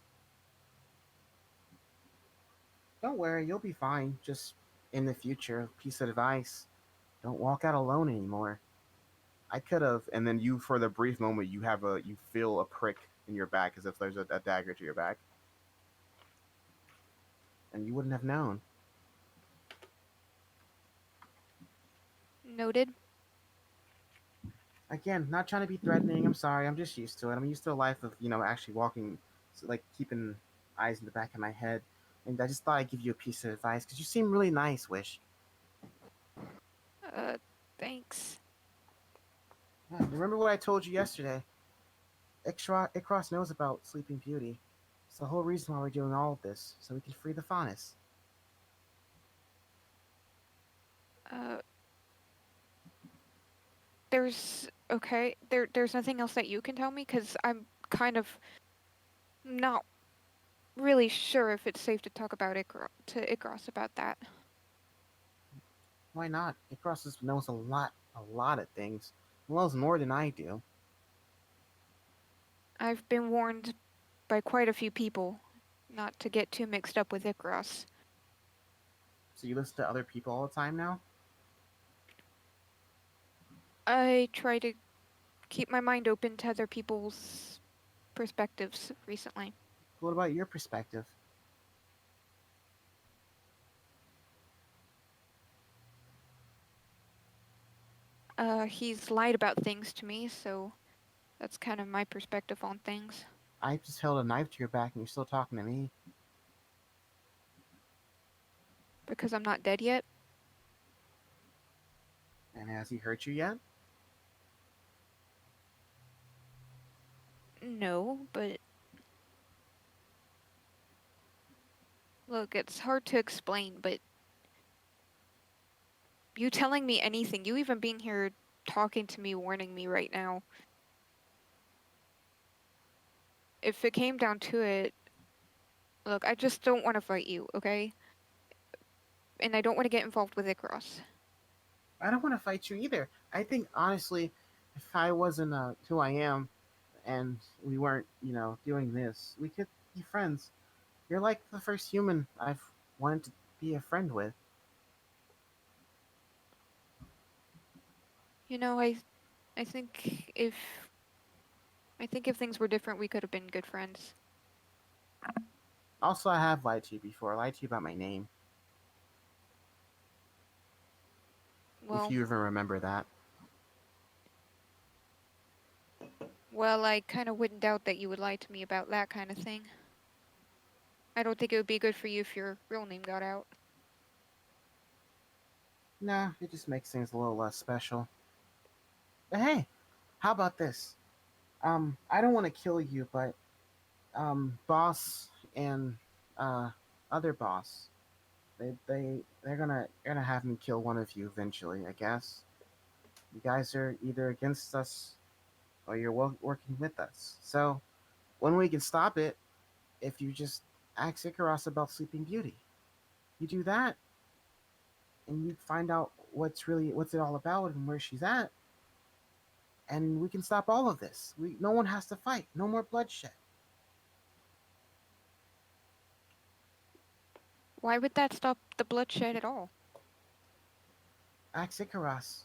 Don't worry, you'll be fine. Just in the future, piece of advice: don't walk out alone anymore. I could have, and then you, for the brief moment, you feel a prick in your back as if there's a dagger to your back, and you wouldn't have known. Noted. Again, not trying to be threatening. I'm sorry. I'm just used to it. I'm used to a life of actually walking, so, like keeping eyes in the back of my head. And I just thought I'd give you a piece of advice because you seem really nice, Wish. Uh, thanks. Yeah, remember what I told you yesterday? Icaros knows about Sleeping Beauty. It's the whole reason why we're doing all of this, so we can free the Faunus. Uh, there's nothing else that you can tell me, because I'm kind of not really sure if it's safe to talk about Icaros about that. Why not? Knows a lot of things. He knows more than I do. I've been warned by quite a few people not to get too mixed up with Icaros. So you listen to other people all the time now? I try to keep my mind open to other people's perspectives recently. What about your perspective? He's lied about things to me, so that's kind of my perspective on things. I just held a knife to your back and you're still talking to me. Because I'm not dead yet? And has he hurt you yet? No, but look, it's hard to explain, but you telling me anything, you even being here talking to me, warning me right now, if it came down to it, look, I just don't want to fight you, okay? And I don't want to get involved with Icaros. I don't want to fight you either. I think honestly, if I wasn't who I am, and we weren't, doing this, we could be friends. You're like the first human I've wanted to be a friend with. You know, I think if I think if things were different, we could have been good friends. Also, I have lied to you before. I lied to you about my name. If Well, you even remember that. I kind of wouldn't doubt that you would lie to me about that kind of thing. I don't think it would be good for you if your real name got out. Nah, it just makes things a little less special. But hey, how about this? I don't want to kill you, but boss and uh other boss, they're gonna have me kill one of you eventually. I guess you guys are either against us or you're working with us. So when we can stop it, if you just ask Icaros about Sleeping Beauty, you do that, and you find out what's it all about and where she's at, and we can stop all of this. No one has to fight. No more bloodshed. Why would that stop the bloodshed at all? Ask Icaros.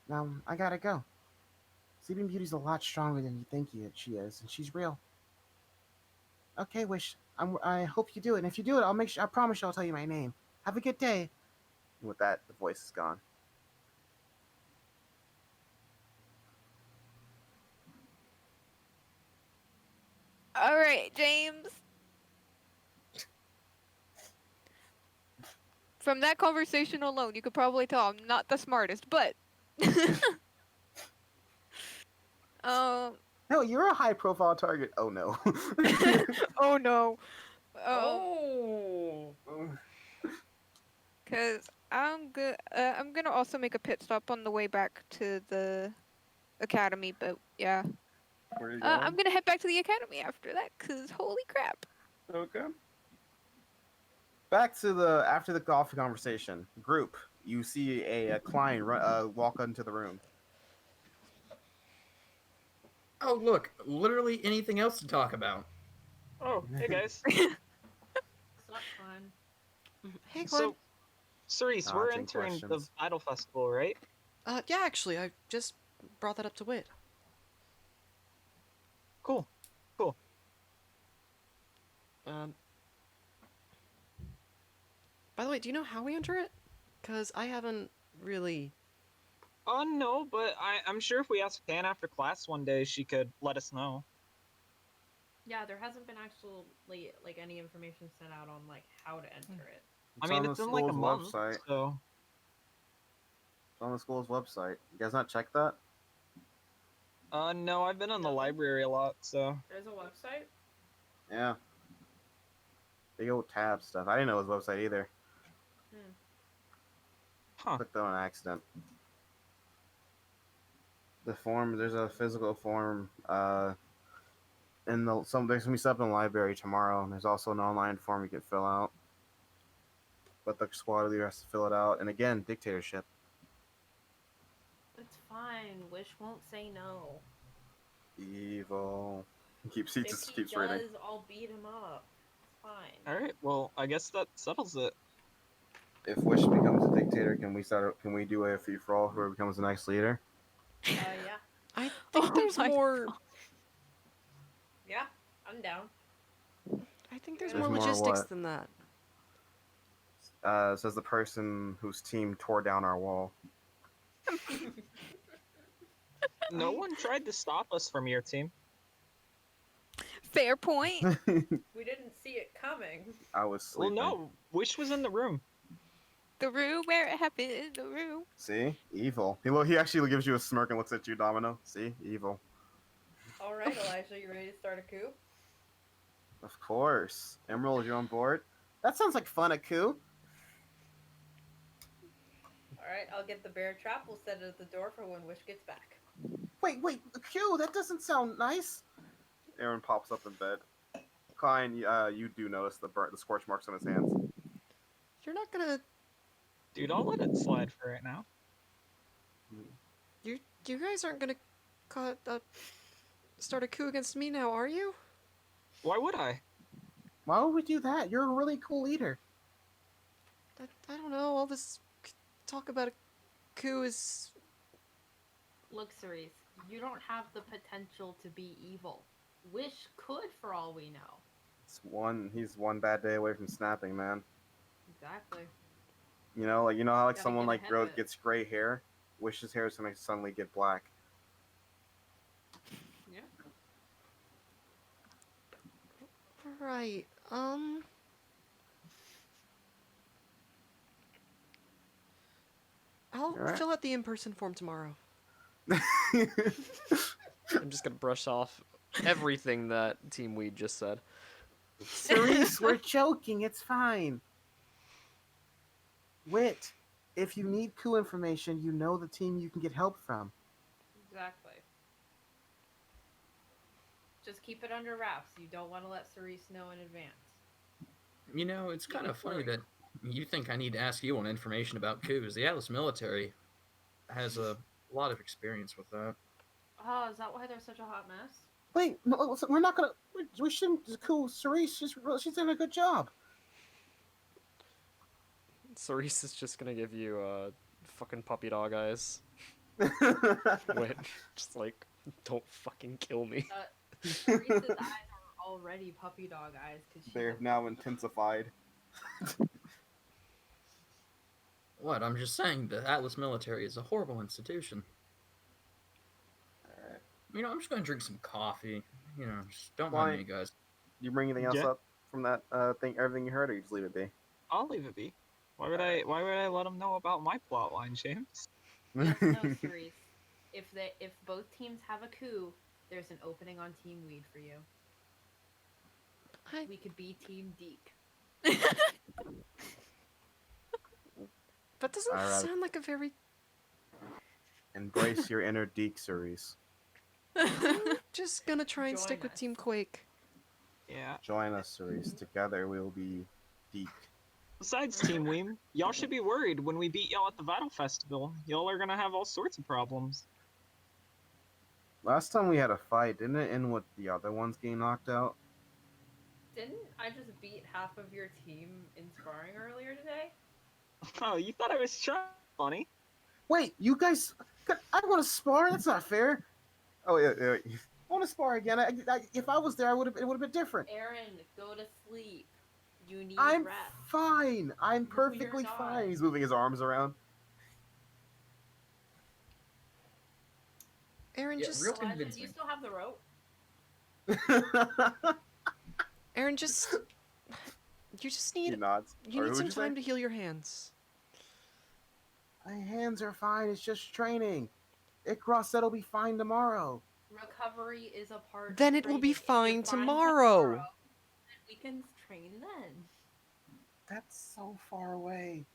Now I gotta go. Sleeping Beauty's a lot stronger than you think she is, and she's real. Okay, Wish. I hope you do it. And if you do it, I'll make sure. I promise you, I'll tell you my name. Have a good day. And with that, the voice is gone. All right, James. From that conversation alone, you could probably tell I'm not the smartest, but um No, you're a high-profile target. Oh no. oh no. Oh. Cuz I'm gonna also make a pit stop on the way back to the academy, but yeah. Where are you I'm going? going to head back to the academy after that cuz holy crap. Okay. Back to the after the coffee conversation. Group, you see a client walk into the room. Oh, look, literally anything else to talk about. Oh, hey guys. Sup, fun. Hey, Glenn. So, Cerise, we're Dodging entering the questions. Idol Festival, right? Yeah, actually, I just brought that up to Wit. Cool. Um, by the way, do you know how we enter it? Because I haven't really... No, but I'm sure if we ask Pan after class one day, she could let us know. Yeah, there hasn't been actually like any information sent out on like how to enter it. I mean, on it's the been like a school's month, website. so. It's on the school's website. You guys not check that? No, I've been in the No. library a lot, so. There's a website. Yeah. Big old tab stuff. I didn't know it was a website either. Huh. Clicked on accident. The form, there's a physical form. There's gonna be stuff in the library tomorrow. And there's also an online form you can fill out. But the squad leader has to fill it out. And again, dictatorship. It's fine. Wish won't say no. Evil. He If just he keeps does, reading. I'll beat him up. It's fine. Alright, well, I guess that settles it. If Wish becomes a dictator, can we do a free for all? Whoever becomes the next leader? Yeah. I think Oh there's my more... Yeah, I'm down. I think there's There's more more logistics what? than that. Says the person whose team tore down our wall. No one tried to stop us from your team. Fair point. We didn't see it coming. I was sleeping. Well, no, Wish was in the room. The room where it happened, the room. See? Evil. He actually gives you a smirk and looks at you, Domino. See? Evil. All right, Elijah, you ready to start a coup? Of course. Emerald, you on board? That sounds like fun, a coup. All right, I'll get the bear trap. We'll set it at the door for when Wish gets back. Wait, a coup? That doesn't sound nice. Aaron pops up in bed. Klein, you do notice the scorch marks on his hands. You're not gonna... Dude, I'll let it slide for right now. You guys aren't gonna start a coup against me now, are you? Why would I? Why would we do that? You're a really cool leader. I don't know, all this talk about a coup is... Look, Cerise, you don't have the potential to be evil. Wish could, for all we know. He's one bad day away from snapping, man. Exactly. You know how Gotta someone get ahead of it. gets gray hair? Wish's hair is gonna suddenly get black. Yeah. Right, I'll Alright. fill out the in-person form tomorrow. I'm just gonna brush off everything that Team Weed just said. Cerise, we're joking. It's fine. Wit, if you need coup information, you know the team you can get help from. Exactly. Just keep it under wraps. You don't want to let Cerise know in advance. You know, it's kind of funny flurry. that you think I need to ask you on information about coups. The Atlas military has a lot of experience with that. Oh, is that why they're such a hot mess? Wait, no, listen, we're not gonna. We shouldn't coup Cerise. She's doing a good job. Cerise is just gonna give you fucking puppy dog eyes. Wait, just like, don't fucking kill me. Cerise's eyes are already puppy dog eyes because They're now intensified. What? I'm just saying the Atlas military is a horrible institution. Alright. I'm just gonna drink some coffee. Just don't Why- mind me, guys. Do you bring anything else Yeah. up from that thing? Everything you heard, or you just leave it be? I'll leave it be. Why would I let them know about my plot line, James? Just know, Cerise, if both teams have a coup, there's an opening on Team Weed for you. I- We could be Team Deke. That doesn't Alright. sound like a very. Embrace your inner Deke, Cerise. I'm just gonna try and Join stick with us. Team Quake. Yeah. Join us, Cerise. Together we will be Deke. Besides, Team Weem, y'all should be worried when we beat y'all at the Battle Festival. Y'all are gonna have all sorts of problems. Last time we had a fight, didn't it end with the other ones getting knocked out? Didn't I just beat half of your team in sparring earlier today? Oh, you thought I was trying, funny? Wait, you guys! I want to spar. That's not fair. Oh yeah. I want to spar again. If I was there, it would have been different. Aaron, go to sleep. You need I'm rest. fine. I'm No, you're perfectly not. fine. He's moving his arms around. Aaron, Yeah, just real Elijah, do convincing. you still have the rope? Aaron, just you just he need nods. you Or need who'd some you say? time to heal your hands. My hands are fine. It's just training. Icaros said it'll be fine tomorrow. Recovery is a part. Then of it will be training. If you're fine tomorrow. then we can train then. That's so far away.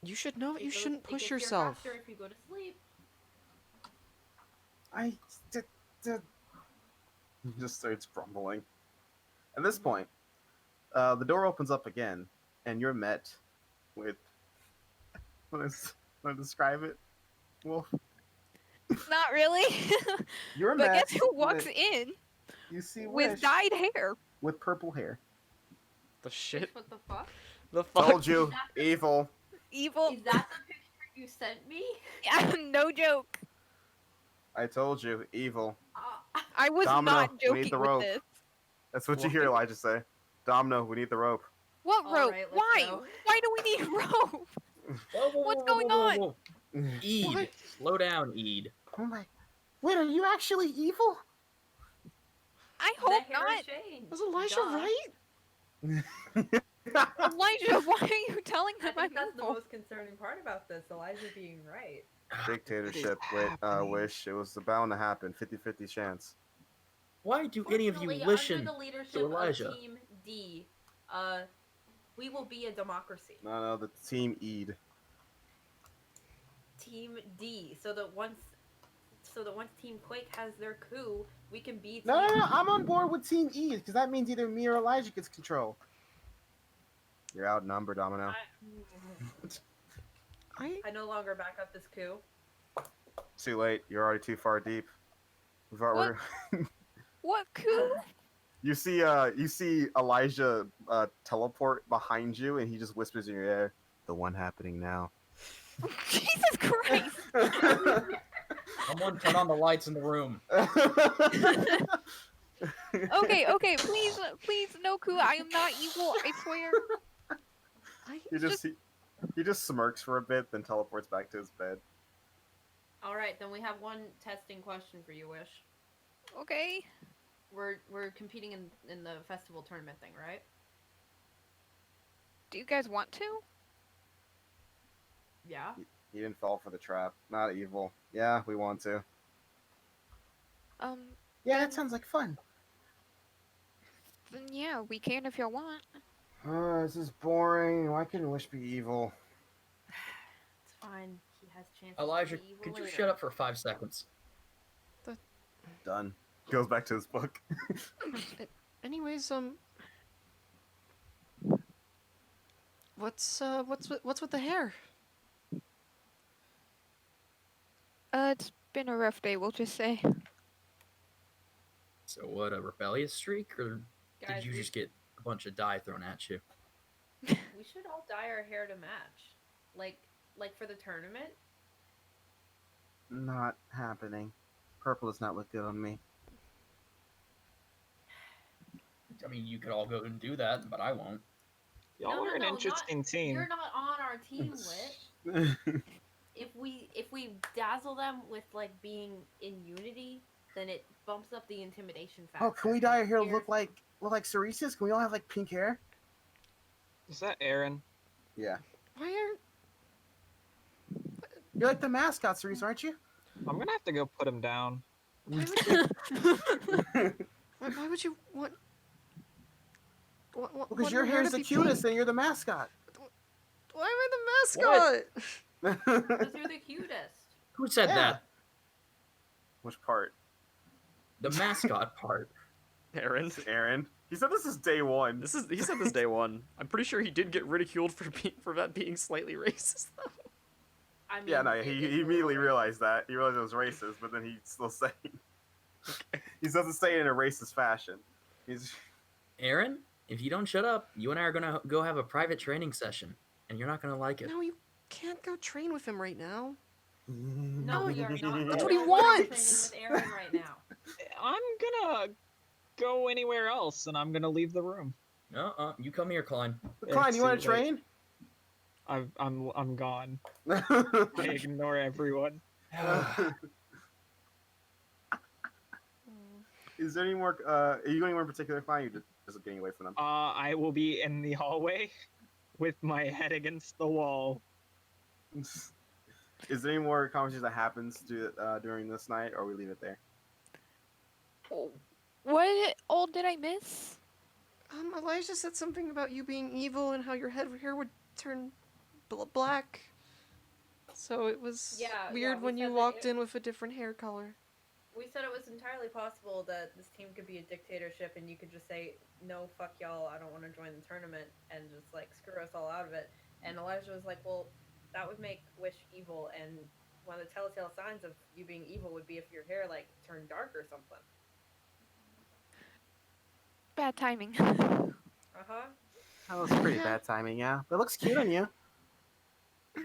You should know It you goes- shouldn't it push gets here yourself. faster if you go to sleep. He just starts grumbling. At this point, the door opens up again, and you're met with. Want to describe it? Wolf? Not really. You're But met guess who walks with- in You see with Wish dyed hair? with purple hair. The shit. What the fuck? The fuck. Told you, evil. Evil. Is that the picture you sent me? No joke. I told you, evil. I was Domino, not we need joking the with rope. this. That's what you hear Elijah say. Domino, we need the rope. What All rope? right, let's Why? go. Why do we need rope? What's going on? Eid, What? slow down, Eid. Oh my! Wait, are you actually evil? I The hope hair not. changed. Was Elijah Duh. right? Elijah, why are you telling I him I'm think that's the evil? most concerning part about this. Elijah being right. Dictatorship. What is Wait, happening? Wish. It was bound to happen. 50-50 chance. Why do any of you Fortunately, listen under the leadership to Elijah? of Team D, we will be a democracy. No, the team Eid. Team D, so that once Team Quake has their coup, we can be Team No, D. I'm on board with Team Eid because that means either me or Elijah gets control. You're outnumbered, Domino. I no longer back up this coup. Too late. You're already too far deep. What? What coup? You see Elijah teleport behind you, and he just whispers in your ear, "The one happening now." Jesus Christ. Someone turn on the lights in the room. Okay, please, no coup. I am not evil, I swear. He just smirks for a bit, then teleports back to his bed. All right, then we have one testing question for you, Wish. Okay. We're competing in the festival tournament thing, right? Do you guys want to? Yeah. He didn't fall for the trap. Not evil. Yeah, we want to. Yeah, that sounds like fun. Then yeah, we can if you want. This is boring. Why couldn't Wish be evil? It's fine. He has chances. Elijah, to be evil could you later. shut up for 5 seconds? Done. Goes back to his book. Anyways, what's with the hair? It's been a rough day, we'll just say. So what, a rebellious streak, or Guys, did you we, just get a bunch of dye thrown at you? we should all dye our hair to match, like for the tournament. Not happening. Purple does not look good on me. I mean, you could all go and do that, but I won't. Y'all No, are no, an no, interesting team. You're not on our team, Lit. If we dazzle them with like being in unity, then it bumps up the intimidation factor. Oh, can we and dye it our hair scares look like Cerise's? Can we all have like pink hair? Is that Aaron? Yeah. Why are You're like the mascot, Cerise, aren't you? I'm gonna have to go put him down. why would you them. why would you want Because want your her hair hair's to the be cutest pink? and you're the mascot. Why am I the mascot? Because you're the cutest. Who said Yeah. that? Which part? The mascot part. Aaron. Aaron. He said this is day one. He said this day one. I'm pretty sure he did get ridiculed for that being slightly racist though. I mean, Yeah, no, it's he a immediately little realized that. He realized it was racist, but then he's still saying. He doesn't say it in a racist fashion. He's. Aaron, if you don't shut up, you and I are gonna go have a private training session, and you're not gonna like it. No, you can't go train with him right now. No, we are not. That's what he We're wants! training with Aaron right now. I'm gonna go anywhere else, and I'm gonna leave the room. You come here, Klein. Klein, you want to too late. train? I'm gone. I ignore everyone. Is there any more? Are you going anywhere in particular, Klein? You're just getting away from them. I will be in the hallway with my head against the wall. Is there any more conversation that happens during this night, or we leave it there? What all did I miss? Elijah said something about you being evil and how your hair would turn black. So it was weird we when you said that walked in with a different hair color. We said it was entirely possible that this team could be a dictatorship and you could just say, no, fuck y'all, I don't want to join the tournament, and just, like, screw us all out of it. And Elijah was like, well, that would make Wish evil, and one of the telltale signs of you being evil would be if your hair, like, turned dark or something. Bad timing. Uh-huh. That was pretty bad timing, yeah. But it looks cute on you.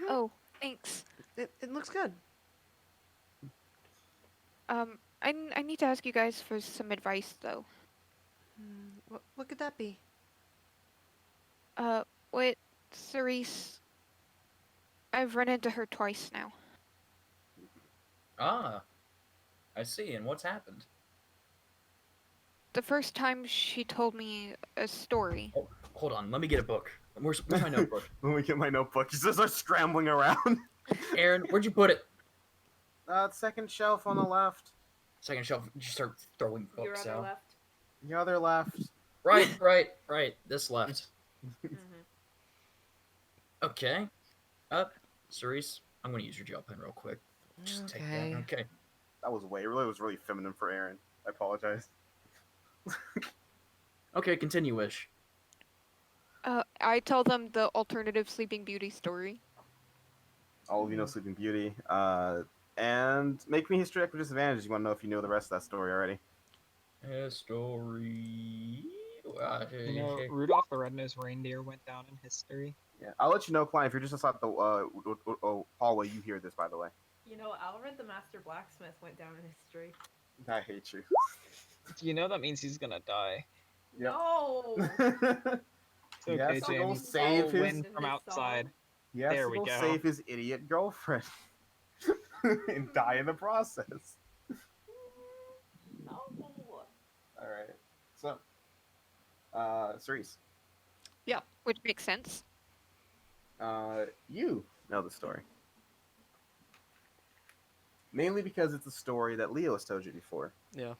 Oh, thanks. It looks good. I need to ask you guys for some advice though. What could that be? With Cerise, I've run into her twice now. Ah, I see. And what's happened? The first time she told me a story. Oh, hold on. Let me get a book. Where's my notebook? When we get my notebook, he just starts scrambling around. Aaron, where'd you put it? Second shelf on the left. Second shelf. You start throwing Your books other out. left. The other left. Right. This left. Mm-hmm. Okay. Cerise, I'm gonna use your gel pen real quick. Just take that. Okay. That was really feminine for Aaron. I apologize. Okay, continue, Wish. I tell them the alternative Sleeping Beauty story. All of you know Sleeping Beauty. And make me history check with disadvantage. You want to know if you know the rest of that story already. Story. You know, Rudolph the Red-Nosed Reindeer went down in history. Yeah, I'll let you know, Klein. If you're just outside the hallway, you hear this, by the way. You know, Alred the Master Blacksmith went down in history. I hate you. You know that means he's gonna die. Yep. No! It's okay, Yes, James. go save I'll his- win from outside. He has There to we go go. save his idiot girlfriend and die in the process. No! All right. So, Cerise, Yeah, which makes sense. you know the story. Mainly because it's a story that Leo has told you before. Yeah.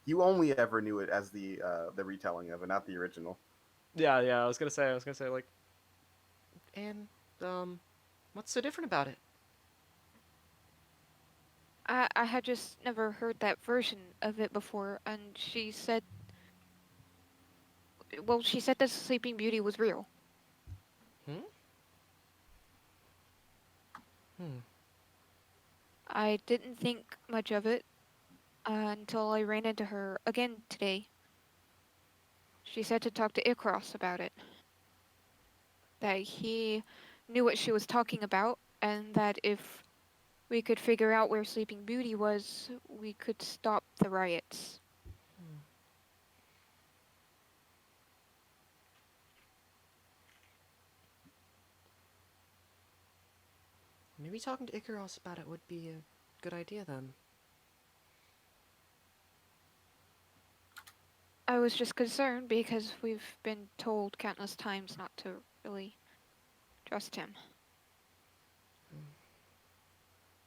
You only ever knew it as the retelling of it, not the original. Yeah. I was gonna say like. And what's so different about it? I had just never heard that version of it before, and she said the Sleeping Beauty was real. I didn't think much of it until I ran into her again today. She said to talk to Icaros about it. That he knew what she was talking about, and that if we could figure out where Sleeping Beauty was, we could stop the riots. Maybe talking to Icaros about it would be a good idea then. I was just concerned because we've been told countless times not to really trust him.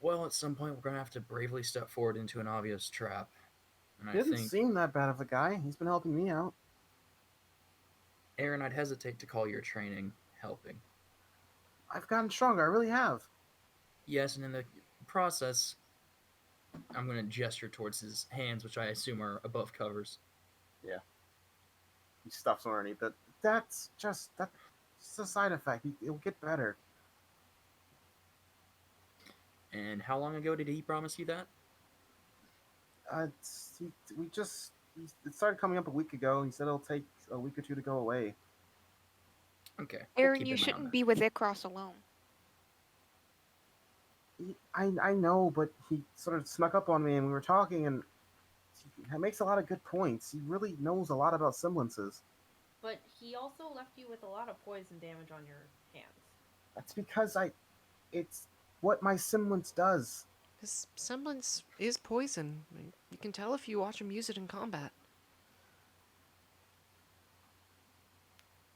Well, at some point, we're going to have to bravely step forward into an obvious trap. And He I didn't think, seem that bad of a guy. He's been helping me out. Aaron, I'd hesitate to call your training helping. I've gotten stronger. I really have. Yes, and in the process, I'm going to gesture towards his hands, which I assume are above covers. He stuffs underneath it. That's just a side effect. It'll get better. And how long ago did he promise you that? It started coming up a week ago. He said it'll take a week or two to go away. Okay. we'll Aaron, keep you an eye on shouldn't that. be with Icaros alone. I know, but he sort of snuck up on me and we were talking, and he makes a lot of good points. He really knows a lot about semblances. But he also left you with a lot of poison damage on your hands. That's because it's what my semblance does. His semblance is poison. I mean, you can tell if you watch him use it in combat.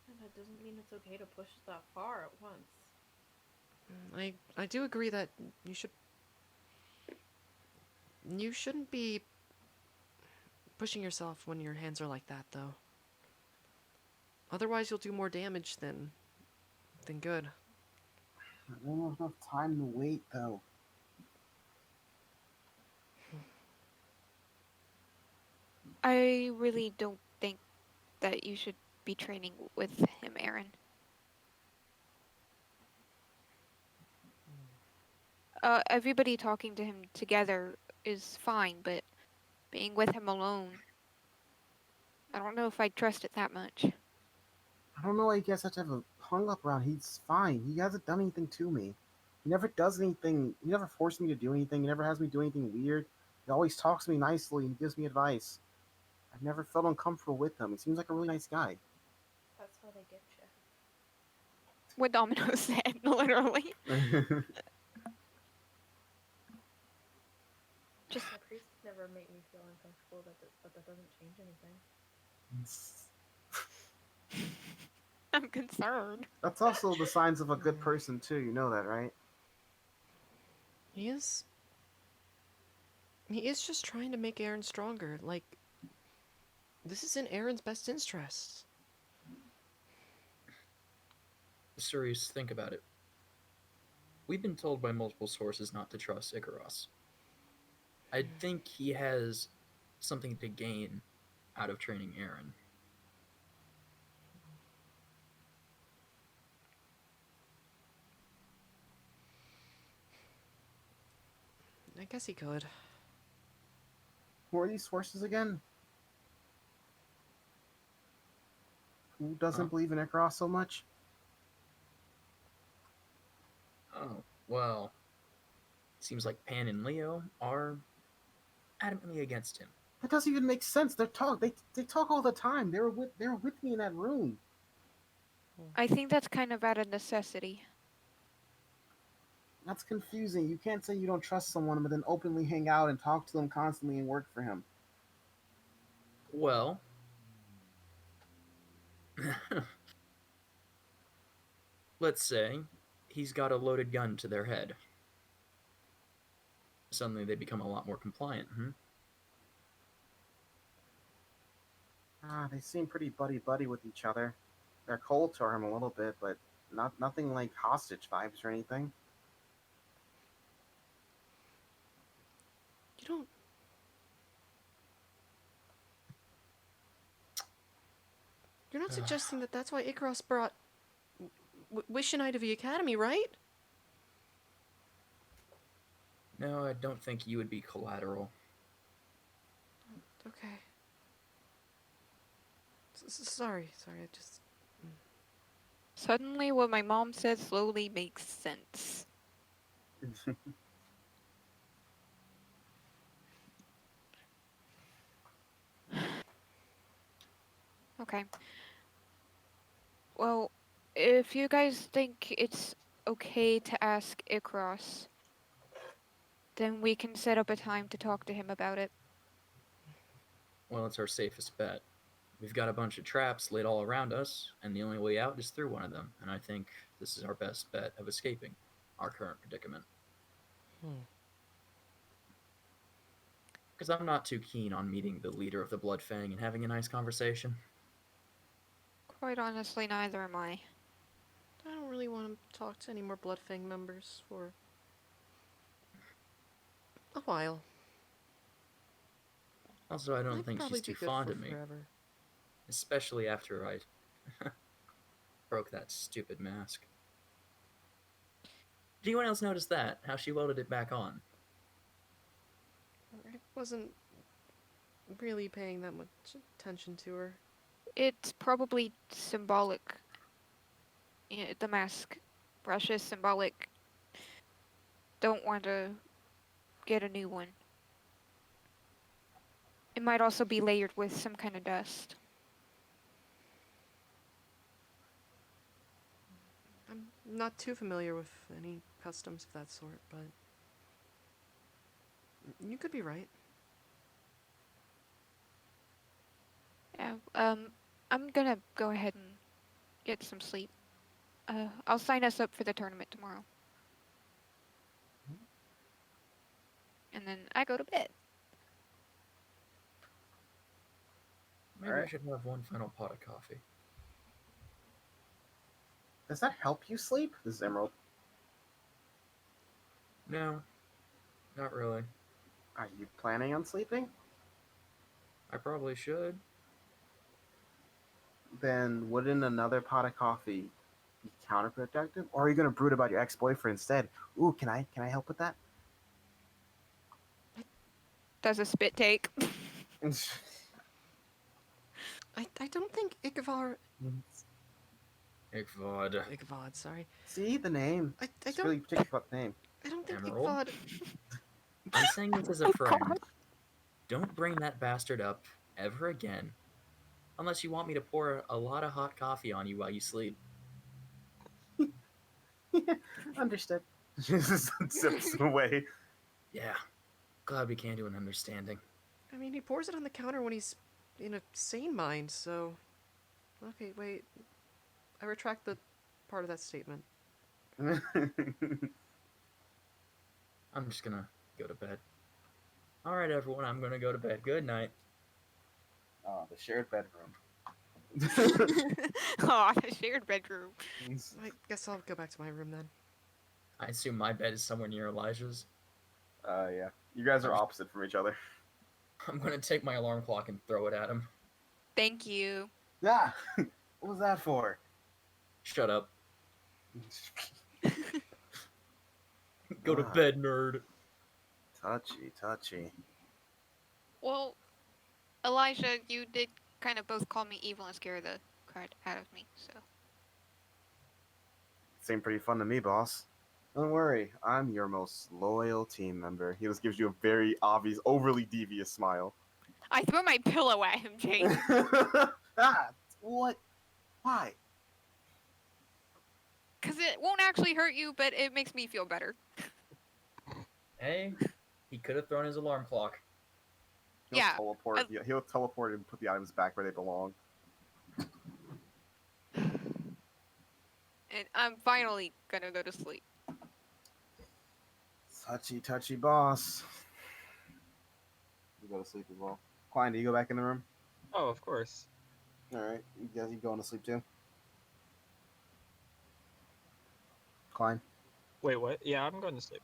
And that doesn't mean it's okay to push that far at once. I do agree that you shouldn't be pushing yourself when your hands are like that, though. Otherwise, you'll do more damage than good. I don't have enough time to wait, though. I really don't think that you should be training with him, Aaron. Everybody talking to him together is fine, but being with him alone, I don't know if I'd trust it that much. I don't know why you guys have to have a hung up around. He's fine. He hasn't done anything to me. He never does anything. He never forced me to do anything. He never has me do anything weird. He always talks to me nicely and gives me advice. I've never felt uncomfortable with him. He seems like a really nice guy. That's how they get you. What Domino said, literally. Just my priest never made me feel uncomfortable, but that doesn't change anything. I'm concerned. That's also the signs of a good person too. You know that, right? He is just trying to make Aaron stronger. Like, this is in Aaron's best interests. Sirius, think about it. We've been told by multiple sources not to trust Icaros. I think he has something to gain out of training Aaron. I guess he could. Who are these sources again? Who doesn't believe in Icaros so much? Oh, well, seems like Pan and Leo are adamantly against him. That doesn't even make sense. They talk all the time. They were with me in that room. I think that's kind of out of necessity. That's confusing. You can't say you don't trust someone, but then openly hang out and talk to them constantly and work for him. Well, let's say he's got a loaded gun to their head. Suddenly they become a lot more compliant, They seem pretty buddy-buddy with each other. They're cold to him a little bit, but nothing like hostage vibes or anything. You don't... You're not suggesting that that's why Icaros brought Wish and I to the Academy, right? No, I don't think you would be collateral. Okay. Sorry, I just... Suddenly, what my mom said slowly makes sense. Okay. Well, if you guys think it's okay to ask Icaros, then we can set up a time to talk to him about it. Well, it's our safest bet. We've got a bunch of traps laid all around us, and the only way out is through one of them, and I think this is our best bet of escaping our current predicament. Because I'm not too keen on meeting the leader of the Blood Fang and having a nice conversation. Quite honestly, neither am I. I don't really want to talk to any more Blood Fang members for a while. Also, I don't I'd think probably she's be too good fond for of me, forever. especially after I broke that stupid mask. Did anyone else notice that? How she welded it back on? I wasn't really paying that much attention to her. It's probably symbolic. Yeah, the mask brush is symbolic. Don't want to get a new one. It might also be layered with some kind of dust. I'm not too familiar with any customs of that sort, but you could be right. Yeah, I'm gonna go ahead and get some sleep. I'll sign us up for the tournament tomorrow. And then I go to bed. Maybe Alright. I should have one final pot of coffee. Does that help you sleep? This is Emerald. No, not really. Are you planning on sleeping? I probably should. Then wouldn't another pot of coffee be counterproductive? Or are you gonna brood about your ex-boyfriend instead? Ooh, can I help with that? Does a spit take? I don't think Ichabod. Ichabod. Sorry. See the name. I It's don't. really particular about the name. I don't think Emerald? Ichabod. I'm saying this as a Oh, friend. God. Don't bring that bastard up ever again. Unless you want me to pour a lot of hot coffee on you while you sleep. Understood. Just sips away. Yeah. Glad we came to an understanding. I mean, he pours it on the counter when he's in a sane mind, so. Okay, wait. I retract the part of that statement. I'm just gonna go to bed. Alright, everyone, I'm gonna go to bed. Good night. Oh, the shared bedroom. Oh, the shared bedroom. I guess I'll go back to my room then. I assume my bed is somewhere near Elijah's. Yeah. You guys are opposite from each other. I'm gonna take my alarm clock and throw it at him. Thank you. Yeah. What was that for? Shut up. Go to bed, nerd. Touchy. Well, Elijah, you did kind of both call me evil and scare the crud out of me, so. Seemed pretty fun to me, boss. Don't worry, I'm your most loyal team member. He just gives you a very obvious, overly devious smile. I threw my pillow at him, Jake. What? Why? Because it won't actually hurt you, but it makes me feel better. Hey, he could have thrown his alarm clock. He'll teleport and put the items back where they belong. And I'm finally gonna go to sleep. Touchy boss. You go to sleep as well. Klein, do you go back in the room? Oh, of course. Alright. You guys, you going to sleep too? Klein? Wait, what? Yeah, I'm going to sleep.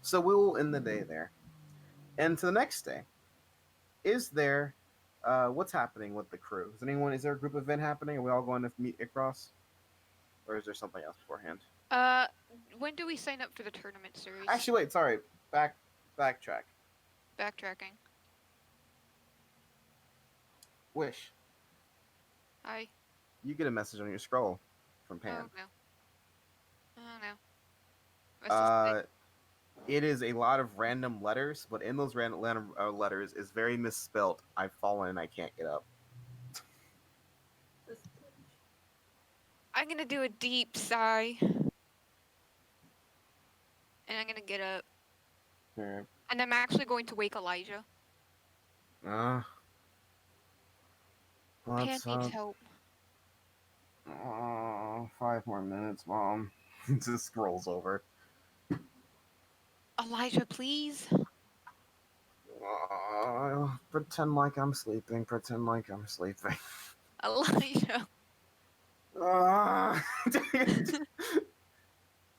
So we will end the day there. And to the next day, is there what's happening with the crew? Is there a group event happening? Are we all going to meet Icaros? Or is there something else beforehand? When do we sign up for the tournament series? Actually, wait, sorry. Backtrack. Backtracking. Wish. Hi. You get a message on your scroll from Pan. Oh, no. Oh, no. What's this It is a lot of random letters, but in those random letters is very misspelt. I've fallen and I can't get up. I'm gonna do a deep sigh. And I'm gonna get up. Alright. And I'm actually going to wake Elijah. Uh, Pan what's needs up? help. 5 more minutes, Mom. Just scrolls over. Elijah, please. Pretend like I'm sleeping. Pretend like I'm sleeping. Elijah.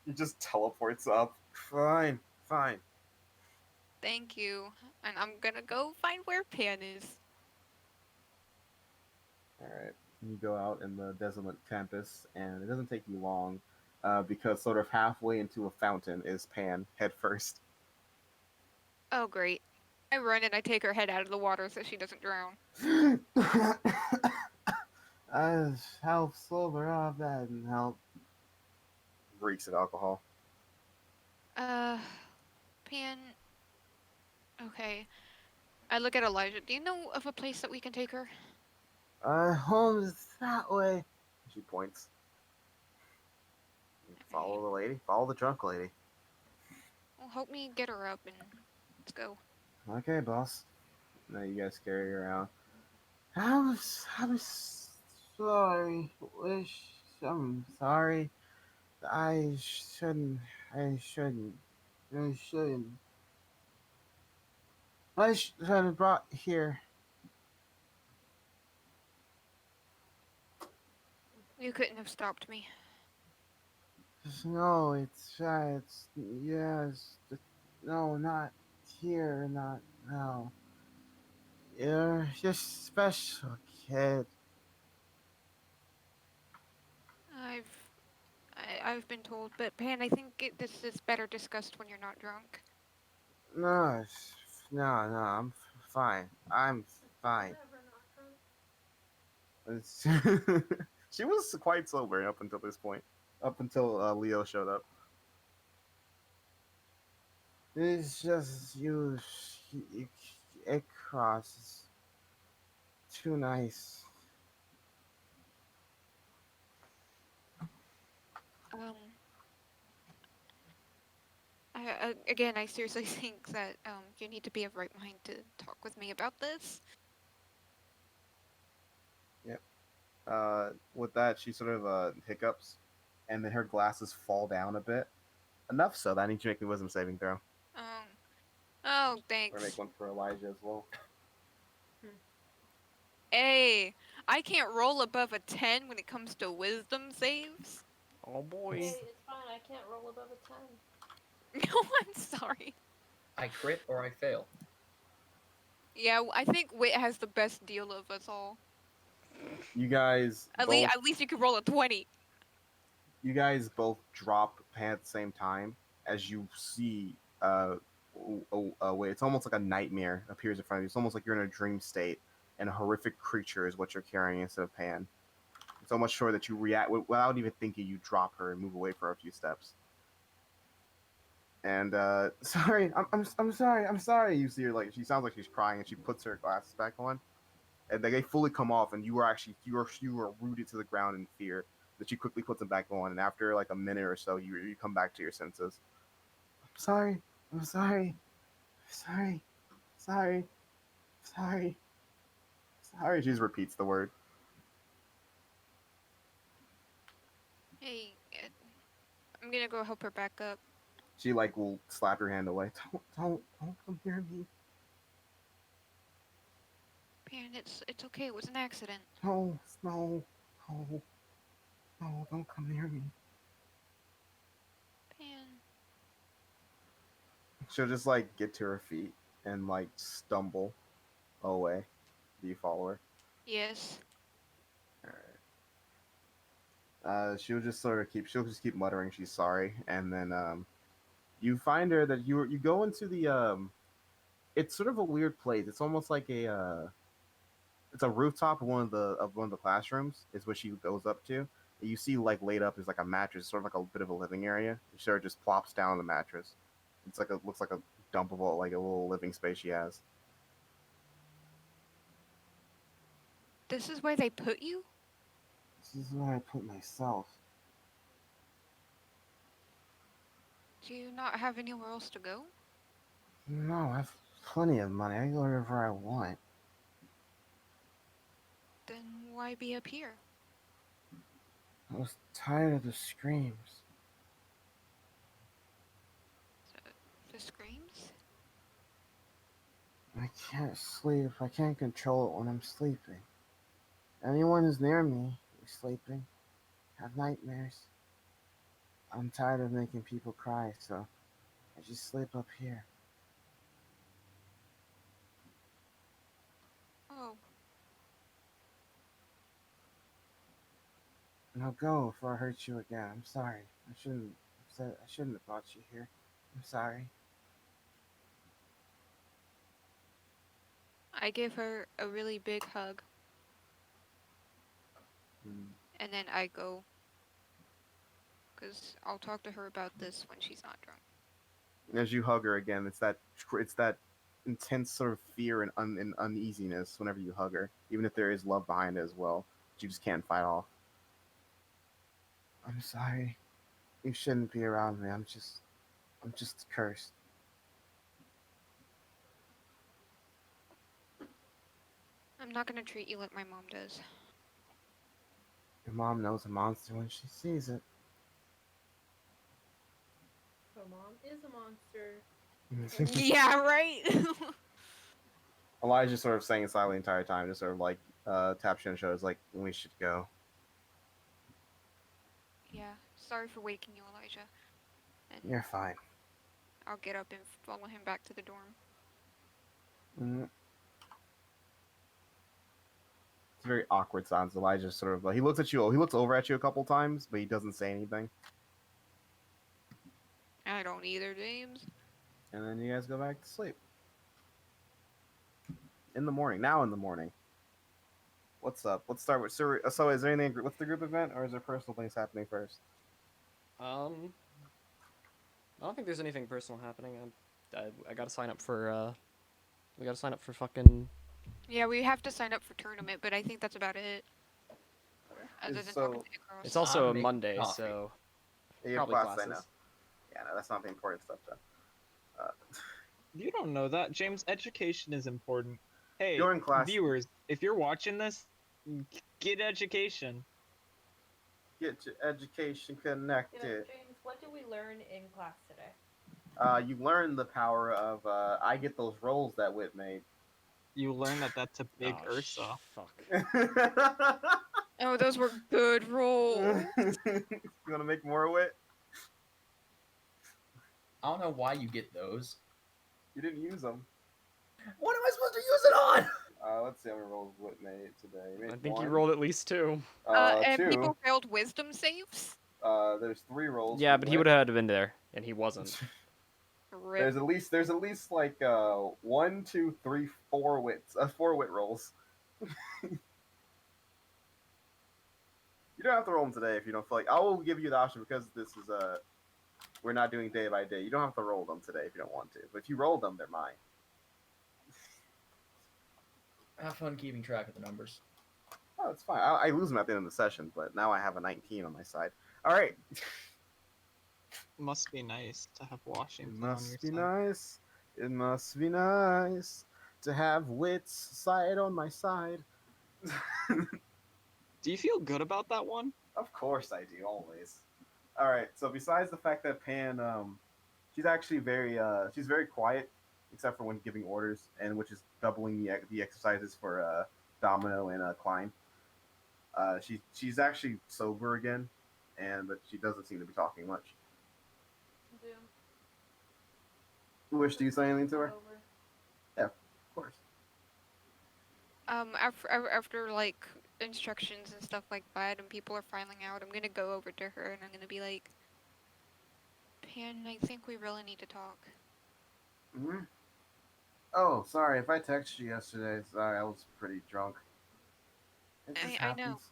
He just teleports up. Fine, fine. Thank you. And I'm gonna go find where Pan is. Alright. You go out in the desolate campus, and it doesn't take you long, because sort of halfway into a fountain is Pan, head first. Oh, great. I run and I take her head out of the water so she doesn't drown. Help sober up that and help. Reeks of alcohol. Pan. Okay. I look at Elijah. Do you know of a place that we can take her? Home is that way. She points. Follow the lady. Follow the drunk lady. Well, help me get her up and let's go. Okay, boss. Now you guys carry her around. I'm sorry. I'm sorry. I shouldn't. I shouldn't. I shouldn't. I should have brought here. You couldn't have stopped me. No, it's yes. No, not here. Not now. You're just special, kid. I've been told, but Pan, I think this is better discussed when you're not drunk. No, no, I'm fine. I'm fine. She was quite sober up until this point. Up until Leo showed up. It's just Icaros is too nice. Um, again, I seriously think that you need to be of right mind to talk with me about this. Yep. With that, she sort of hiccups, and then her glasses fall down a bit. Enough so that I need to make a wisdom saving throw. Oh, Or thanks. make one for Elijah as well. Hey, I can't roll above a 10 when it comes to wisdom saves. Oh boy. Hey, it's fine. I can't roll above a 10. No, I'm sorry. I crit or I fail. Yeah, I think Wit has the best deal of us all. You guys At both least you could roll a 20. you guys both drop Pan at the same time as you see way. It's almost like a nightmare appears in front of you. It's almost like you're in a dream state, and a horrific creature is what you're carrying instead of Pan. It's almost sure that you react without even thinking. You drop her and move away for a few steps. And sorry, I'm sorry, I'm sorry. You see her like she sounds like she's crying, and she puts her glasses back on, and they fully come off, and you are rooted to the ground in fear. That she quickly puts them back on, and after like a minute or so, you come back to your senses. I'm sorry, I'm sorry, sorry, sorry, sorry, sorry. She just repeats the word. Hey, I'm gonna go help her back up. She like will slap your hand away. Don't come near me. Pan, it's okay. It was an accident. No, no, no, no, don't come near me. Pan. She'll just like get to her feet and like stumble away. Do you follow her? Yes. Alright. She'll just keep muttering she's sorry, and then you find her that you go into the it's sort of a weird place. It's almost like it's a rooftop of one of the classrooms is what she goes up to. And you see like laid up is like a mattress, sort of like a bit of a living area. She sort of just plops down on the mattress. It's like looks like a dumpable, like a little living space she has. This is where they put you? This is where I put myself. Do you not have anywhere else to go? No, I have plenty of money. I can go wherever I want. Then why be up here? I was tired of the screams. The screams? I can't sleep. I can't control it when I'm sleeping. Anyone who's near me is sleeping. Have nightmares. I'm tired of making people cry, so I just sleep up here. Oh, Now go before I hurt you again. I'm sorry. I shouldn't have brought you here. I'm sorry. I give her a really big hug, Mm. and then I go, because I'll talk to her about this when she's not drunk. As you hug her again, it's that intense sort of fear and uneasiness whenever you hug her, even if there is love behind it as well. You just can't fight off. I'm sorry. You shouldn't be around me. I'm just cursed. I'm not gonna treat you like my mom does. Your mom knows a monster when she sees it. Her mom is a monster. Yeah, right? Elijah's sort of saying silently the entire time, just sort of like taps you on the shoulder, like, we should go. Yeah, sorry for waking you, Elijah. And You're fine. I'll get up and follow him back to the dorm. Mm, It's a very awkward silence. Elijah sort of like, he looks at you, he looks over at you a couple times, but he doesn't say anything. I don't either, James. And then you guys go back to sleep. In the morning. Now in the morning. What's up? Let's start with so is there anything, what's the group event, or is there personal things happening first? I don't think there's anything personal happening. I gotta sign up for we gotta sign up for fucking. Yeah, we have to sign up for tournament, but I think that's about it. Other than talking to Icaros. It's also a making Monday, coffee. so You have probably classes, I know. classes. Yeah, no, that's not the important stuff though. You don't know that, James. Education is important. Hey, You're in class. viewers, if you're watching this, get education. Get your education You know, connected. James, what did we learn in class today? You learn the power of I get those rolls that Wit made. You learn that that's a big Oh, Ursa. fuck. Oh, those were good rolls. You want to make more Wit? I don't know why you get those. You didn't use them. What am I supposed to use it on? Let's see how many rolls Wit made today. He made I think one. you rolled at least 2. And Two. people failed wisdom saves? There's 3 rolls. Yeah, for but he Wit. would have been there, and he wasn't. Rip. There's at least like 1, 2, 3, 4 wits. 4 wit rolls. You don't have to roll them today if you don't feel like. I will give you the option because this is we're not doing day by day. You don't have to roll them today if you don't want to. But if you roll them, they're mine. Have fun keeping track of the numbers. Oh, it's fine. I lose them at the end of the session, but now I have a 19 on my side. All right. Must be nice to have It Washington on your must be side. nice. It must be nice to have Wit's side on my side. Do you feel good about that one? Of course I do, always. All right. So besides the fact that Pan, she's actually she's very quiet, except for when giving orders, and which is doubling the exercises for Domino and Klein. She's actually sober again, but she doesn't seem to be talking much. Zoom. Wish do you say anything to her? Over. Yeah, of course. After like instructions and stuff like that, and people are filing out, I'm gonna go over to her and I'm gonna be like, Pan, I think we really need to talk. Mm-hmm. Oh, sorry. If I texted you yesterday, sorry, I was pretty drunk. It just I know. happens.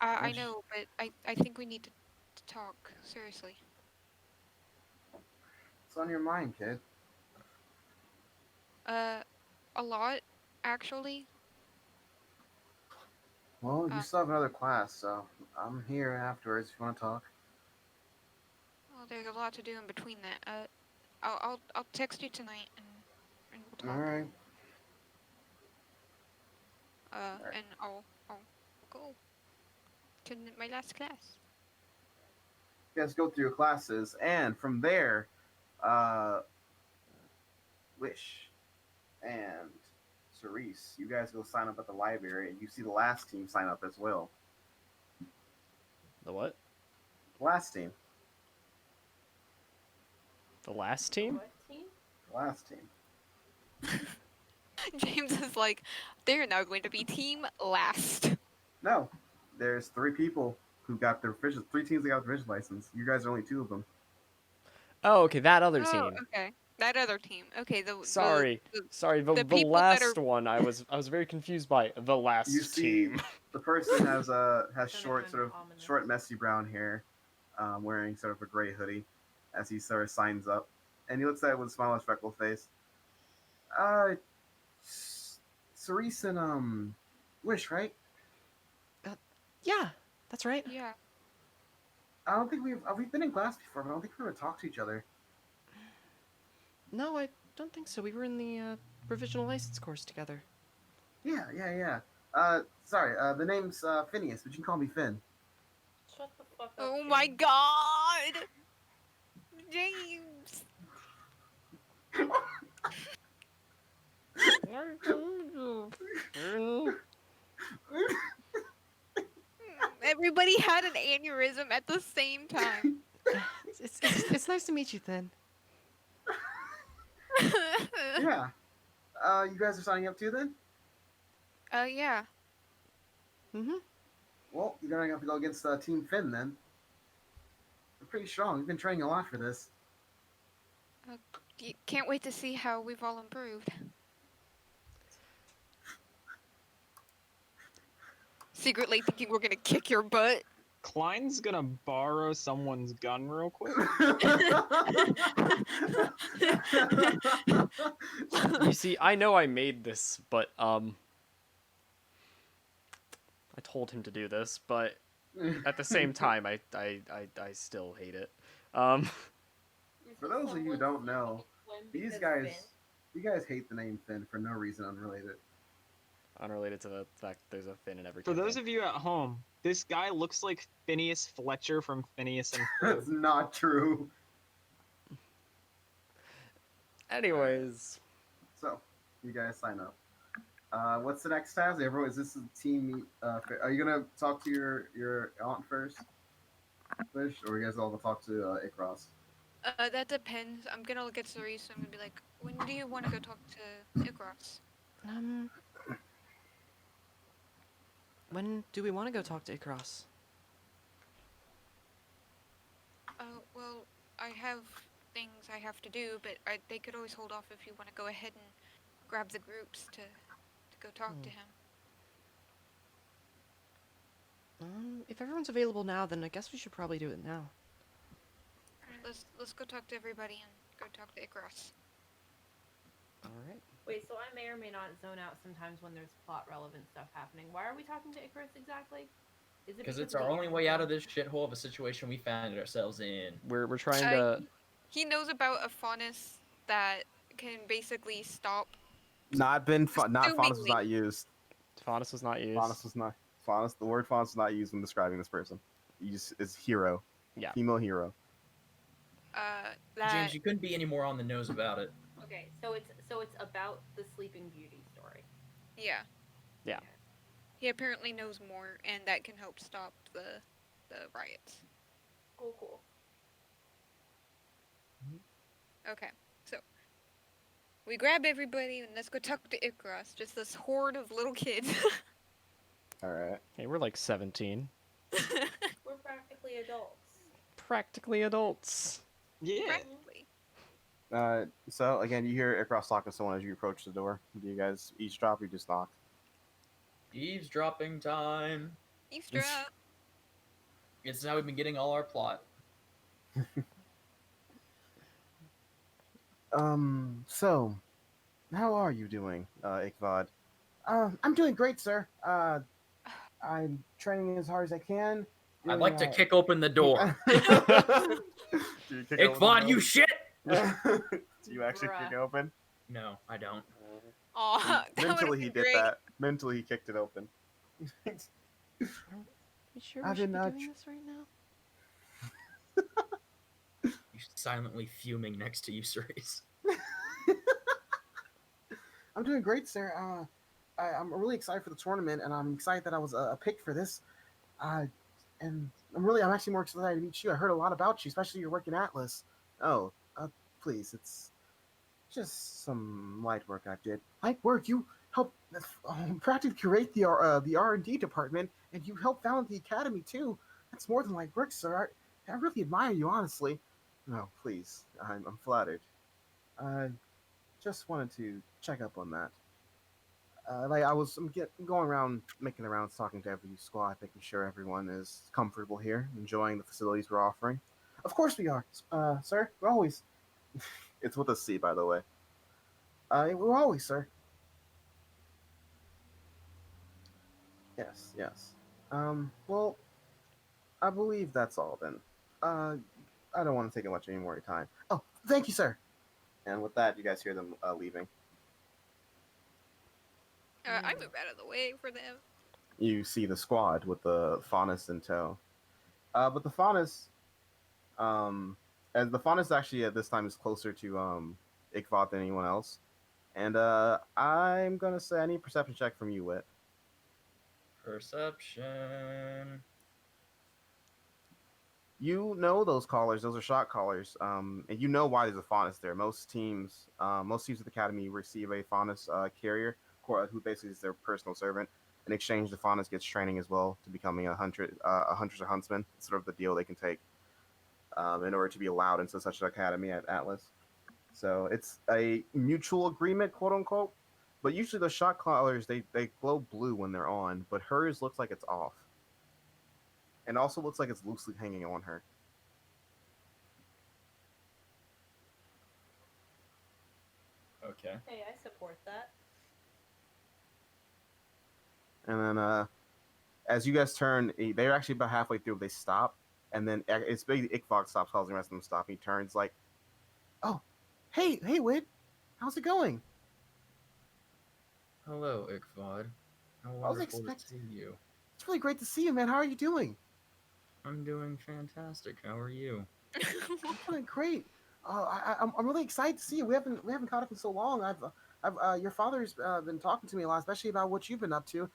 I know, but I think we need to talk seriously. What's on your mind, kid? A lot, actually. Well, you still have another class, so I'm here afterwards if you want to talk. Well, there's a lot to do in between that. I'll text you tonight and we'll All talk. right. right. And I'll go to my last class. You guys go through your classes, and from there, uh, Wish and Cerise, you guys go sign up at the library, and you see the last team sign up as well. The what? Last team. The last team? What team? Last team. James is like, they're now going to be team last. No, there's 3 people who got their provision. 3 teams that got their provision license. You guys are only 2 of them. Oh, okay, that other Oh, team. okay. That other team. Okay, Sorry, the the people that last are- one I was very confused by the last You see, team. the person has Gonna short, find sort of that ominous. short, messy brown hair, wearing sort of a gray hoodie, as he sort of signs up, and he looks at it with a smile on his freckled face. Cerise and Wish, right? Yeah, that's right. Yeah. I don't think we've been in class before, but I don't think we ever talked to each other. No, I don't think so. We were in the provisional license course together. Yeah. Sorry, the name's Phineas, but you can call me Finn. Shut the fuck up. Oh my James. god! James! Everybody had an aneurysm at the same time. It's nice to meet you, Thin. Yeah. You guys are signing up too then? Yeah. Mm-hmm. Well, you're gonna have to go against Team Finn then. They're pretty strong. You've been training a lot for this. Can't wait to see how we've all improved. Secretly thinking we're gonna kick your butt. Klein's gonna borrow someone's gun real quick. You see, I know I made this, but I told him to do this, but at the same time, I still hate it. For those of you who don't know, these you guys hate the name Finn for no reason unrelated. Unrelated to the fact there's a Finn in every. For those campaign. of you at home, this guy looks like Phineas Fletcher from Phineas and That's Ferb. not true. Anyways, So, you guys sign up. What's the next task? Everyone, is this a team meet? Are you gonna talk to your aunt first, Fish, or you guys all gonna talk to Icaros? That depends. I'm gonna look at Cerise and I'm gonna be like, when do you want to go talk to Icaros? When do we want to go talk to Icaros? Well, I have things I have to do, but they could always hold off if you want to go ahead and grab the groups to go talk to him. If everyone's available now, then I guess we should probably do it now. Alright, let's go talk to everybody and go talk to Icaros. all right. Wait, so I may or may not zone out sometimes when there's plot relevant stuff happening. Why are we talking to Icarus exactly? Is it Because it's of our the only way out of this shithole of a situation we found ourselves in. We're trying to. He knows about a faunus that can basically stop. Not faunus was Assumingly. not used. Faunus was not used. The word faunus was not used when describing this person. You just is hero. Yeah. Female hero. That James, you couldn't be any more on the nose about it. Okay, so it's about the Sleeping Beauty story. yeah. Yeah. He apparently knows more, and that can help stop the riots. Cool. Okay, so we grab everybody and let's go talk to Icaros. Just this horde of little kids. All right. Hey, we're like 17. We're practically adults. Practically adults. Yeah. Practically. So again, you hear Icaros talking to someone as you approach the door. Do you guys eavesdrop or you just knock? Eavesdropping time. Eavesdrop. This is how we've been getting all our plot. So, how are you doing, Icvad? I'm doing great, sir. I'm training as hard as I can. I'd doing like to that. kick open the door. Do you kick open the Ichabod, door? you shit! Do you actually kick Bruh. it open? No, I don't. Aw, that would've Mentally, he been did great. that. Mentally, he kicked it open. Are we sure I've we should been, be uh, doing this right now? You silently fuming next to you, Cerise. I'm doing great, sir. I'm really excited for the tournament, and I'm excited that I was picked for this. And I'm actually more excited to meet you. I heard a lot about you, especially your work in Atlas. Oh, please, it's just some light work I did. Light work? You helped practically curate the R&D department, and you helped found the academy too. That's more than light work, sir. I really admire you, honestly. No, please, I'm flattered. I just wanted to check up on that. Going around, making the rounds, talking to every squad, making sure everyone is comfortable here, enjoying the facilities we're offering. Of course we are, sir. We're always. It's with a C, by the way. We're always, sir. Yes, yes. Well, I believe that's all then. Uh, I don't want to take much any more of your time. Oh, thank you, sir. And with that, you guys hear them leaving. I move out of the way for them. You see the squad with the Faunus in tow. But the Faunus, and the Faunus actually at this time is closer to Ichabod than anyone else. And I'm gonna say I need a perception check from you, Wit. Perception. You know those callers; those are shot callers, and you know why there's a Faunus there. Most teams of the academy receive a Faunus carrier, who basically is their personal servant. In exchange, the Faunus gets training as well to becoming a huntress or huntsman. It's sort of the deal they can take in order to be allowed into such an academy at Atlas. So it's a mutual agreement, quote unquote. But usually those shot callers they glow blue when they're on, but hers looks like it's off, and also looks like it's loosely hanging on her. Okay. Hey, I support that. And then as you guys turn, they're actually about halfway through. They stop, and then it's basically Ichabod stops, calls the rest of them stop. And he turns like, "Oh, hey, Wid, how's it going?" Hello, Ichabod. How I was wonderful to see you. It's really great to see you, man. How are you doing? I'm doing fantastic. How are you? I'm doing great. I'm really excited to see you. We haven't caught up in so long. Your father's been talking to me a lot, especially about what you've been up to.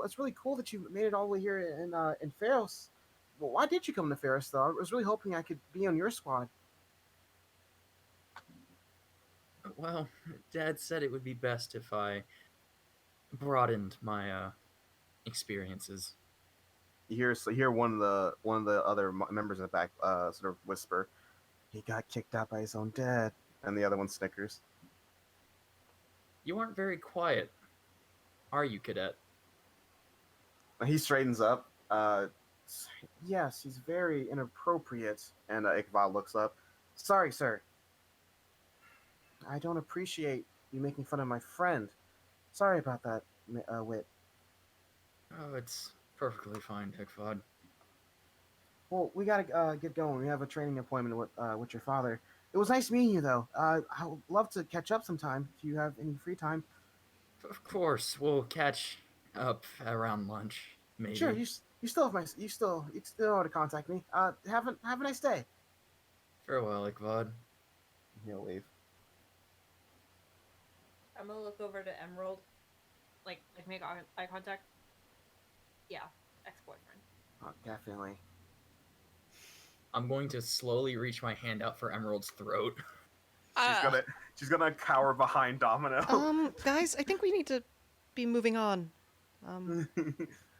It's really cool that you made it all the way here in Pharos. Well, why did you come to Pharos though? I was really hoping I could be on your squad. Well, Dad said it would be best if I broadened my experiences. You hear one of the other members in the back sort of whisper, "He got kicked out by his own dad," and the other one snickers. You aren't very quiet, are you, Cadet? He straightens up. Yes, he's very inappropriate. And Ichabod looks up. Sorry, sir. I don't appreciate you making fun of my friend. Sorry about that, Wit. Oh, it's perfectly fine, Ichabod. Well, we gotta get going. We have a training appointment with your father. It was nice meeting you, though. I would love to catch up sometime if you have any free time. Of course, we'll catch up around lunch, maybe. Sure, you still have you still know how to contact me. Have a nice day. Farewell, Ichabod. He'll leave. I'm gonna look over to Emerald, like make eye contact. Yeah, ex-boyfriend. Oh, definitely. I'm going to slowly reach my hand out for Emerald's throat. She's gonna cower behind Domino. Guys, I think we need to be moving on.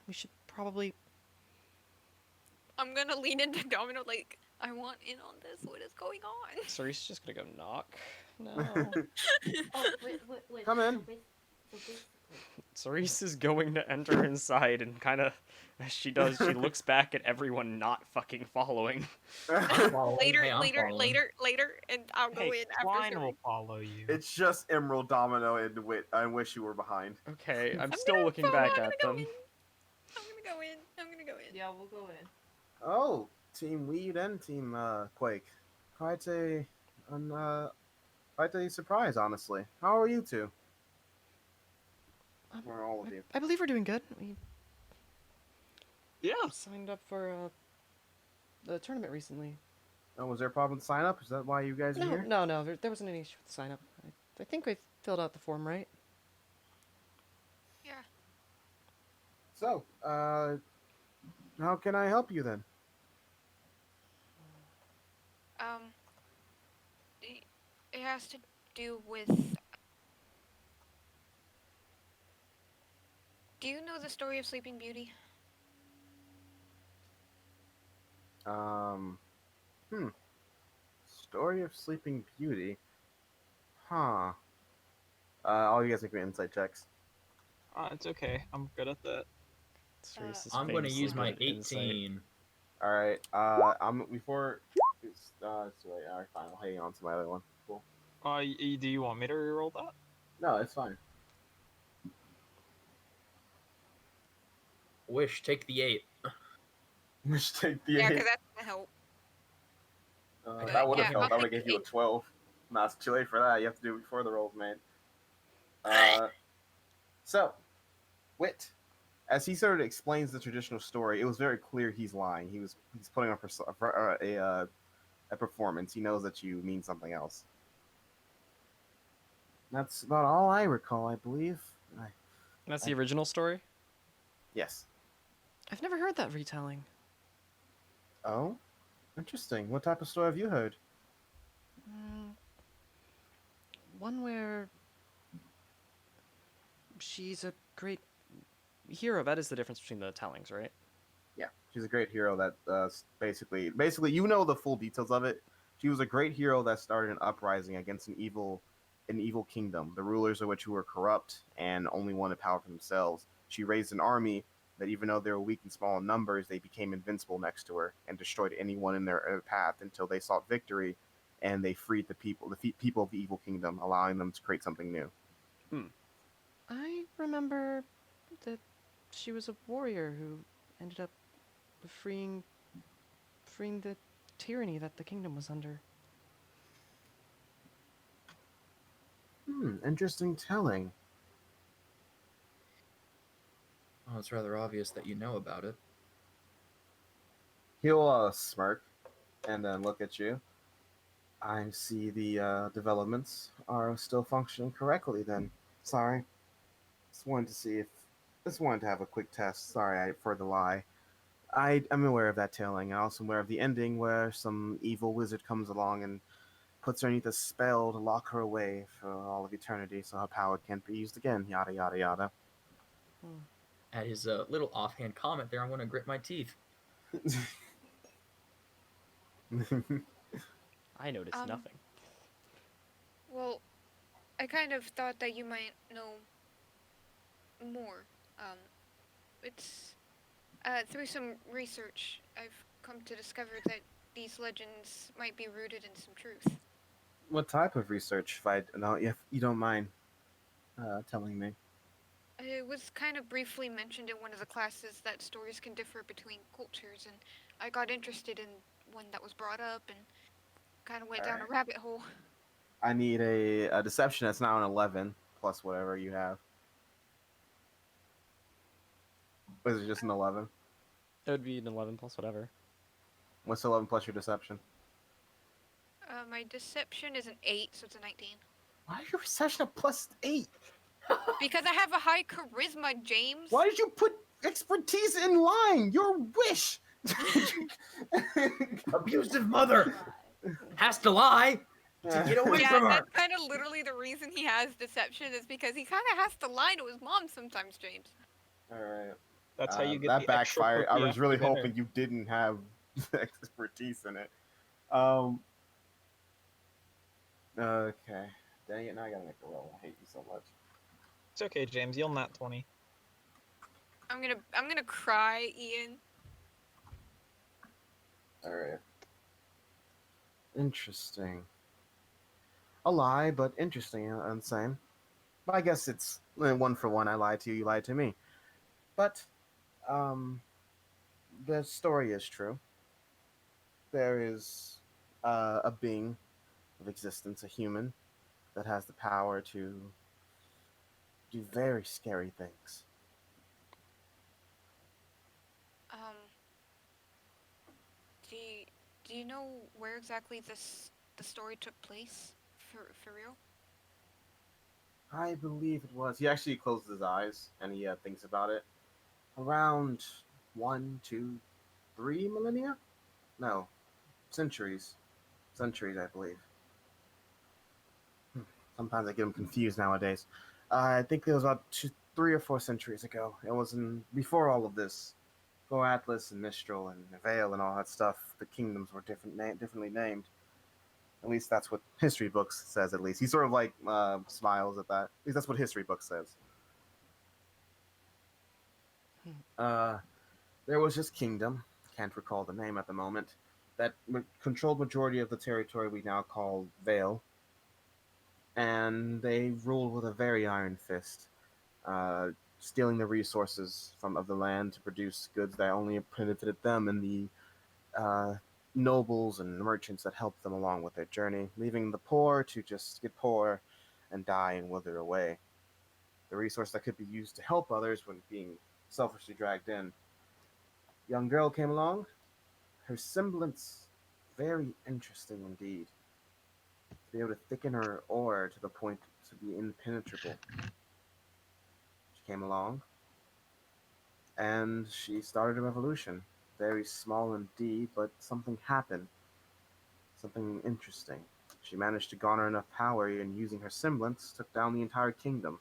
We should probably. I'm gonna lean into Domino like, I want in on this. What is going on? Cerise is just gonna go knock. No. Oh, wait. Come in. So basically, Cerise is going to enter inside and kind of, as she does, she looks back at everyone not fucking following. Later, Hey, I'm later, following. later, and I'll go in after. Twine Cerise. will follow you. It's just Emerald, Domino, and Wit. I wish you were behind. Okay, I'm I'm still gonna looking follow, back I'm at gonna them. go in. I'm gonna go in. yeah, we'll go in. Oh, Team Weed and Team Quake. Quite a, an, uh, quite a surprise, honestly. How are you two? Or all of you? I believe we're doing good. We Yeah. signed up for the tournament recently. Oh, was there a problem with sign up? Is that why you guys are No, here? no, no. There wasn't any issue with the sign up. I think we filled out the form right. Yeah. So, how can I help you then? Um, it has to do with. Do you know the story of Sleeping Beauty? Um, hmm. Story of Sleeping Beauty. Huh. All you guys make me insight checks. It's okay. I'm good at that. Cerise is I'm going to famously use good my at insight. 18. All right. I'm before. So wait. All right, fine. I'll hang on to my other one. Cool. Do you want me to reroll that? No, it's fine. Wish, take the 8. We should take the Yeah, 8. because that's gonna help. I got That would have yeah, helped. I'll I would have take gave you a the 12. Nah, it's too late for that. You have to do it before the rolls, man. So, Wit, as he sort of explains the traditional story, it was very clear he's lying. He's putting on a performance. He knows that you mean something else. That's about all I recall, I believe. That's the original story? Yes. I've never heard that retelling. Oh, interesting. What type of story have you heard? One where she's a great hero. That is the difference between the tellings, right? Yeah, she's a great hero that basically you know the full details of it. She was a great hero that started an uprising against an evil kingdom, the rulers of which who were corrupt and only wanted power for themselves. She raised an army that even though they were weak and small in numbers, they became invincible next to her and destroyed anyone in their path until they sought victory and they freed the people of the evil kingdom, allowing them to create something new. I remember that she was a warrior who ended up freeing the tyranny that the kingdom was under. Interesting telling. Oh, it's rather obvious that you know about it. He'll smirk and then look at you. I see the developments are still functioning correctly then. Sorry. Just wanted to have a quick test. Sorry for the lie. I'm aware of that telling. I'm also aware of the ending where some evil wizard comes along and puts her underneath a spell to lock her away for all of eternity so her power can't be used again. Yada, yada, yada. At his little offhand comment there, I'm going to grit my teeth. I noticed nothing. Well, I kind of thought that you might know more. It's through some research, I've come to discover that these legends might be rooted in some truth. What type of research, if you don't mind telling me? It was kind of briefly mentioned in one of the classes that stories can differ between cultures, and I got interested in one that was brought up and kind of went down a rabbit hole. I need a deception that's now an 11 plus whatever you have. Is it just an 11? It would be an 11 plus whatever. What's 11 plus your deception? My deception is an 8, so it's a 19. Why is your deception a plus 8? Because I have a high charisma, James. Why did you put expertise in lying? Your wish. Abusive mother has to lie to get away Yeah, from her. that's kind of literally the reason he has deception is because he kind of has to lie to his mom sometimes, James. All right. That's how you get that the extra backfired. I cookie was really after dinner. hoping you didn't have expertise in it. Okay. Dang it! Now I gotta make a roll. I hate you so much. It's okay, James. You'll nat 20. I'm gonna cry, Ian. All right. Interesting. A lie, but interesting. I'm saying. I guess it's one for one. I lied to you lied to me. But the story is true. there is a being of existence, a human, that has the power to do very scary things. Um, do you, do you know where exactly the story took place? For real? I believe it was. He actually closes his eyes and he thinks about it. Around 1, 2, 3 millennia? No, centuries. Centuries, I believe. Sometimes I get them confused nowadays. I think it was about 3 or 4 centuries ago. It was before all of this. Before Atlas and Mistral and Vale and all that stuff, the kingdoms were differently named. At least that's what history books says. At least he sort of like smiles at that. At least that's what history book says. Uh, there was this kingdom. Can't recall the name at the moment. That controlled majority of the territory we now call Vale, and they ruled with a very iron fist, uh, stealing the resources of the land to produce goods that only benefited them and the uh, nobles and merchants that helped them along with their journey, leaving the poor to just get poor and die and wither away. The resource that could be used to help others when being selfishly dragged in. Young girl came along. Her semblance very interesting indeed. To be able to thicken her aura to the point to be impenetrable. She came along and she started a revolution. Very small indeed, but something happened. Something interesting. She managed to garner enough power and using her semblance took down the entire kingdom.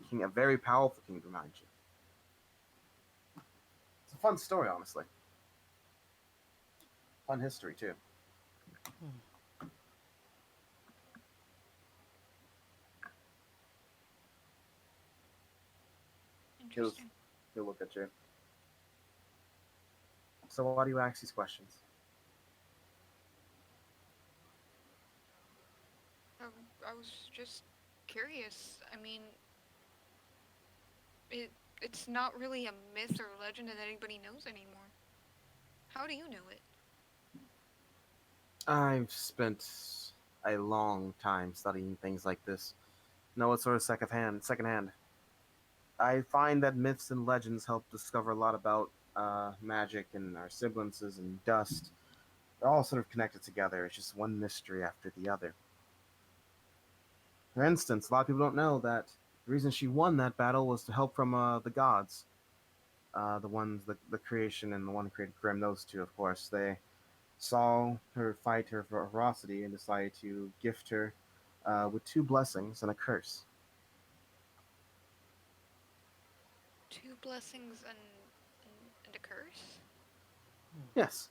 Making a very powerful kingdom, mind you. It's a fun story, honestly. Fun history too. He'll, Interesting. he'll look at you. So why do you ask these questions? I was just curious. I mean, it it's not really a myth or legend that anybody knows anymore. How do you know it? I've spent a long time studying things like this. Know it sort of secondhand. I find that myths and legends help discover a lot about magic and our semblances and dust. They're all sort of connected together. It's just one mystery after the other. For instance, a lot of people don't know that the reason she won that battle was to help from the gods. The creation and the one who created Grim, those two, of course. They saw her fight her ferocity and decided to gift her with two blessings and a curse. Two blessings and a curse? Yes,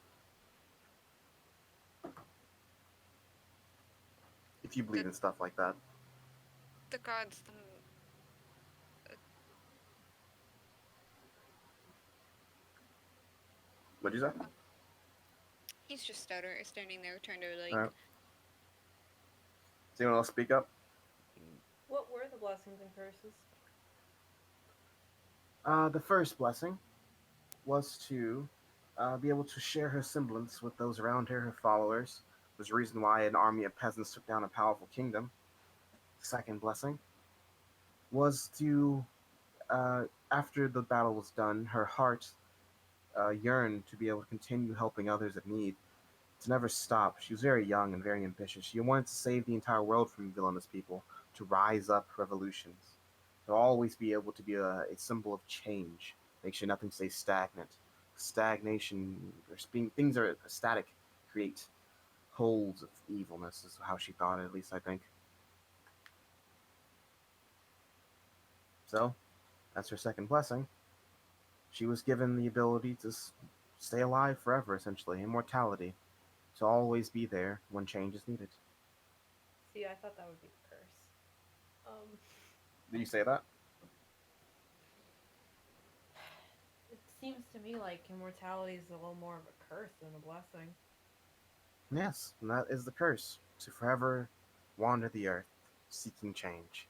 if you believe The in stuff like that. the gods What'd you say? he's just standing there trying to All like. right. Does anyone else speak up? What were the blessings and curses? The first blessing was to be able to share her semblance with those around her, her followers. Was the reason why an army of peasants took down a powerful kingdom. Second blessing was to, after the battle was done, her heart yearned to be able to continue helping others in need, to never stop. She was very young and very ambitious. She wanted to save the entire world from villainous people, to rise up revolutions, to always be able to be a symbol of change, make sure nothing stays stagnant. Stagnation, or things are static, create holes of evilness, is how she thought, at least I think. So, that's her second blessing. She was given the ability to stay alive forever, essentially, immortality, to always be there when change is needed. See, I thought that would be the curse. Um, Did you say that? it seems to me like immortality is a little more of a curse than a blessing. Yes, and that is the curse, to forever wander the earth, seeking change.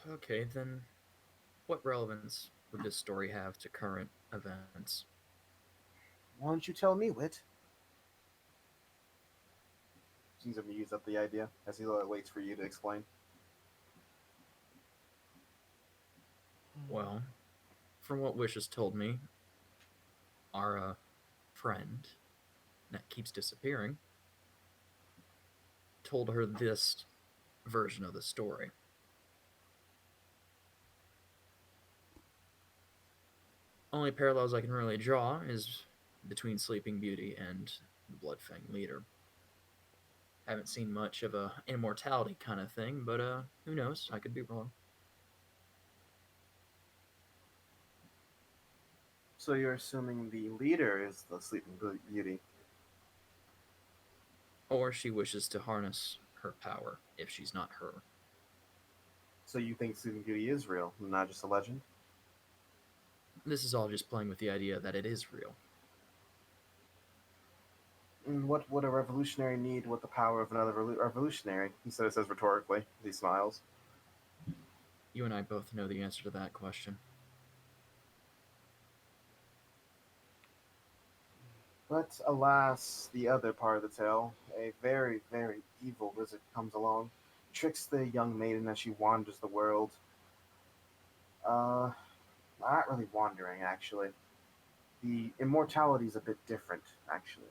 Okay, then what relevance would this story have to current events? Why don't you tell me, Wit? Seems to use up the idea as he waits for you to explain. Well, from what Wish has told me, our friend that keeps disappearing told her this version of the story. Only parallels I can really draw is between Sleeping Beauty and the Blood Fang leader. Haven't seen much of a immortality kind of thing, but who knows? I could be wrong. So you're assuming the leader is the Sleeping Beauty. Or she wishes to harness her power if she's not her. So you think Sleeping Beauty is real, not just a legend? This is all just playing with the idea that it is real. And what would a revolutionary need with the power of another revolutionary? He says rhetorically. He smiles. You and I both know the answer to that question. But alas, the other part of the tale, a very, very evil wizard comes along, tricks the young maiden as she wanders the world. Not really wandering, actually. The immortality is a bit different, actually.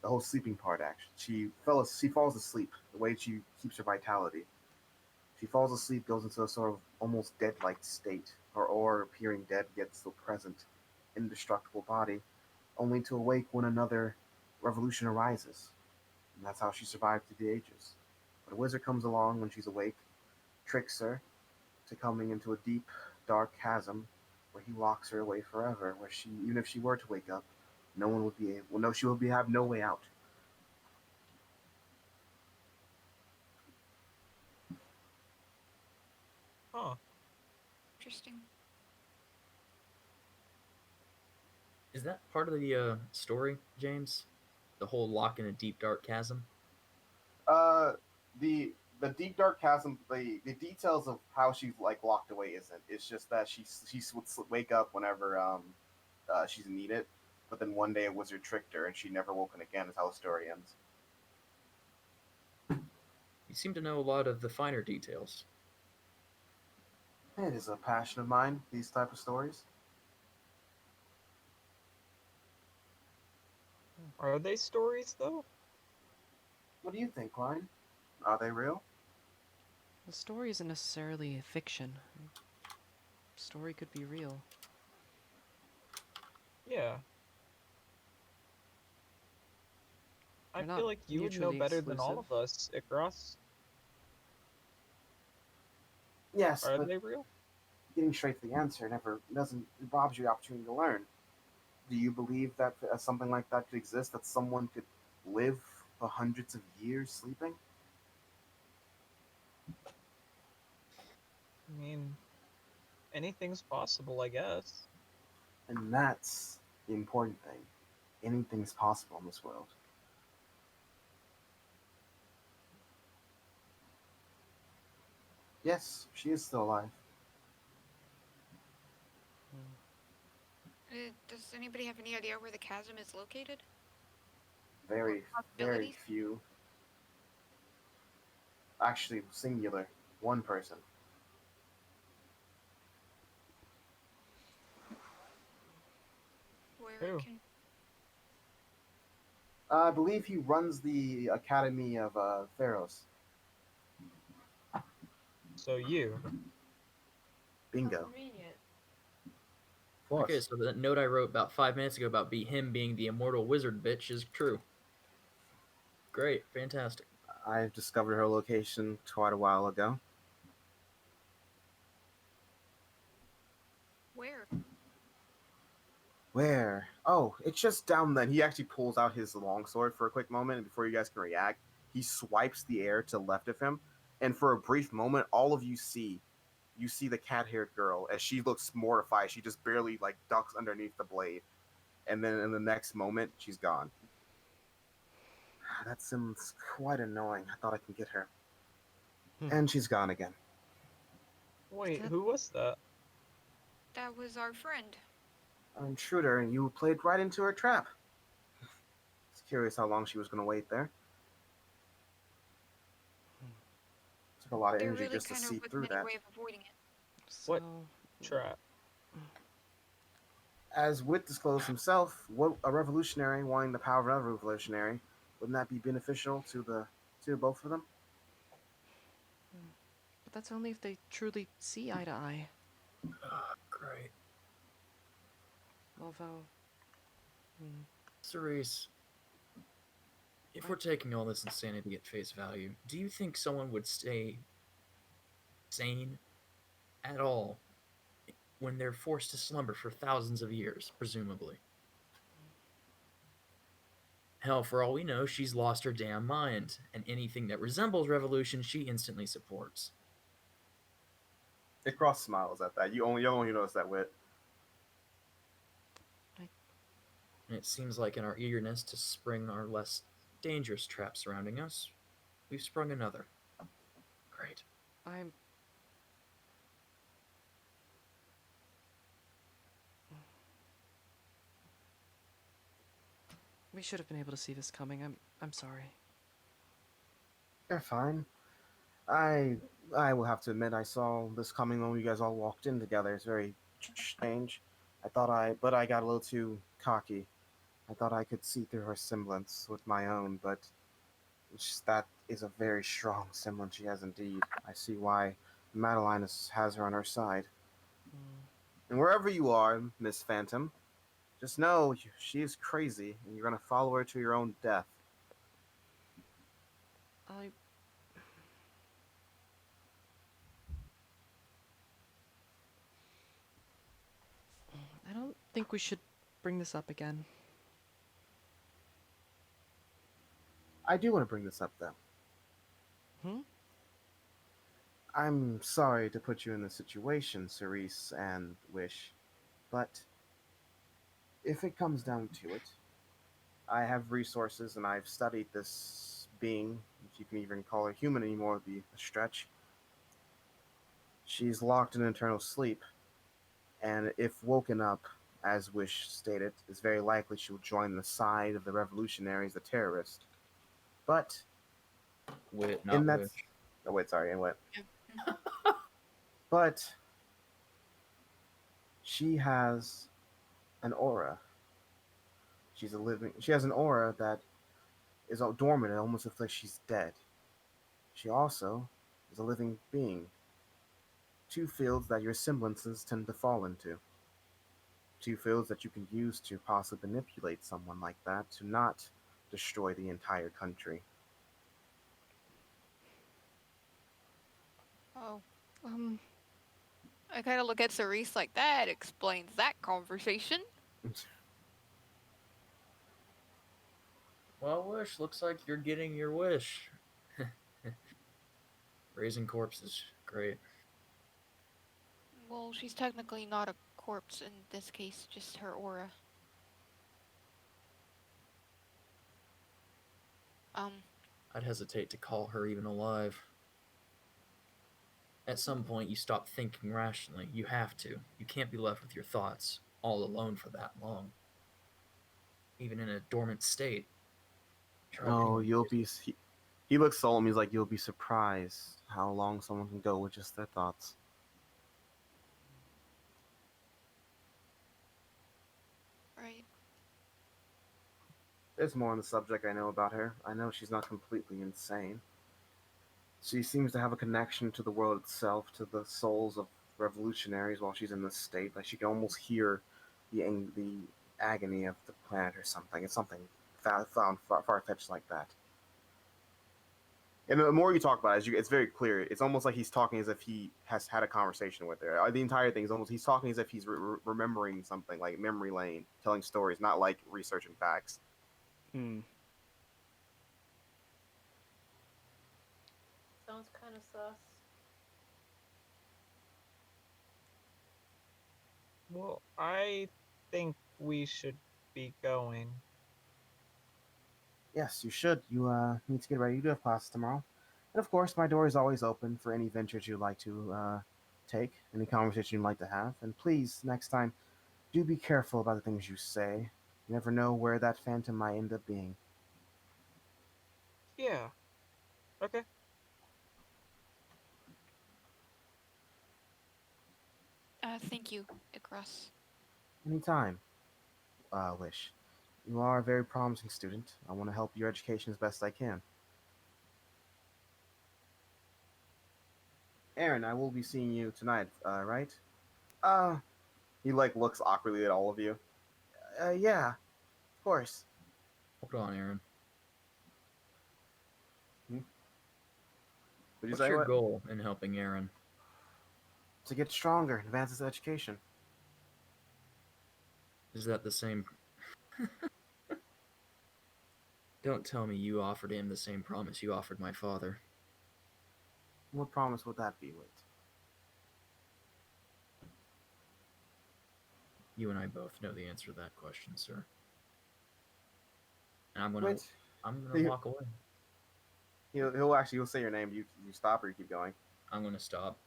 The whole sleeping part, actually. She falls asleep, the way she keeps her vitality. She falls asleep, goes into a sort of almost dead-like state. Her aura appearing dead yet still present, indestructible body, only to awake when another revolution arises. And that's how she survived through the ages. But a wizard comes along when she's awake, tricks her to coming into a deep, dark chasm where he locks her away forever, where she, even if she were to wake up, no one would be able, no, she would have no way out. Huh. Interesting. Is that part of the story, James? The whole lock in a deep dark chasm? Uh, the deep dark chasm, the details of how she's like locked away isn't. It's just that she would wake up whenever she's needed, but then one day a wizard tricked her and she never woken again. Is how the story ends. You seem to know a lot of the finer details. It is a passion of mine. These type of stories. Are they stories though? What do you think, Klein? Are they real? The story isn't necessarily fiction. Story could be real. Yeah. I They're feel not like you would know mutually better than all exclusive. of us, Icaros. Yes, Are but they real? getting straight to the answer never doesn't it robs you the opportunity to learn. Do you believe that something like that could exist? That someone could live for hundreds of years sleeping? I mean, anything's possible, I guess. And that's the important thing. Anything's possible in this world. Yes, she is still alive. Does anybody have any idea where the chasm is located? Very, very Possibilities? few. Actually, singular. One person. Where Who? can I believe he runs the Academy of Pharaohs. So you. Bingo. Convenient. Of course. Okay, so that note I wrote about 5 minutes ago about him being the immortal wizard bitch is true. Great, fantastic. I discovered her location quite a while ago. where? Where? Oh, it's just down then. He actually pulls out his longsword for a quick moment, and before you guys can react, he swipes the air to the left of him, and for a brief moment, all of you see the cat-haired girl as she looks mortified. She just barely like ducks underneath the blade, and then in the next moment, she's gone. That seems quite annoying. I thought I could get her, and she's gone again. Wait, that- who was that? That was our friend. an intruder, and you played right into her trap. It's curious how long she was going to wait there. Took a lot of There energy really just to kind see of wasn't through any that. way of avoiding it. So, Trap. As Wit disclosed himself, what a revolutionary wanting the power of another revolutionary, wouldn't that be beneficial to both of them? but that's only if they truly see eye to eye. Great. Although, Cerise, if we're taking all this insanity at face value, do you think someone would stay sane at all when they're forced to slumber for thousands of years, presumably? Hell, for all we know, she's lost her damn mind, and anything that resembles revolution she instantly supports. Icaros smiles at that. You only notice that, Wit. And it seems like in our eagerness to spring our less dangerous trap surrounding us, we've sprung another. Great. I'm. We should have been able to see this coming. I'm sorry. You're fine. I will have to admit I saw this coming when you guys all walked in together. It's very strange. But I got a little too cocky. I thought I could see through her semblance with my own, but that is a very strong semblance she has indeed. I see why Madeline has her on her side. And wherever you are, Miss Phantom, just know she is crazy, and you're gonna follow her to your own death. I don't think we should bring this up again. I do want to bring this up, though. I'm sorry to put you in this situation, Cerise and Wish, but if it comes down to it, I have resources and I've studied this being, if you can even call her human anymore, would be a stretch. She's locked in eternal sleep, and if woken up, as Wish stated, it's very likely she will join the side of the revolutionaries, the terrorists. But Wit, not in that, wish. oh wait, sorry, in what? But she has an aura. She has an aura that is dormant. It almost looks like she's dead. She also is a living being. Two fields that your semblances tend to fall into. Two fields that you can use to possibly manipulate someone like that to not destroy the entire country. Oh. I kind of look at Cerise like that explains that conversation. Well, Wish, looks like you're getting your wish. Raising corpses, great. Well, she's technically not a corpse in this case, just her aura. I'd hesitate to call her even alive. At some point, you stop thinking rationally. You have to. You can't be left with your thoughts all alone for that long. Even in a dormant state. Oh, you'll be. He looks solemn. He's like, you'll be surprised how long someone can go with just their thoughts. Right. There's more on the subject I know about her. I know she's not completely insane. She seems to have a connection to the world itself, to the souls of revolutionaries while she's in this state. Like she can almost hear the agony of the planet or something. It's something far-fetched like that. And the more you talk about it, it's very clear. It's almost like he's talking as if he has had a conversation with her. The entire thing is almost he's talking as if he's remembering something, like memory lane, telling stories, not like researching facts. Sounds kind of sus. Well, I think we should be going. Yes, you should. You need to get ready. You do have class tomorrow. And of course, my door is always open for any ventures you'd like to take, any conversation you'd like to have. And please, next time, Do be careful about the things you say. You never know where that phantom might end up being. Yeah. Okay. Thank you, Icaros. Anytime, Wish. You are a very promising student. I want to help your education as best I can. Aaron, I will be seeing you tonight, right? Uh, he like looks awkwardly at all of you. Yeah, of course. Hold on, Aaron. Would you What's say your what? goal in helping Aaron? To get stronger, advance his education. Is that the same? Don't tell me you offered him the same promise you offered my father. What promise would that be, Wit? You and I both know the answer to that question, sir. And I'm Wit, gonna he- walk away. he'll say your name. You stop or you keep going. I'm gonna stop,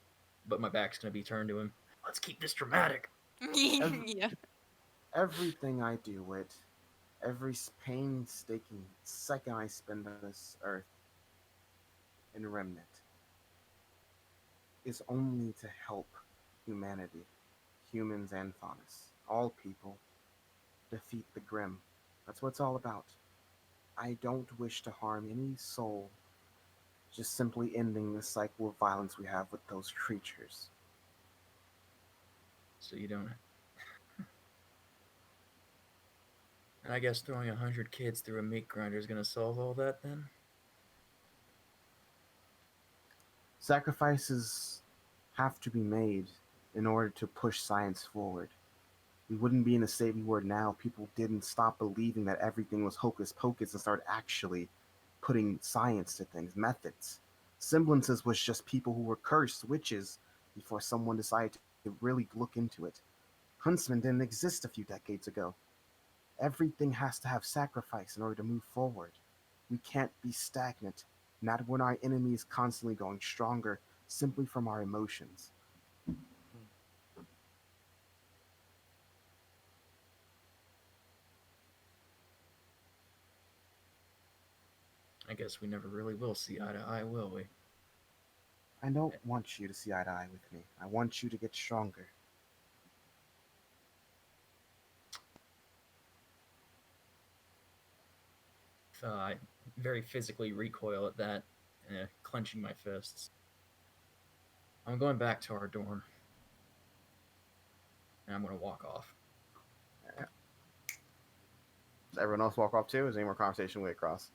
but my back's gonna be turned to him. Let's keep this dramatic. Yeah. everything I do, Wit, every painstaking second I spend on this earth in Remnant is only to help humanity, humans and faunus, all people, defeat the Grim. That's what it's all about. I don't wish to harm any soul, just simply ending the cycle of violence we have with those creatures. So you don't. And I guess throwing 100 kids through a meat grinder is gonna solve all that then? Sacrifices have to be made in order to push science forward. We wouldn't be in the state we were now. People didn't stop believing that everything was hocus pocus and start actually putting science to things, methods. Semblances was just people who were cursed witches before someone decided to really look into it. Huntsmen didn't exist a few decades ago. Everything has to have sacrifice in order to move forward. We can't be stagnant, not when our enemy is constantly going stronger simply from our emotions. I guess we never really will see eye to eye, will we? I don't want you to see eye to eye with me. I want you to get stronger. I very physically recoil at that, clenching my fists. I'm going back to our dorm. And I'm gonna walk off. Does everyone else walk off too? Is there any more conversation with Cross?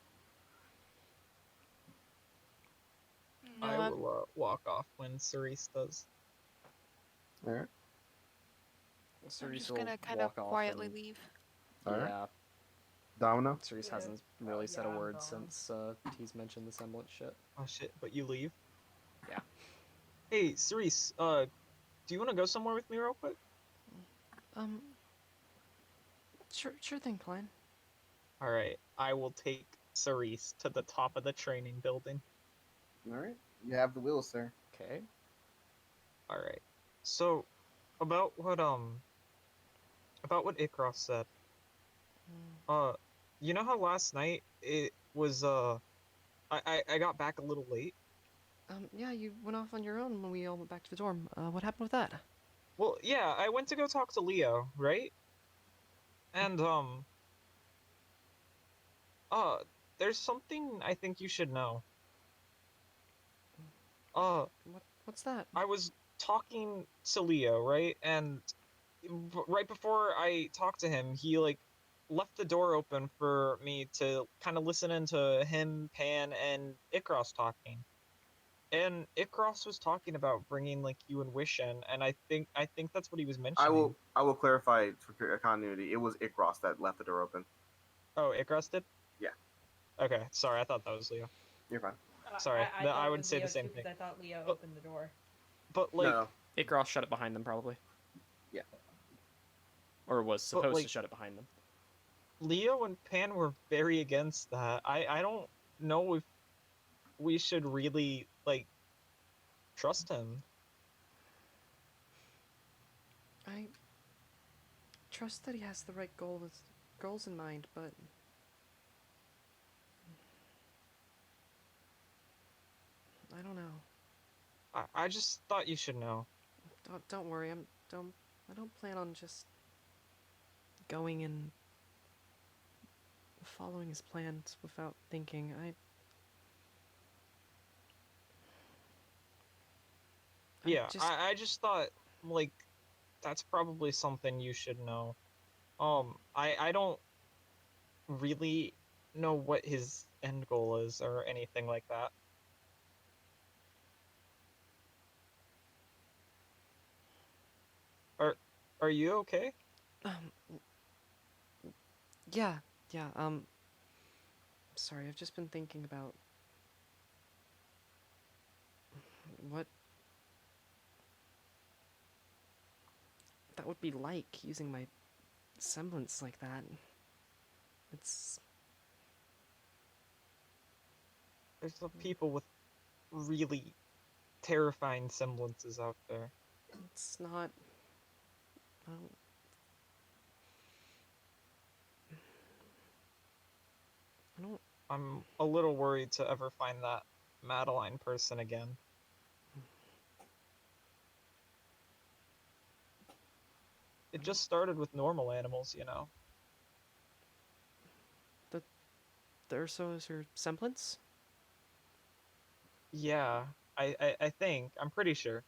No, I will walk off when Cerise does. All right. I'm Cerise just will gonna kind of walk off quietly and- leave. All right. Yeah, Domino. Cerise Yeah. hasn't really said a I'm word gone. since he's mentioned the semblance shit. Oh shit! But you leave. Yeah. Hey, Cerise. Do you want to go somewhere with me real quick? Um, sure thing, Klein. All right. I will take Cerise to the top of the training building. All right. You have the wheels, sir. Okay. All right. So, about what Icaros said. Mm. You know how last night it was I got back a little late. Yeah, you went off on your own when we all went back to the dorm. What happened with that? Well, yeah, I went to go talk to Leo, right? And uh there's something I think you should know. Uh What's that? I was talking to Leo, right? And right before I talked to him, he like left the door open for me to kind of listen into him, Pan, and Icaros talking. And Icaros was talking about bringing like you and Wish in, and I think that's what he was mentioning. I will clarify for continuity. It was Icross that left the door open. Oh, Icaros did? Yeah. Okay, sorry, I thought that was Leo. You're fine. Sorry, I no, thought I it would was say Leo the same too, thing. 'cause I thought Leo But- opened the door. But like, No. Icaros shut it behind them, probably. Yeah. Or was supposed to like- shut it behind them. Leo and Pan were very against that. I don't know if we should really like trust him. I trust that he has the right goals in mind, but I don't know. I just thought you should know. Don't worry. I don't plan on just going and following his plans without thinking. Yeah, just I just thought, like, that's probably something you should know. I don't really know what his end goal is or anything like that. Are are you okay? um yeah, yeah. Sorry, I've just been thinking about what that would be like using my semblance like that. It's There's some people with really terrifying semblances out there. it's not. I don't. I don't. I'm a little worried to ever find that Madeline person again. It just started with normal animals, you know. The Urso is her semblance. Yeah, I think. I'm pretty sure.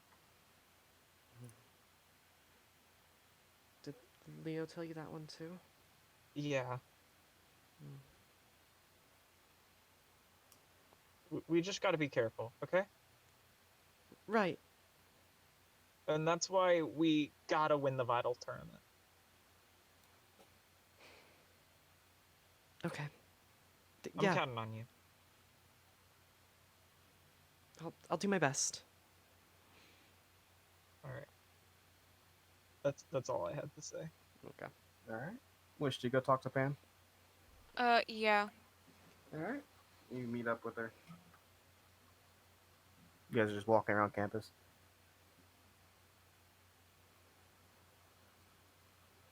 Did Leo tell you that one too? Yeah. Mm. We just got to be careful, okay? Right. And that's why we gotta win the Vital tournament. Okay. I'm Yeah. counting on you. I'll do my best. All right. That's all I had to say. Okay. All right. Wish to go talk to Pam. Yeah. All right. You meet up with her. You guys are just walking around campus.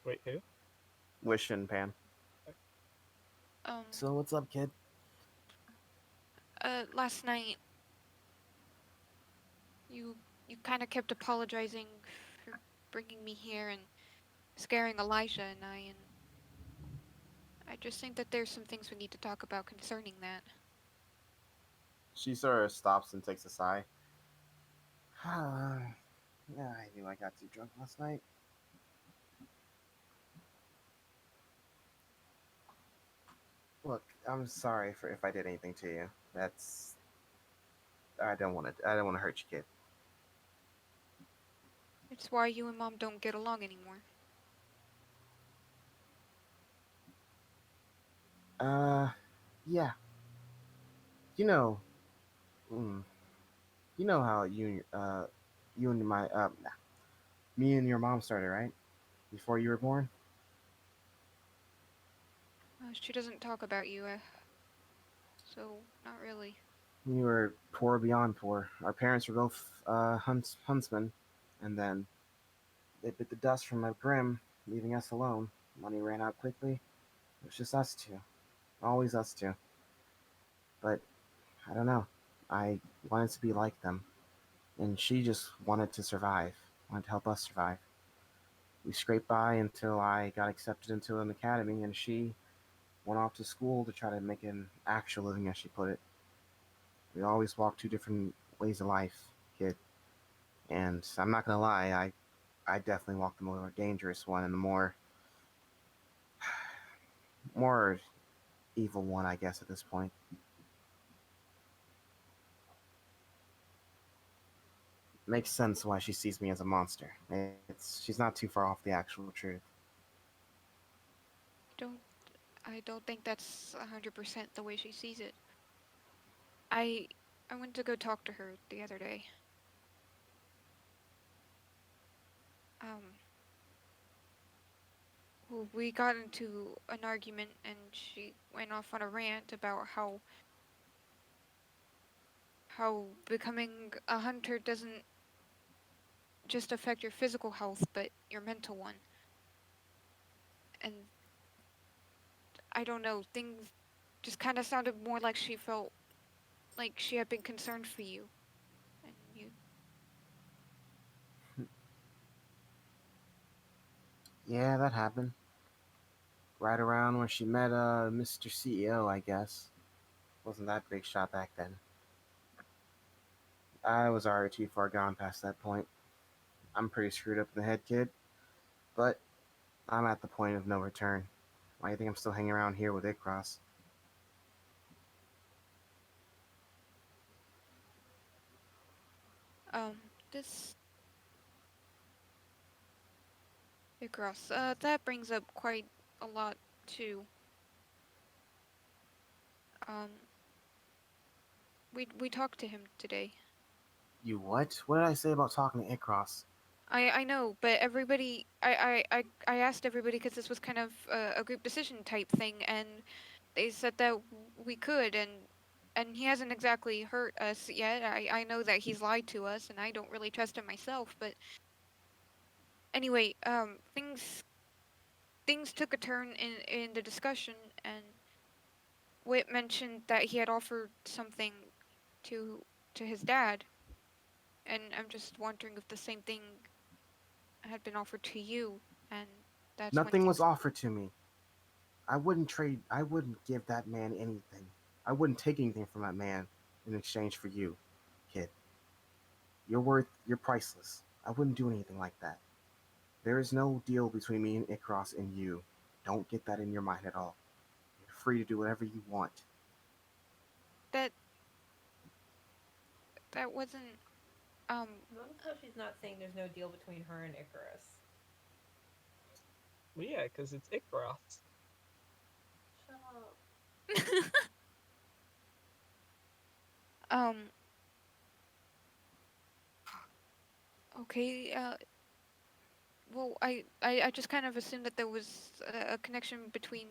Wait, who? Wish and Pam. Um. So what's up, kid? Last night you you kind of kept apologizing for bringing me here and scaring Elijah and I just think that there's some things we need to talk about concerning that. She sort of stops and takes a sigh. Yeah, I knew I got too drunk last night. Look, I'm sorry for if I did anything to you. That's I don't want to. I don't want to hurt you, kid. It's why you and Mom don't get along anymore. Uh, yeah. You know, mm, you know how you and me and your mom started, right? Before you were born. She doesn't talk about you, so not really. We were poor beyond poor. Our parents were both huntsmen, and then they bit the dust from our brim, leaving us alone. Money ran out quickly. It was just us two, always us two. But I don't know. I wanted to be like them, and she just wanted to survive, wanted to help us survive. We scraped by until I got accepted into an academy, and she went off to school to try to make an actual living, as she put it. We always walked two different ways of life, kid. And I'm not gonna lie, I definitely walked the more dangerous one and the more evil one, I guess, at this point. Makes sense why she sees me as a monster. She's not too far off the actual truth. Don't I don't think that's 100% the way she sees it. I I went to go talk to her the other day. Um, well, we got into an argument and she went off on a rant about how becoming a hunter doesn't just affect your physical health, but your mental one. and I don't know, things just kind of sounded more like she felt like she had been concerned for you. And you. Yeah, that happened. Right around when she met Mr. CEO, I guess. Wasn't that big shot back then. I was already too far gone past that point. I'm pretty screwed up in the head, kid. But I'm at the point of no return. Why do you think I'm still hanging around here with Icaros? This Icaros, that brings up quite a lot too. Um, we talked to him today. You what? What did I say about talking to Icaros? I know, but everybody, I asked everybody because this was kind of a group decision type thing, and they said that we could, and he hasn't exactly hurt us yet. I know that he's lied to us, and I don't really trust him myself. But anyway, things took a turn in the discussion, and Whit mentioned that he had offered something to his dad, and I'm just wondering if the same thing had been offered to you, and that's when Nothing was things. offered to me. I wouldn't give that man anything. I wouldn't take anything from that man in exchange for you, kid. You're priceless. I wouldn't do anything like that. There is no deal between me and Icaros and you. Don't get that in your mind at all. You're free to do whatever you want. That that wasn't Notice how she's not saying there's no deal between her and Icarus. Well, yeah, because it's Icaros. Shut up. um okay, well, I just kind of assumed that there was a connection between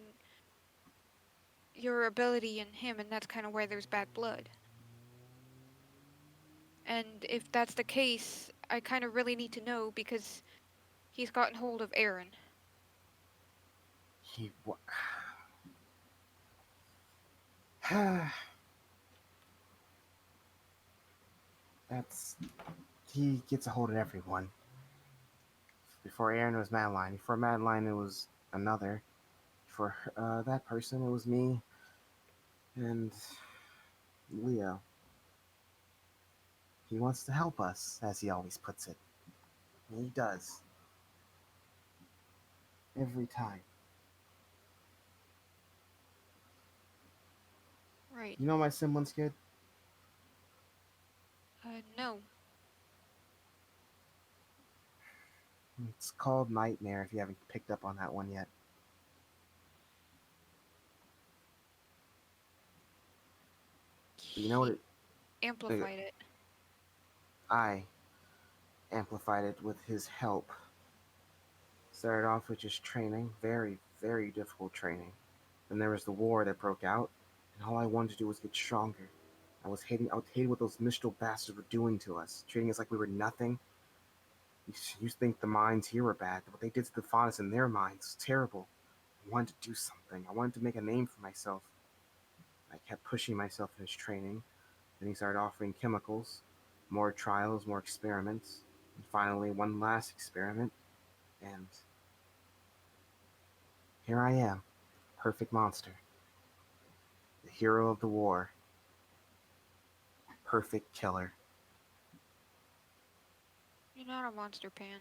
your ability and him, and that's kind of where there's bad blood. And if that's the case, I kind of really need to know because he's gotten hold of Aaron. He. That's. He gets a hold of everyone. Before Aaron, it was Madeline. Before Madeline, it was another. For that person, it was me and Leo. He wants to help us, as he always puts it. And he does. Every time. Right. You know my semblance, kid? No. It's called Nightmare, if you haven't picked up on that one yet. But you know what He it... amplified it. I amplified it with his help. Started off with just training, very, very difficult training. Then there was the war that broke out, and all I wanted to do was get stronger. I was hating what those Mistral bastards were doing to us, treating us like we were nothing. You think the minds here were bad, but what they did to the Faunus in their minds was terrible. I wanted to do something. I wanted to make a name for myself. I kept pushing myself in his training. Then he started offering chemicals, more trials, more experiments, and finally one last experiment, and here I am, perfect monster, the hero of the war, perfect killer. You're not a monster, Pan.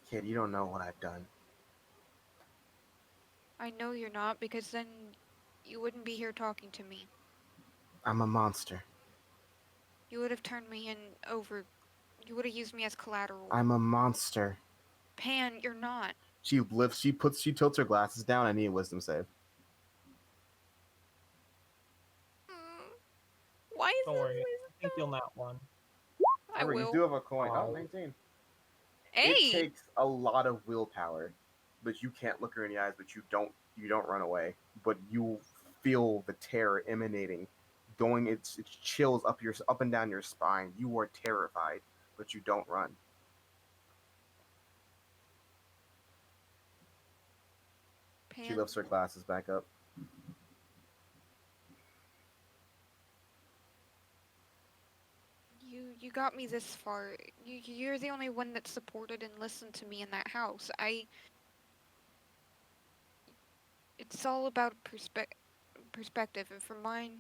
Kid, you don't know what I've done. I know you're not because then you wouldn't be here talking to me. I'm a monster. You would have turned me in over. You would have used me as collateral. I'm a monster. Pan, you're not. She tilts her glasses down. I need a wisdom save. Why is Don't that worry. I think you'll wisdom? not one. I Remember, you will. do have a coin. Oh. 19. It Hey! takes a lot of willpower, but you can't look her in the eyes. But you don't run away. But you feel the terror emanating, going. It's chills up and down your spine. You are terrified, but you don't run. She hand. lifts her glasses back up. You got me this far. You're the only one that supported and listened to me in that house. It's all about perspective, and for mine,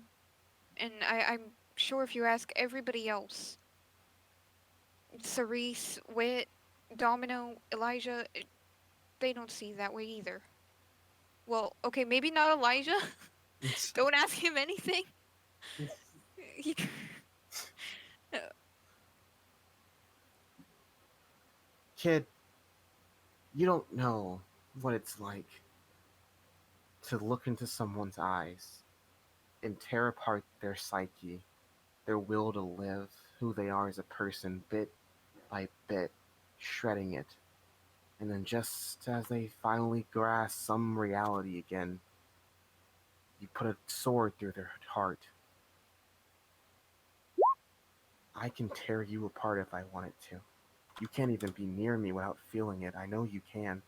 and I'm sure if you ask everybody else, Cerise, Wit, Domino, Elijah, they don't see that way either. Well, okay, maybe not Elijah. Don't ask him anything. He- Kid, you don't know what it's like to look into someone's eyes and tear apart their psyche, their will to live, who they are as a person, bit by bit, shredding it. And then just as they finally grasp some reality again, you put a sword through their heart. I can tear you apart if I wanted to. You can't even be near me without feeling it. I know you can.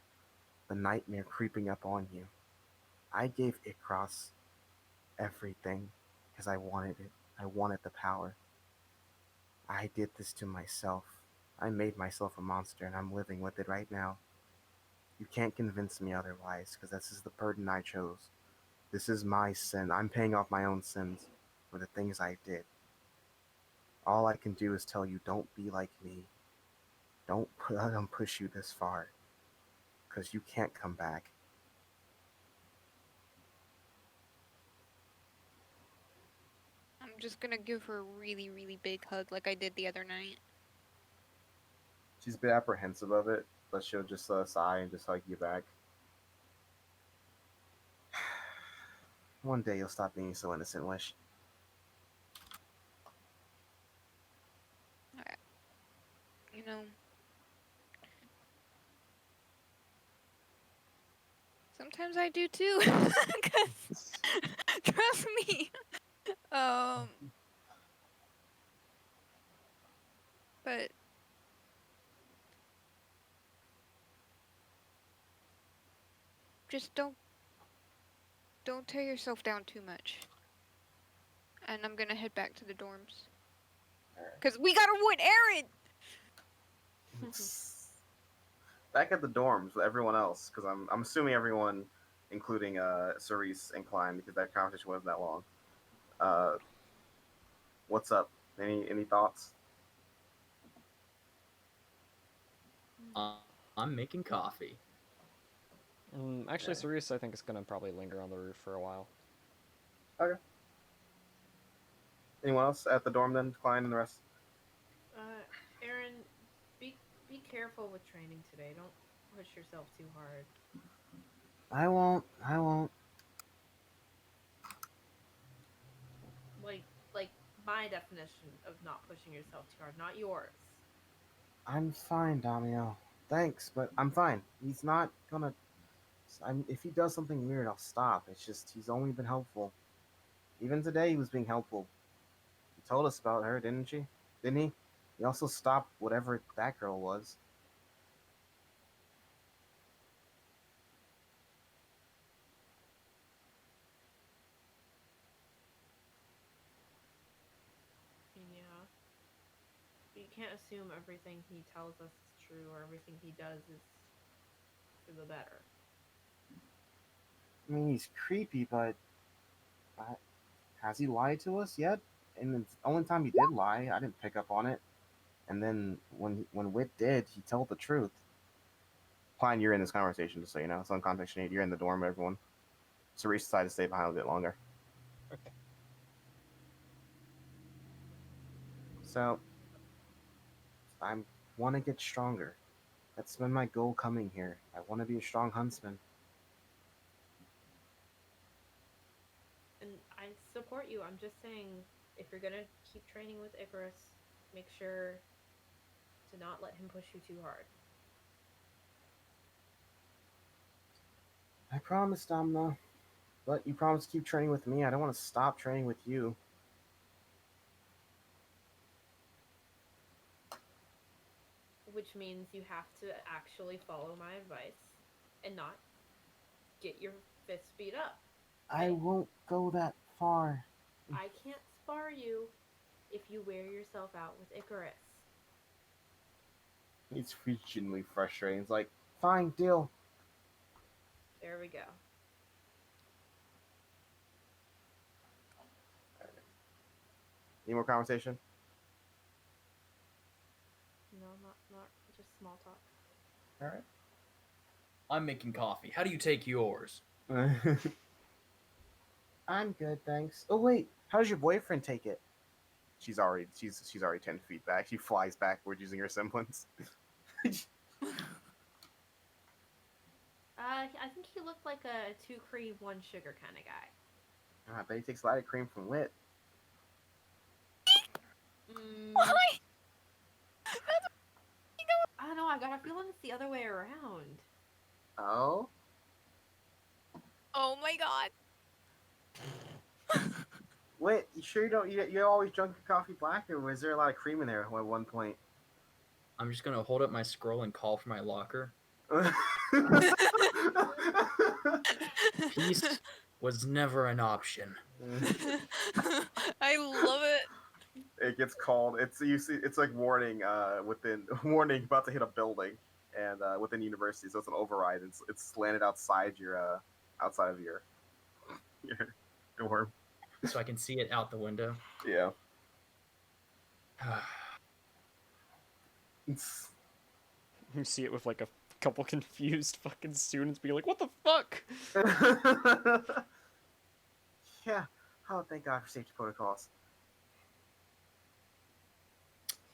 The nightmare creeping up on you. I gave Icaros everything because I wanted it. I wanted the power. I did this to myself. I made myself a monster and I'm living with it right now. You can't convince me otherwise because this is the burden I chose. This is my sin. I'm paying off my own sins for the things I did. All I can do is tell you don't be like me. Don't let them push you this far because you can't come back. I'm just gonna give her a really, really big hug like I did the other night. She's a bit apprehensive of it, but she'll just sigh and just hug you back. One day you'll stop being so innocent, Wish. You know, sometimes I do too. 'Cause, trust me. But just don't tear yourself down too much. And I'm gonna head back to the dorms. Cause we gotta warn Aaron. Back at the dorms with everyone else, because I'm assuming everyone, including Cerise and Klein, because that conversation wasn't that long. What's up? Any thoughts? I'm making coffee. Actually, Cerise, I think, is going to probably linger on the roof for a while. Okay. Anyone else at the dorm then? Klein and the rest? Aaron, be careful with training today. Don't push yourself too hard. I won't. I won't. Like my definition of not pushing yourself too hard, not yours. I'm fine, Damio. Thanks, but I'm fine. He's not gonna. If he does something weird, I'll stop. It's just he's only been helpful. Even today, he was being helpful. He told us about her, didn't she? Didn't he? He also stopped whatever that girl was. Yeah. But you can't assume everything he tells us is true or everything he does is for the better. I mean, he's creepy, but has he lied to us yet? And the only time he did lie, I didn't pick up on it. And then when Wit did, he told the truth. Klein, you're in this conversation, just so you know. It's on context you need. You're in the dorm, everyone. Cerise decided to stay behind a bit longer. Okay. So, I want to get stronger. That's been my goal coming here. I want to be a strong huntsman. And I support you. I'm just saying, if you're gonna keep training with Icarus, make sure to not let him push you too hard. I promise, Domino. But you promised to keep training with me. I don't want to stop training with you. Which means you have to actually follow my advice and not get your fists beat up. I won't go that far. I can't spar you if you wear yourself out with Icarus. He's genuinely frustrating. It's like, fine, deal. There we go. Any more conversation? No, not just small talk. All right. I'm making coffee. How do you take yours? I'm good, thanks. Oh wait, how does your boyfriend take it? She's already 10 feet back. She flies backward using her semblance. I think he looked like a 2 cream, 1 sugar kind of guy. I bet he takes a lot of cream from Wit. Why? I don't know. I got a feeling it's the other way around. Oh, Oh my god. Wit, you sure you don't? You always drunk your coffee black, or was there a lot of cream in there at one point? I'm just gonna hold up my scroll and call for my locker. Peace was never an option. I love it. It gets called. It's you see. It's like warning. Warning about to hit a building, and within university, so it's an override. It's landed outside of your dorm. So I can see it out the window. Yeah. You see it with like a couple confused fucking students being like, "What the fuck?" Yeah. Oh, thank God for safety protocols.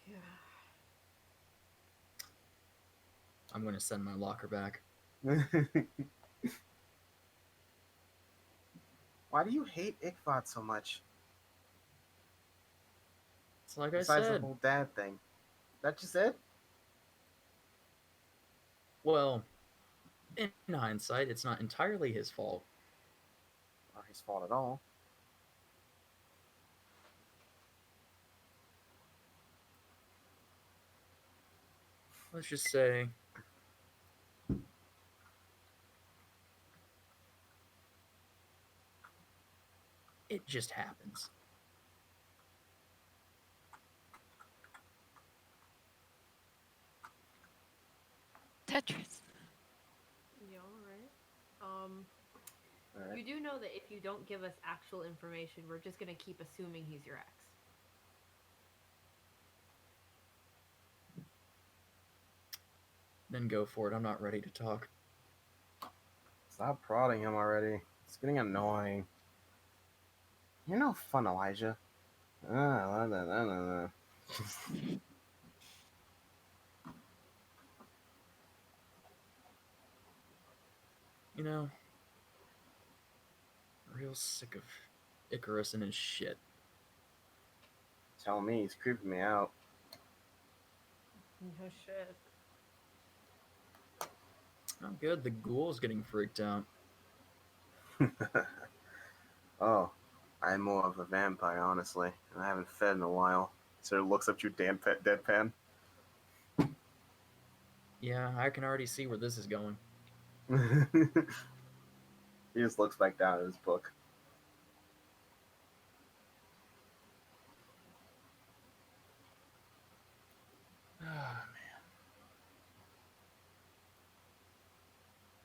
Yeah. I'm gonna send my locker back. Why do you hate Ichabod so much? It's like Besides I the said. whole dad thing. That just it? Well, in hindsight, it's not entirely his fault. Not his fault at all. Let's just say it just happens. Tetris. Yeah, all right. All right. You do know that if you don't give us actual information, we're just gonna keep assuming he's your ex. Then go for it. I'm not ready to talk. Stop prodding him already. It's getting annoying. You're no fun, Elijah. You know, real sick of Icarus and his shit. Tell me, he's creeping me out. No shit. Oh, good. The ghoul's getting freaked out. Oh, I'm more of a vampire, honestly. And I haven't fed in a while. So he looks up at you, deadpan. Yeah, I can already see where this is going. He just looks back down at his book. Ah, man.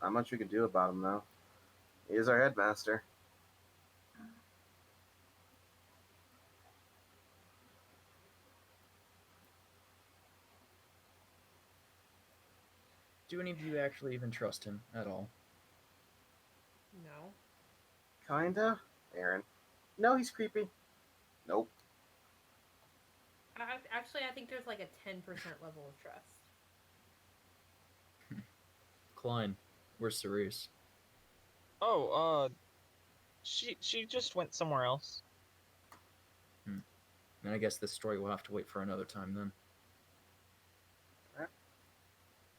Not much we can do about him, though. He is our headmaster. Do any of you actually even trust him at all? No. Kinda. Aaron. No, he's creepy. Nope. Actually, I think there's like a 10% level of trust. Klein, where's Cerise? Oh, she just went somewhere else. And I guess this story will have to wait for another time then.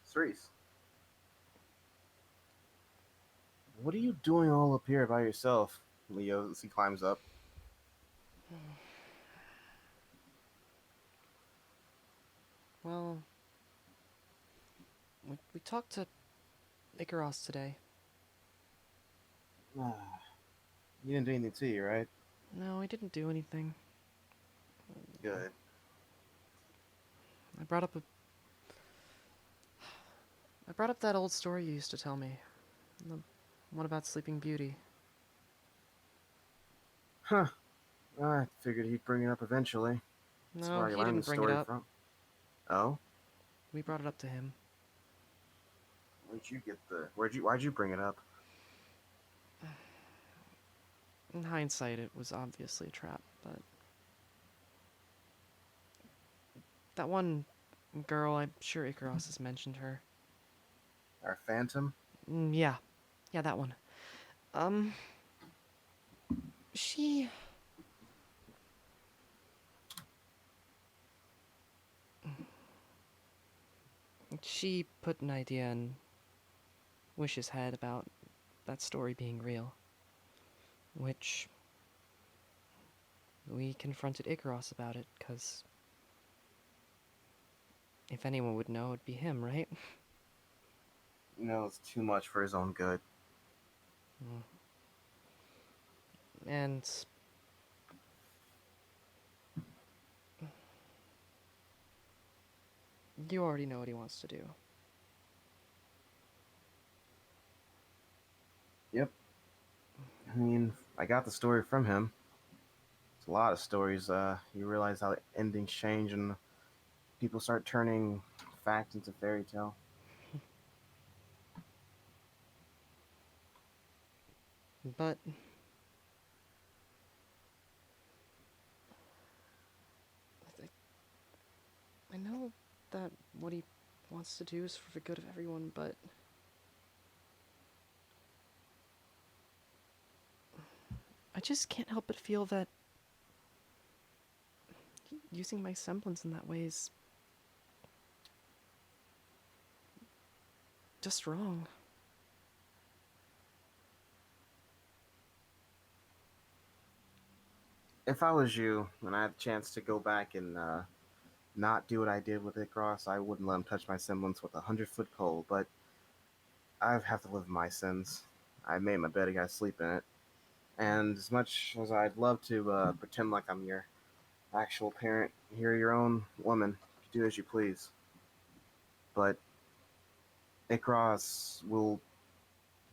Cerise. What are you doing all up here by yourself? Leo, as he climbs up. Well, we talked to Icaros today. You didn't do anything to you, right? No, I didn't do anything. Good. I brought up that old story you used to tell me. The one about Sleeping Beauty. Huh. I figured he'd bring it up eventually. That's No, where I he learned didn't the bring it story up. from. Oh? We brought it up to him. Why'd you bring it up? In hindsight, it was obviously a trap, but that one girl, I'm sure Icaros has mentioned her. Our phantom? Yeah, that one. She put an idea in Wish's head about that story being real, which we confronted Icaros about it, because if anyone would know, it'd be him, right? He knows too much for his own good. And you already know what he wants to do. Yep. I mean, I got the story from him. It's a lot of stories. You realize how endings change and people start turning fact into fairy tale. But I know that what he wants to do is for the good of everyone, but I just can't help but feel that using my semblance in that way is just wrong. If I was you and I had a chance to go back and not do what I did with Icaros, I wouldn't let him touch my semblance with a 100-foot pole, but I have to live with my sins. I made my bed, I gotta sleep in it. And as much as I'd love to pretend like I'm your actual parent, you're your own woman. You do as you please. But Icaros will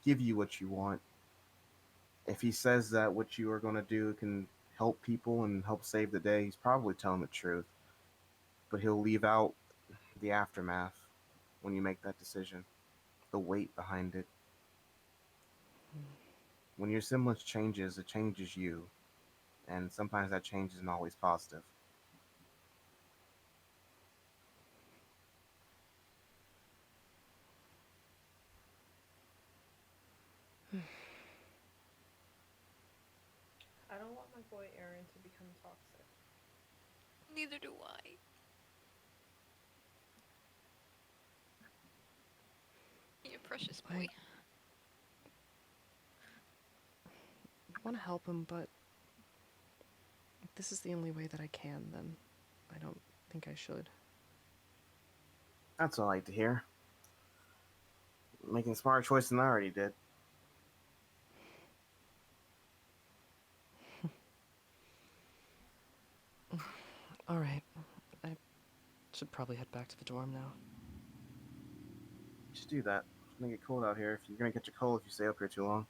give you what you want. If he says that what you are going to do can help people and help save the day, he's probably telling the truth. But he'll leave out the aftermath when you make that decision, the weight behind it. When your semblance changes, it changes you. And sometimes that change isn't always positive. I don't want my boy Aaron to become toxic. Neither do I. You precious boy. I want to help him, but if this is the only way that I can, then I don't think I should. That's all I like to hear. Making a smarter choice than I already did. Alright, I should probably head back to the dorm now. You should do that. It's gonna get cold out here. If you're gonna catch a cold if you stay up here too long.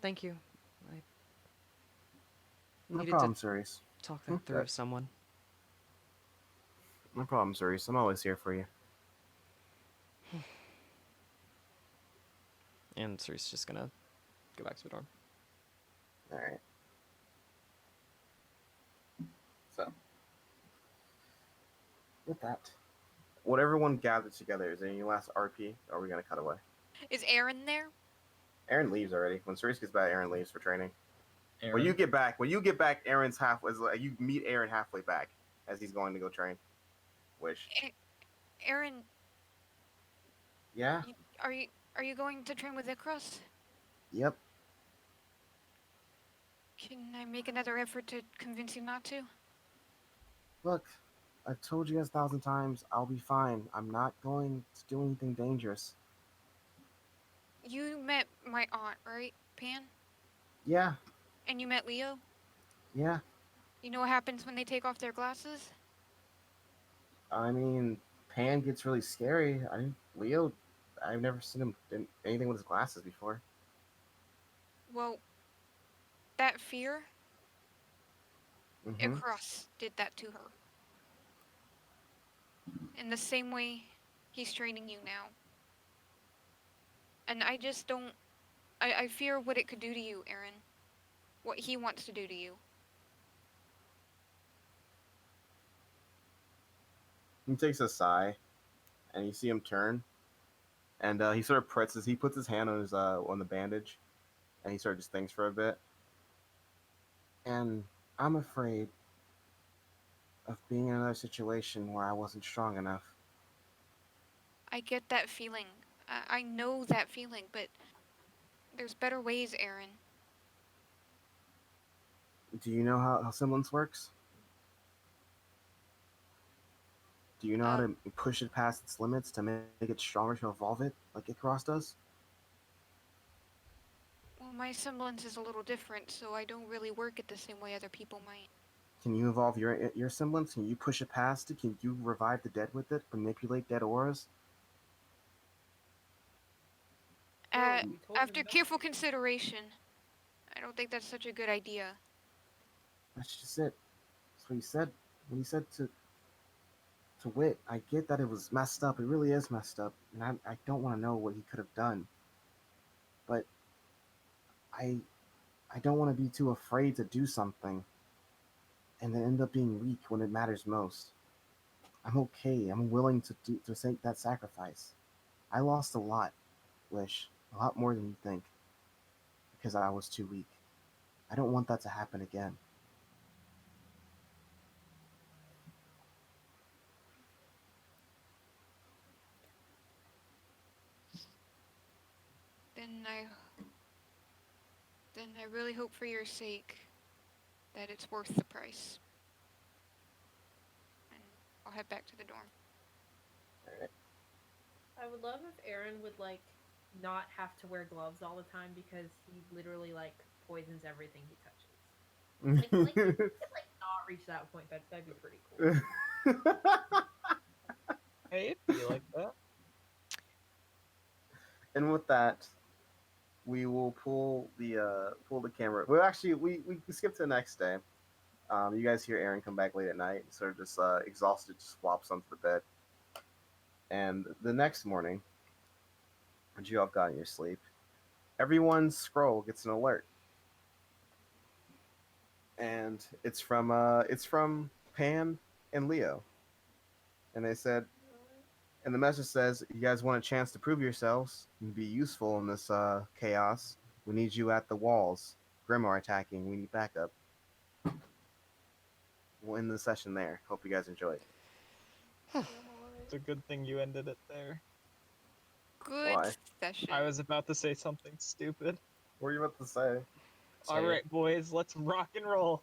Thank you. I No needed problem, to Cerise. talk that through with someone. No problem, Cerise. I'm always here for you. And Cerise just gonna go back to the dorm. Alright. So, with that, what everyone gathered together, is there any last RP, or are we going to cut away? Is Aaron there? Aaron leaves already. When Cerise gets back, Aaron leaves for training. Aaron, When you get back, Aaron's you meet Aaron halfway back as he's going to go train. Wish. Aaron, Yeah? are you going to train with Icaros? Yep. Can I make another effort to convince you not to? Look, I've told you guys 1,000 times, I'll be fine. I'm not going to do anything dangerous. You met my aunt, right, Pan? Yeah, And you met Leo? yeah. You know what happens when they take off their glasses? I mean, Pan gets really scary. Leo, I've never seen him do anything with his glasses before. Well, that fear, Mm-hmm. Icaros did that to her. In the same way he's training you now. And I just don't. I fear what it could do to you, Aaron. What he wants to do to you. He takes a sigh, and you see him turn, and he sort of he puts his hand on the bandage, and he sort of just thinks for a bit. And I'm afraid of being in another situation where I wasn't strong enough. I get that feeling. I know that feeling, but there's better ways, Aaron. Do you know how semblance works? Do you know how Uh, to push it past its limits to make it stronger to evolve it, like Icaros does? well, my semblance is a little different, so I don't really work it the same way other people might. Can you evolve your semblance? Can you push it past it? Can you revive the dead with it? Manipulate dead auras? Uh, We told him After not careful to. consideration, I don't think that's such a good idea. That's just it. That's what he said. When he said to Wit, I get that it was messed up. It really is messed up, and I don't want to know what he could have done. But I I don't want to be too afraid to do something and then end up being weak when it matters most. I'm okay. I'm willing to take that sacrifice. I lost a lot, Wish, a lot more than you think, because I was too weak. I don't want that to happen again. Then I then I really hope for your sake that it's worth the price. And I'll head back to the dorm. I would love if Aaron would like not have to wear gloves all the time because he literally like poisons everything he touches. Like he could like not reach that point. That'd be pretty cool. Hey, it'd be like that. And with that, we will pull the camera. Well, actually, we skip to the next day. You guys hear Aaron come back late at night, sort of just exhausted, just flops onto the bed. And the next morning, once you all gotten your sleep, everyone's scroll gets an alert, and it's from Pan and Leo, and they said, and the message says, "You guys want a chance to prove yourselves and be useful in this chaos? We need you at the walls. Grimoire attacking. We need backup." We'll end the session there. Hope you guys enjoyed. It's a good thing you ended it there. Good Why? session. I was about to say something stupid. What were you about to say? All right, boys, let's rock and roll.